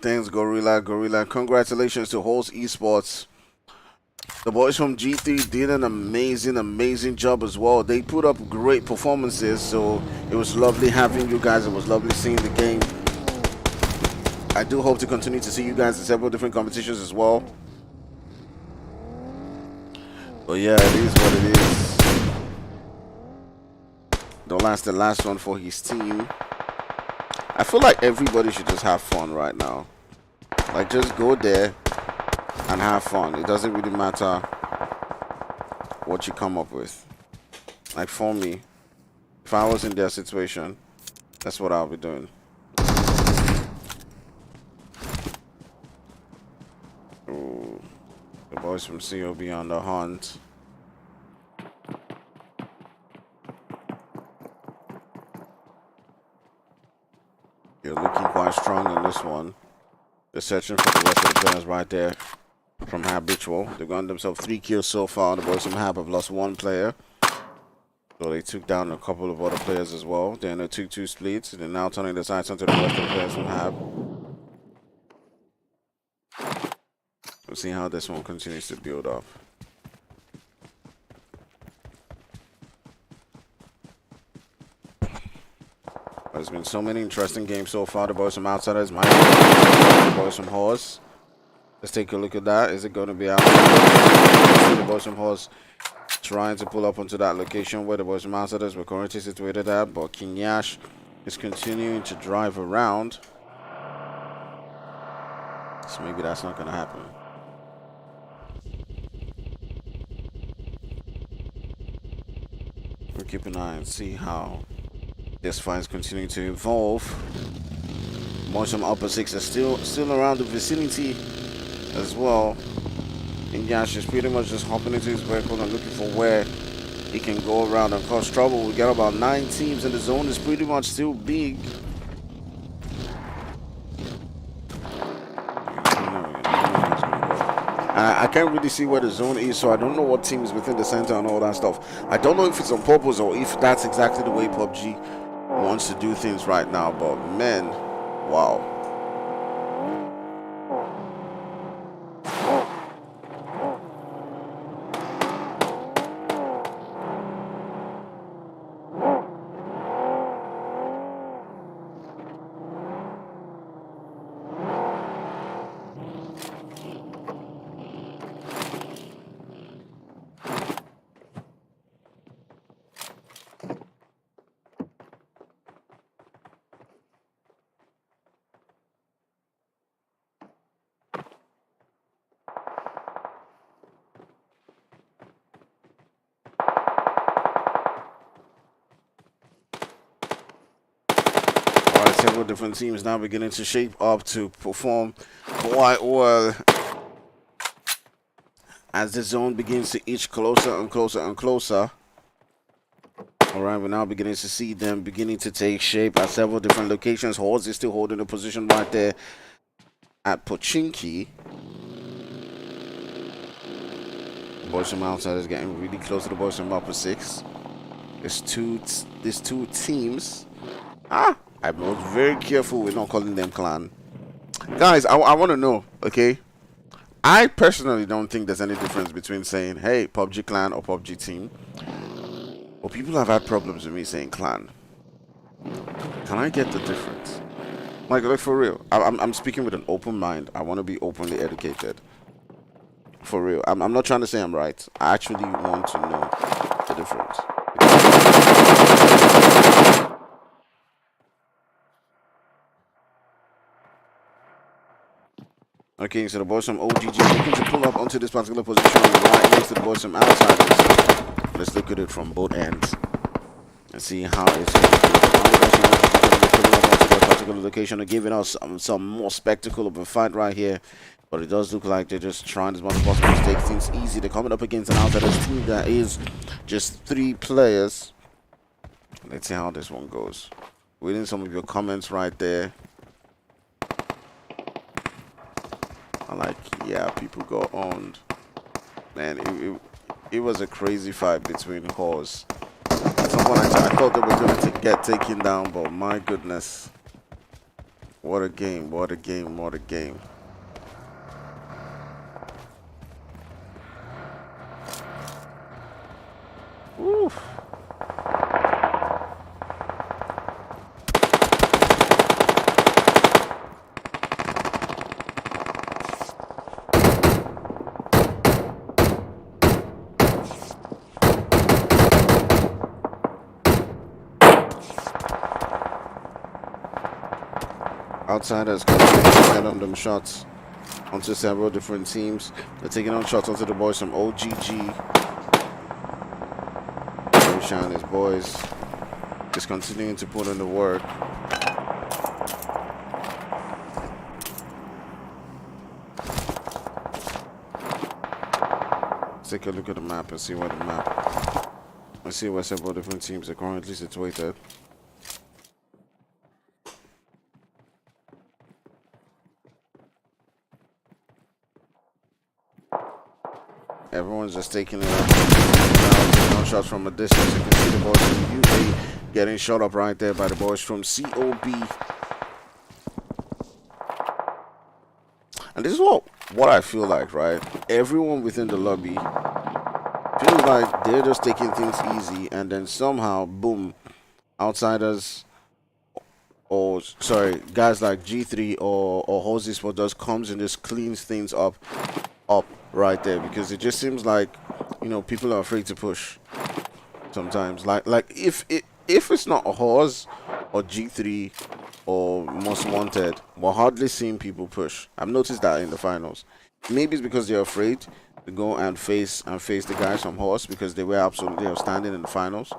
Thanks, Gorilla. Congratulations to HORZ Esports. The boys from G3 did an amazing job as well. They put up great performances, so it was lovely having you guys. It was lovely seeing the game. I do hope to continue to see you guys in several different competitions as well. But yeah, it is what it is. Dolan's the last one for his team. I feel like everybody should just have fun right now. Like, just go there and have fun. It doesn't really matter what you come up with. Like, for me, if I was in their situation, that's what I'll be doing. Ooh, the boys from COB on the hunt. You're looking quite strong in this one. They're searching for the rest of the players right there from Habitual. They've gotten themselves 3 kills so far. The boys from Hab have lost 1 player. So they took down a couple of other players as well. They're in a 2-2 split. They're now turning their sights onto the rest of the players from Hab. We'll see how this one continues to build up. There's been so many interesting games so far. The boys from Outsiders, the boys from HORZ. Let's take a look at that. Is it going to be out? The boys from HORZ trying to pull up onto that location where the boys from Outsiders were currently situated at, but King Yash is continuing to drive around. So maybe that's not going to happen. We'll keep an eye and see how this fight is continuing to evolve. Boys from UPPERSIX are still around the vicinity as well. And Yash is pretty much just hopping into his vehicle and looking for where he can go around and cause trouble. We got about 9 teams and the zone is pretty much still big. I can't really see where the zone is, so I don't know what team is within the center and all that stuff. I don't know if it's on purpose or if that's exactly the way PUBG wants to do things right now, but man, wow. Several different teams now beginning to shape up to perform quite well as the zone begins to inch closer and closer and closer. Alright, we're now beginning to see them beginning to take shape at several different locations. HORZ is still holding a position right there at Pochinki. The boys from outside is getting really close to the boys from UPPERSIX. There's two teams. I was very careful with not calling them clan. Guys, I want to know, okay? I personally don't think there's any difference between saying, hey, PUBG clan or PUBG team. But people have had problems with me saying clan. Can I get the difference? Like for real. I'm speaking with an open mind. I want to be openly educated. For real. I'm not trying to say I'm right. I actually want to know the difference. Okay, so the boys from OGG looking to pull up onto this particular position right next to the boys from Outsiders. Let's look at it from both ends and see how it's going to a particular location and giving us some more spectacle of a fight right here. But it does look like they're just trying as much as possible to take things easy. They're coming up against an Outsiders team that is just 3 players. Let's see how this one goes. Reading some of your comments right there. I like, yeah, people got owned. Man, it was a crazy fight between HORZ. At some point I thought they were going to get taken down, but my goodness. What a game, what a game, what a game. Oof. Outsiders get on them shots onto several different teams. They're taking on shots onto the boys from OGG. Shine his boys just continuing to put in the work. Let's take a look at the map and see where several different teams are currently situated. Everyone's just taking shots from a distance. You can see the boys from UK getting shot up right there by the boys from COB. And this is what I feel like, right? Everyone within the lobby feels like they're just taking things easy, and then somehow, boom, Outsiders, or sorry, guys like G3 or HORZ ESPORTS just comes and just cleans things up right there, because it just seems like, you know, people are afraid to push sometimes. Like if it's not a HORZ or G3 or Most Wanted, we're hardly seeing people push. I've noticed that in the finals. Maybe it's because they're afraid to go and face the guys from HORZ, because they were absolutely outstanding in the finals.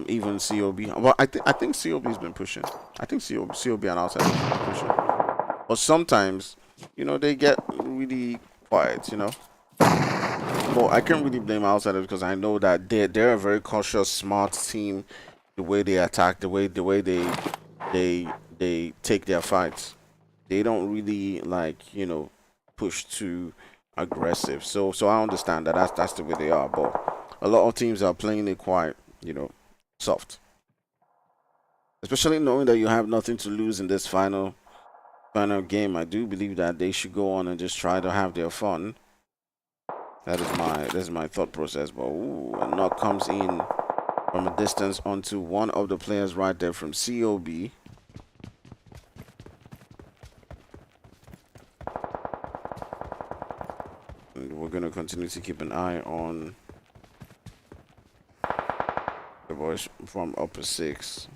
Even COB. Well, I think COB's been pushing. I think COB and Outsiders have been pushing. But sometimes, you know, they get really quiet, you know. Well, I can't really blame Outsiders, because I know that they're a very cautious, smart team. The way they attack, the way they take their fights, they don't really, like, you know, push too aggressive. So I understand that that's the way they are. But a lot of teams are playing it quite, you know, soft. Especially knowing that you have nothing to lose in this final game. I do believe that they should go on and just try to have their fun. That is my thought process. But ooh, a knock comes in from a distance onto one of the players right there from COB. And we're gonna continue to keep an eye on the boys from UPPERSIX.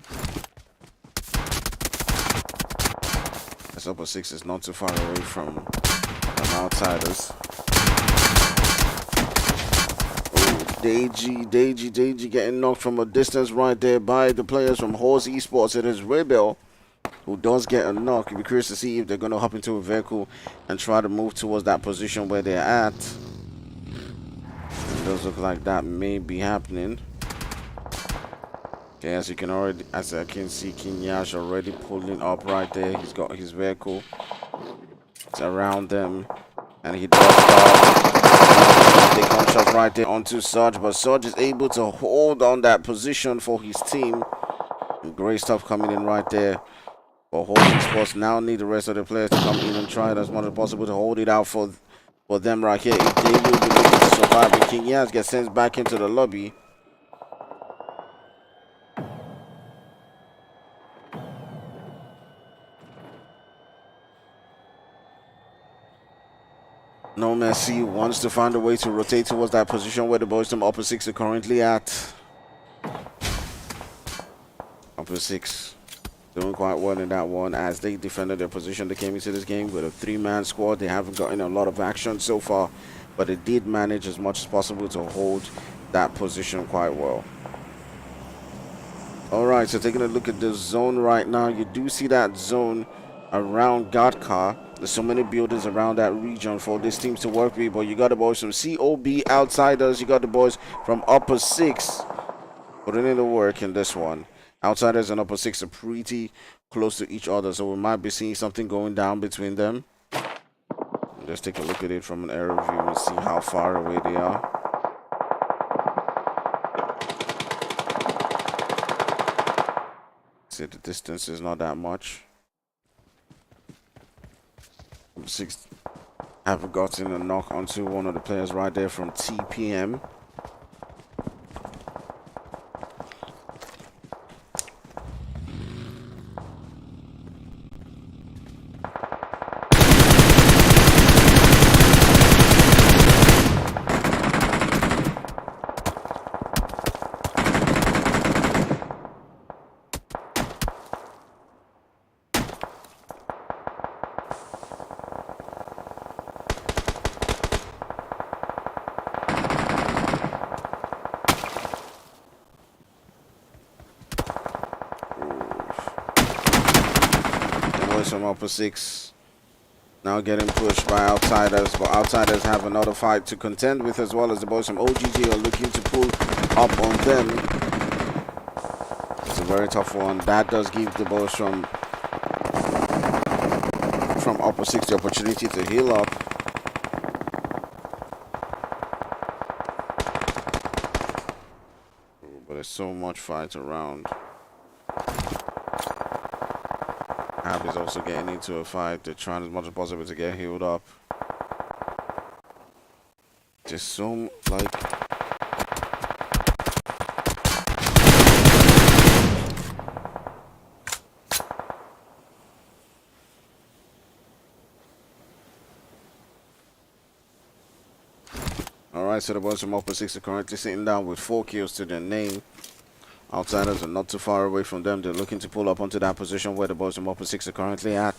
As UPPERSIX is not too far away from Outsiders. Deji getting knocked from a distance right there by the players from HORZ ESPORTS. It is Rebel who does get a knock. You'll be curious to see if they're going to hop into a vehicle and try to move towards that position where they're at. It does look like that may be happening. Okay, as I can see, Kinyash already pulling up right there. He's got his vehicle. It's around them, and he does start. They gunshot right there onto Surge, but Surge is able to hold on that position for his team. And great stuff coming in right there. But HORZ ESPORTS now need the rest of the players to come in and try it as much as possible to hold it out for them right here. If they will be able to survive, and King Yaz gets sent back into the lobby. No Mercy wants to find a way to rotate towards that position where the boys from UPPERSIX are currently at. UPPERSIX doing quite well in that one as they defended their position. They came into this game with a 3-man squad. They haven't gotten a lot of action so far, but they did manage as much as possible to hold that position quite well. All right, so taking a look at the zone right now, you do see that zone around Gatkar. There's so many buildings around that region for these teams to work with, but you got the boys from COB Outsiders, you got the boys from UPPERSIX putting in the work in this one. Outsiders and UPPERSIX are pretty close to each other, so we might be seeing something going down between them. Let's take a look at it from an aerial view and see how far away they are. See, the distance is not that much. UPPERSIX have gotten a knock onto one of the players right there from TPM. From UPPERSIX now getting pushed by Outsiders, but Outsiders have another fight to contend with, as well as the boys from OGG are looking to pull up on them. It's a very tough one. That does give the boys from UPPERSIX the opportunity to heal up. But there's so much fight around. Hab is also getting into a fight. They're trying as much as possible to get healed up. Just so, like... Alright, so the boys from UPPERSIX are currently sitting down with 4 kills to their name. Outsiders are not too far away from them. They're looking to pull up onto that position where the boys from UPPERSIX are currently at.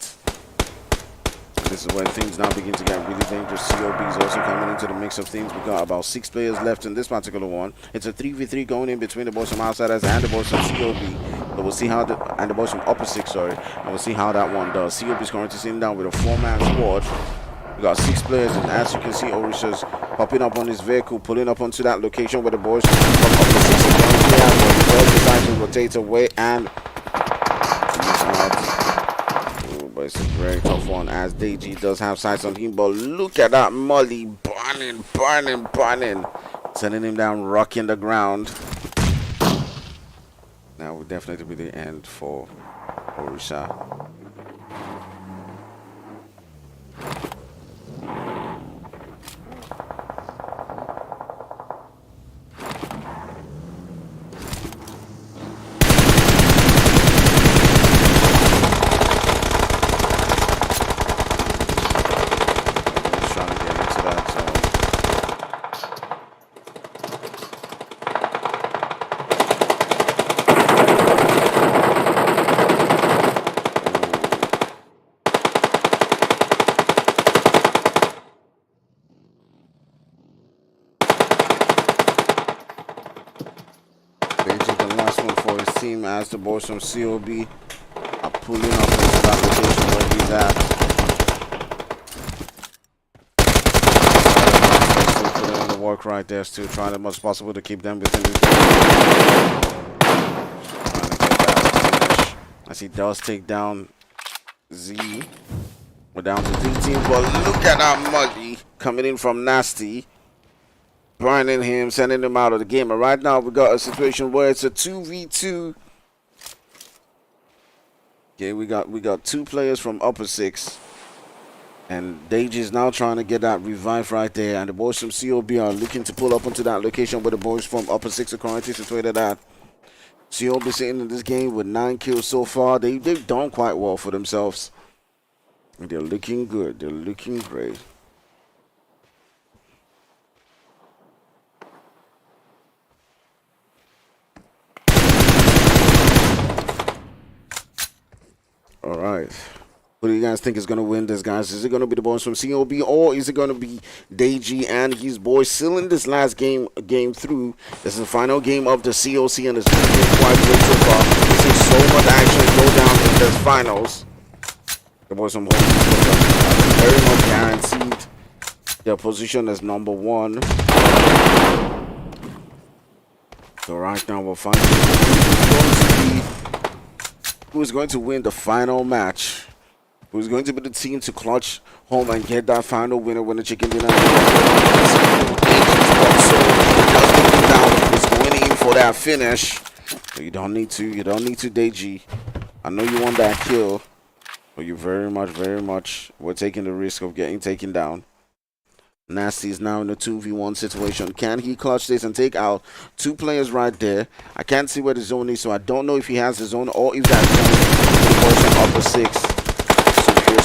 This is where things now begin to get really dangerous. COB is also coming into the mix of things. We got about 6 players left in this particular one. It's a 3v3 going in between the boys from Outsiders and the boys from COB. But we'll see how and the boys from UPPERSIX, sorry. And we'll see how that one does. COB is currently sitting down with a 4-man squad. We got 6 players, and as you can see, Orisha's popping up on his vehicle, pulling up onto that location where the boys from UPPERSIX are currently at. But he does decide to rotate away and but it's a very tough one, as Deji does have sights on him. But look at that molly, burning, sending him down, rocking the ground. That would definitely be the end for Orisha. As the boys from COB are pulling up into that location where he's at. Still putting in the work right there, still trying as much as possible to keep them within this game. Trying to get that finish, as he does take down Z. We're down to 3 teams, but look at that Muggy coming in from Nasty. Burning him, sending him out of the game. And right now we got a situation where it's a 2v2. Okay, we got 2 players from UPPERSIX, and Deji is now trying to get that revive right there, and the boys from COB are looking to pull up onto that location where the boys from UPPERSIX are currently situated at. COB sitting in this game with 9 kills so far. They've done quite well for themselves. And they're looking good. They're looking great. All right. Who do you guys think is going to win this, guys? Is it going to be the boys from COB, or is it going to be Deji and his boys still in this last game through? This is the final game of the COC, and it's been quite great so far. We see so much action go down in this finals. The boys from home very much guaranteed their position as number one. So right now we'll find who is going to win the final match. Who's going to be the team to clutch home and get that final winner when the chicken dinner? So just looking down, is going in for that finish. So you don't need to Deji. I know you want that kill, but you very much were taking the risk of getting taken down. Nasty is now in a 2v1 situation. Can he clutch this and take out two players right there? I can't see where the zone is, so I don't know if he has the zone or if that zone is upper 6.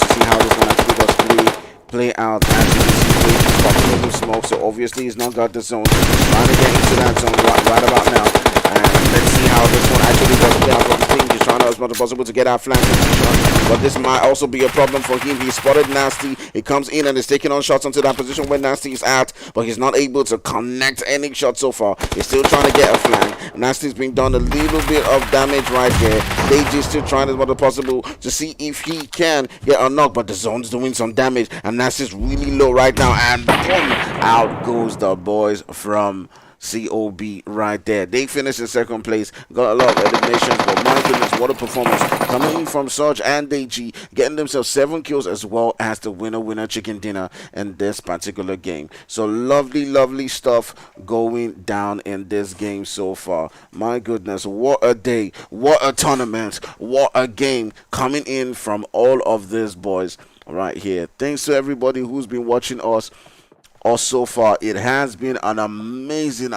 See how this one actually does play out. As you can see, he's popping with smoke, so obviously he's not got the zone. Trying to get into that zone right about now. And let's see how this one actually does play out for the team. He's trying to as much as possible to get our flank position, but this might also be a problem for him. He spotted Nasty. He comes in and is taking on shots onto that position where Nasty is at, but he's not able to connect any shot so far. He's still trying to get a flank. Nasty's been done a little bit of damage right there. Deji's still trying as much as possible to see if he can get a knock, but the zone's doing some damage, and Nasty's really low right now, and boom, out goes the boys from COB right there. They finished in second place, got a lot of eliminations, but my goodness, what a performance coming in from Sarge and Deji, getting themselves 7 kills as well as the winner chicken dinner in this particular game. So lovely stuff going down in this game so far. My goodness, what a day, what a tournament, what a game coming in from all of these boys right here. Thanks to everybody who's been watching us. So far, it has been an amazing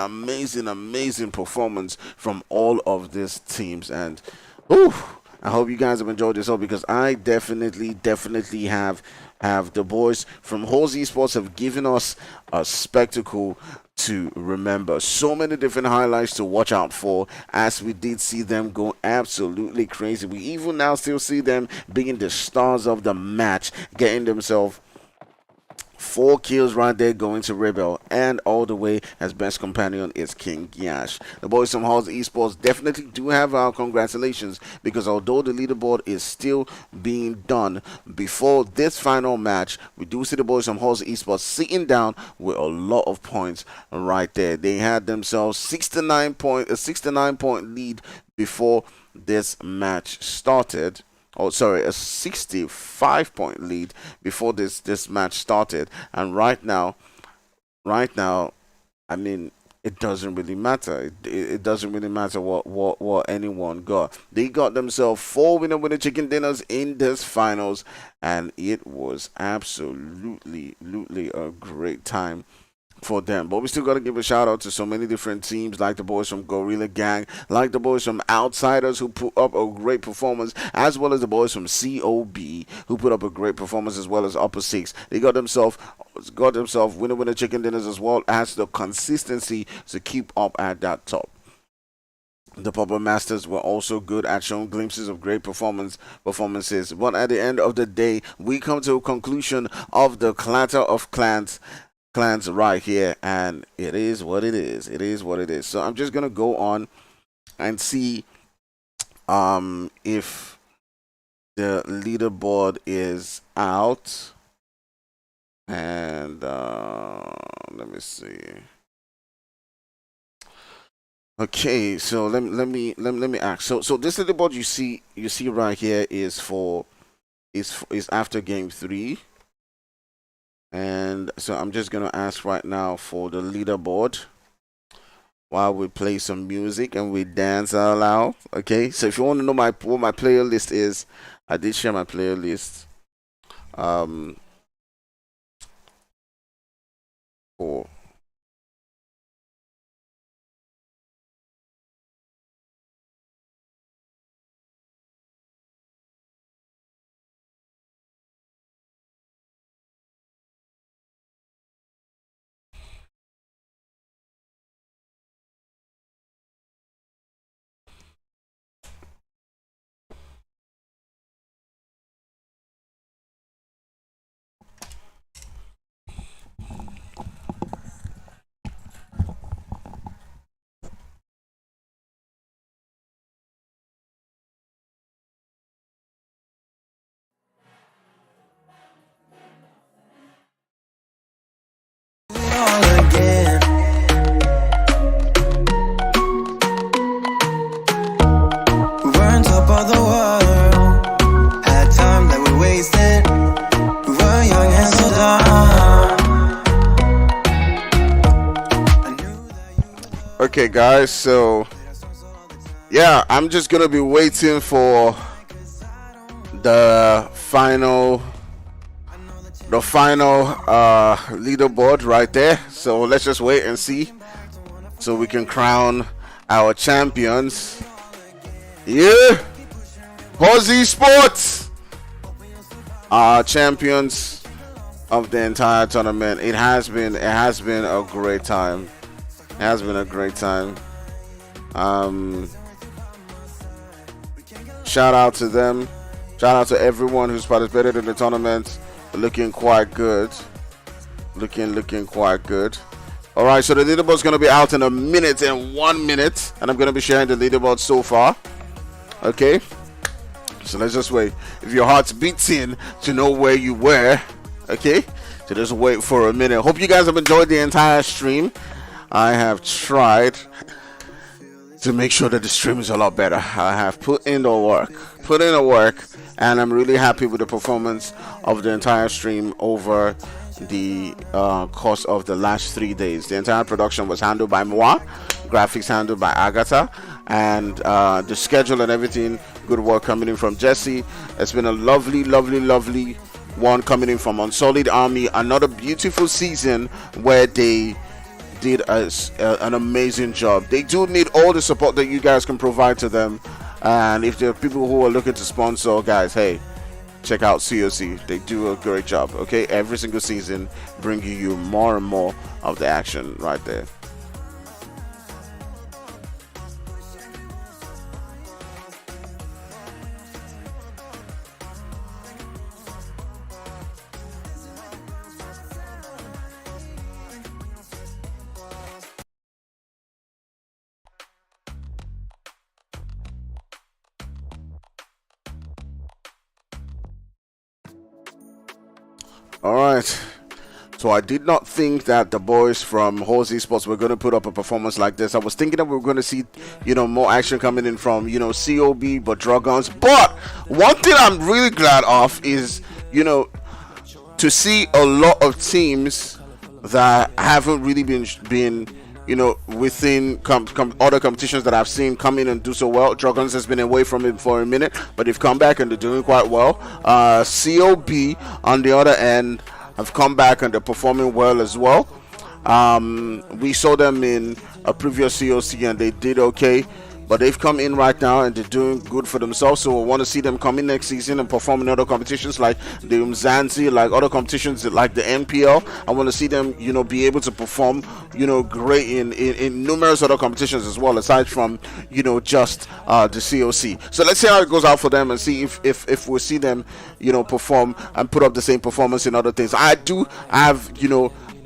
performance from all of these teams, and I hope you guys have enjoyed yourself, because I definitely have. The boys from HORZ ESPORTS have given us a spectacle to remember. So many different highlights to watch out for, as we did see them go absolutely crazy. We even now still see them being the stars of the match, getting themselves 4 kills right there, going to Rebel, and all the way as best companion is King Yash. The boys from HORZ ESPORTS definitely do have our congratulations, because although the leaderboard is still being done before this final match, we do see the boys from HORZ ESPORTS sitting down with a lot of points right there. They had themselves 69 point lead before this match started. Oh, sorry, a 65-point lead before this match started, and right now, I mean, it doesn't really matter. It doesn't really matter what anyone got. They got themselves 4 winner chicken dinners in this finals, and it was absolutely a great time for them. But we still got to give a shout out to so many different teams, like the boys from Gorilla Gang, like the boys from Outsiders, who put up a great performance, as well as the boys from COB, who put up a great performance, as well as UPPERSIX. They got themselves winner chicken dinners, as well as the consistency to keep up at that top. The Puppet Masters were also good at showing glimpses of great performances. But at the end of the day, we come to a conclusion of the Clatter of Clans right here, and it is what it is. So I'm just gonna go on and see if the leaderboard is out, and let me see. Okay, so let me ask. So this leaderboard you see right here is after game 3. And so I'm just going to ask right now for the leaderboard while we play some music and we dance out loud. Okay, so if you want to know what my player list is, I did share my player list for Okay, guys, so yeah, I'm just gonna be waiting for the final leaderboard right there. So let's just wait and see, so we can crown our champions. Yeah, HORZ ESPORTS are champions of the entire tournament. It has been a great time. It has been a great time. Shout out to them. Shout out to everyone who's participated in the tournament. Looking quite good. Looking quite good. All right, so the leaderboard's going to be out in a minute and 1 minute, and I'm going to be sharing the leaderboard so far. Okay, so let's just wait. If your heart's beating to know where you were, okay, so just wait for a minute. Hope you guys have enjoyed the entire stream. I have tried to make sure that the stream is a lot better. I have put in the work, and I'm really happy with the performance of the entire stream over the course of the last 3 days. The entire production was handled by Moi, graphics handled by Agatha, and the schedule and everything, good work coming in from Jesse. It's been a lovely one coming in from Unsullied Army. Another beautiful season where they did an amazing job. They do need all the support that you guys can provide to them, and if there are people who are looking to sponsor, guys, hey, check out COC. They do a great job. Okay, every single season bringing you more and more of the action right there. All right, so I did not think that the boys from HORZ ESPORTS were going to put up a performance like this. I was thinking that we were going to see, more action coming in from, COB, but Drogons. But one thing I'm really glad of is, to see a lot of teams that haven't really been within other competitions that I've seen come in and do so well. Drogons has been away from it for a minute, but they've come back and they're doing quite well. COB on the other end have come back and they're performing well as well. We saw them in a previous COC and they did okay, but they've come in right now and they're doing good for themselves. So I want to see them come in next season and perform in other competitions like the Umzanzi, like other competitions like the NPL. I want to see them, be able to perform, great in numerous other competitions as well, aside from, just the COC. So let's see how it goes out for them and see if we see them, perform and put up the same performance in other things. I do have,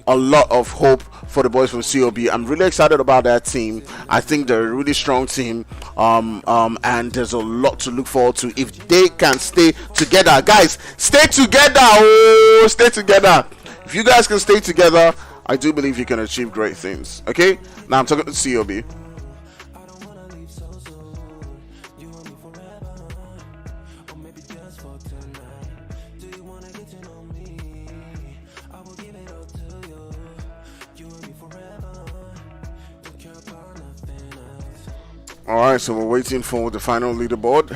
a lot of hope for the boys from COB. I'm really excited about that team. I think they're a really strong team, and there's a lot to look forward to if they can stay together. Guys, stay together. Oh, stay together. If you guys can stay together, I do believe you can achieve great things. Okay, now I'm talking to COB. Alright, so we're waiting for the final leaderboard.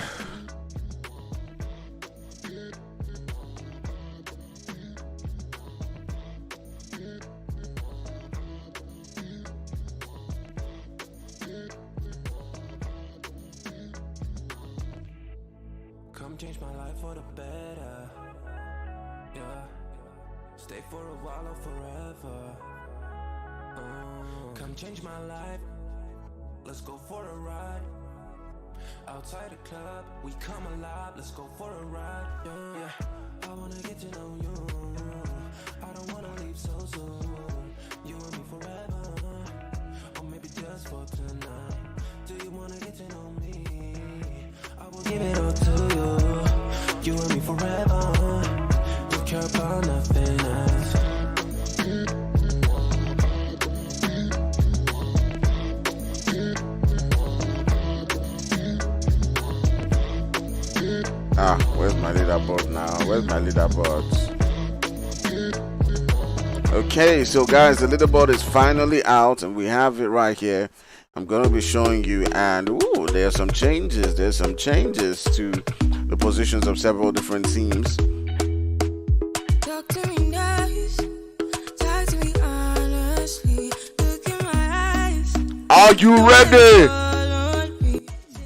Come change my life for the better. Yeah. Stay for a while or forever. Come change my life. Let's go for a ride. Outside the club, we come alive. Let's go for a ride. Yeah, I wanna get to know you. I don't wanna leave so soon. You and me forever, or maybe just for tonight. Do you wanna get to know me? I will give it all to you. You and me forever. Don't care about nothing else. Where's my leaderboard now? Where's my leaderboard? Okay, so guys, the leaderboard is finally out and we have it right here. I'm gonna be showing you, and ooh, there's some changes. There's some changes to the positions of several different teams. Talk to me nice, talk to me honestly, look in my eyes. Are you ready?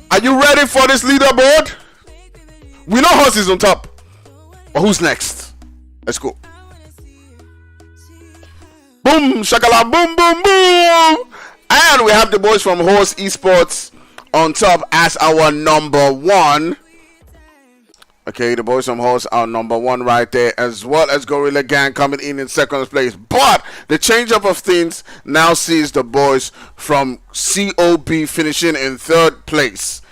Are you ready for this leaderboard? We know HORZ is on top, but who's next? Let's go. Boom, shakala, boom, boom, boom. And we have the boys from HORZ Esports on top as our number one. Okay, the boys from HORZ are number one right there, as well as GORILLAGANG coming in second place. But the change up of things now sees the boys from COB finishing in third place.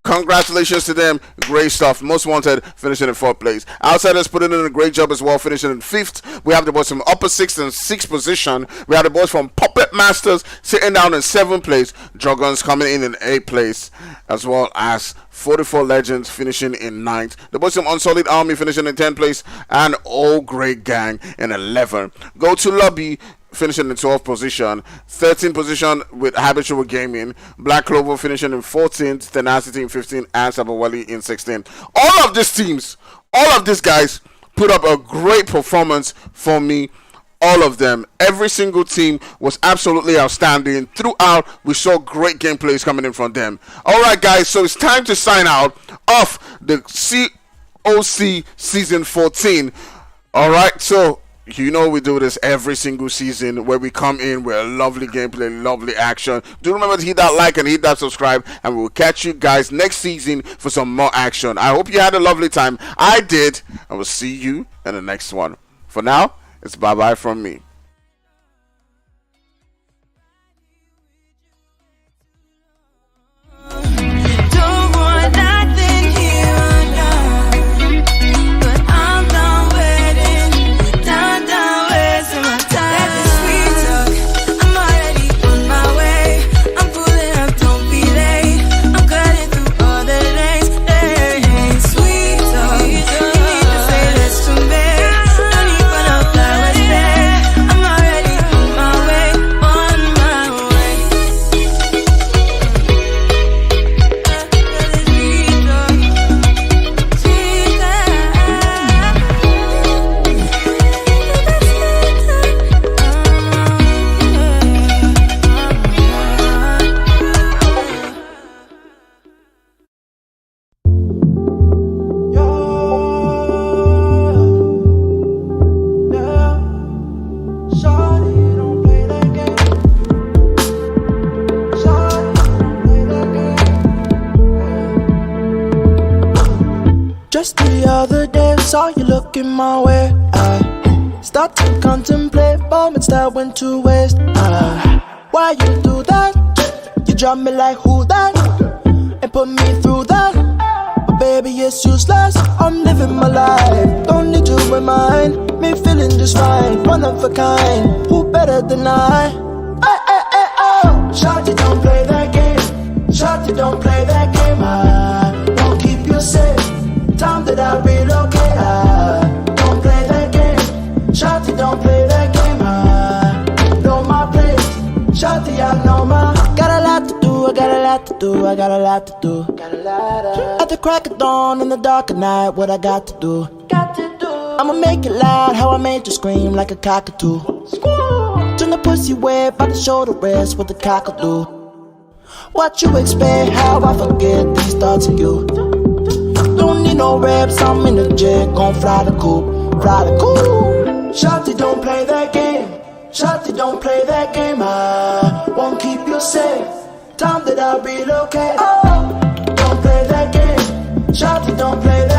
Congratulations to them. Great stuff. Most Wanted finishing in fourth place. Outsiders putting in a great job as well, finishing in fifth. We have the boys from UPPERSIX in sixth position. We have the boys from Puppet Masters sitting down in seventh place. DROGONS coming in eighth place, as well as 44 Legends finishing in ninth. The boys from Unsullied Army finishing in 10th place, and All Great Gang in 11th. Go to Lobby finishing in 12th position, 13th position with Habitual Gaming, Black Clover finishing in 14th, Tenacity in 15th, and SABAWELI in 16th. All of these teams, all of these guys put up a great performance for me. All of them, every single team was absolutely outstanding. Throughout, we saw great gameplays coming in from them. All right, guys, so it's time to sign out of the COC Season 14. All right, so you know we do this every single season where we come in with a lovely gameplay, lovely action. Do remember to hit that like and hit that subscribe, and we'll catch you guys next season for some more action. I hope you had a lovely time. I did, and we'll see you in the next one. For now, it's bye-bye from me. Just the other day, saw you looking my way. I start to contemplate moments that went to waste. Why you do that? You drop me like who that? And put me through that. But baby, it's useless. I'm living my life. Don't need to remind me, feeling just fine. One of a kind. Who better than I? Oh, Shawty, don't play that game. Shawty, don't play that game. I won't keep you safe. Time that I relocate, don't play that game. Shawty, don't play that game. I know my place. Shawty, I know my. Got a lot to do, I got a lot to do, I got a lot to do. At the crack of dawn in the dark of night, what I got to do? I'ma make it loud, how I made you scream like a cockatoo. Turn the pussy wave by the shoulder rest with the cockatoo. What you expect, how I forget these thoughts of you. Don't need no reps, I'm in the jet, gon' fly the coop, fly the coop. Shawty, don't play that game. Shawty, don't play that game. I won't keep you safe. Time that I relocate. Oh, don't play that game. Shawty, don't play that game.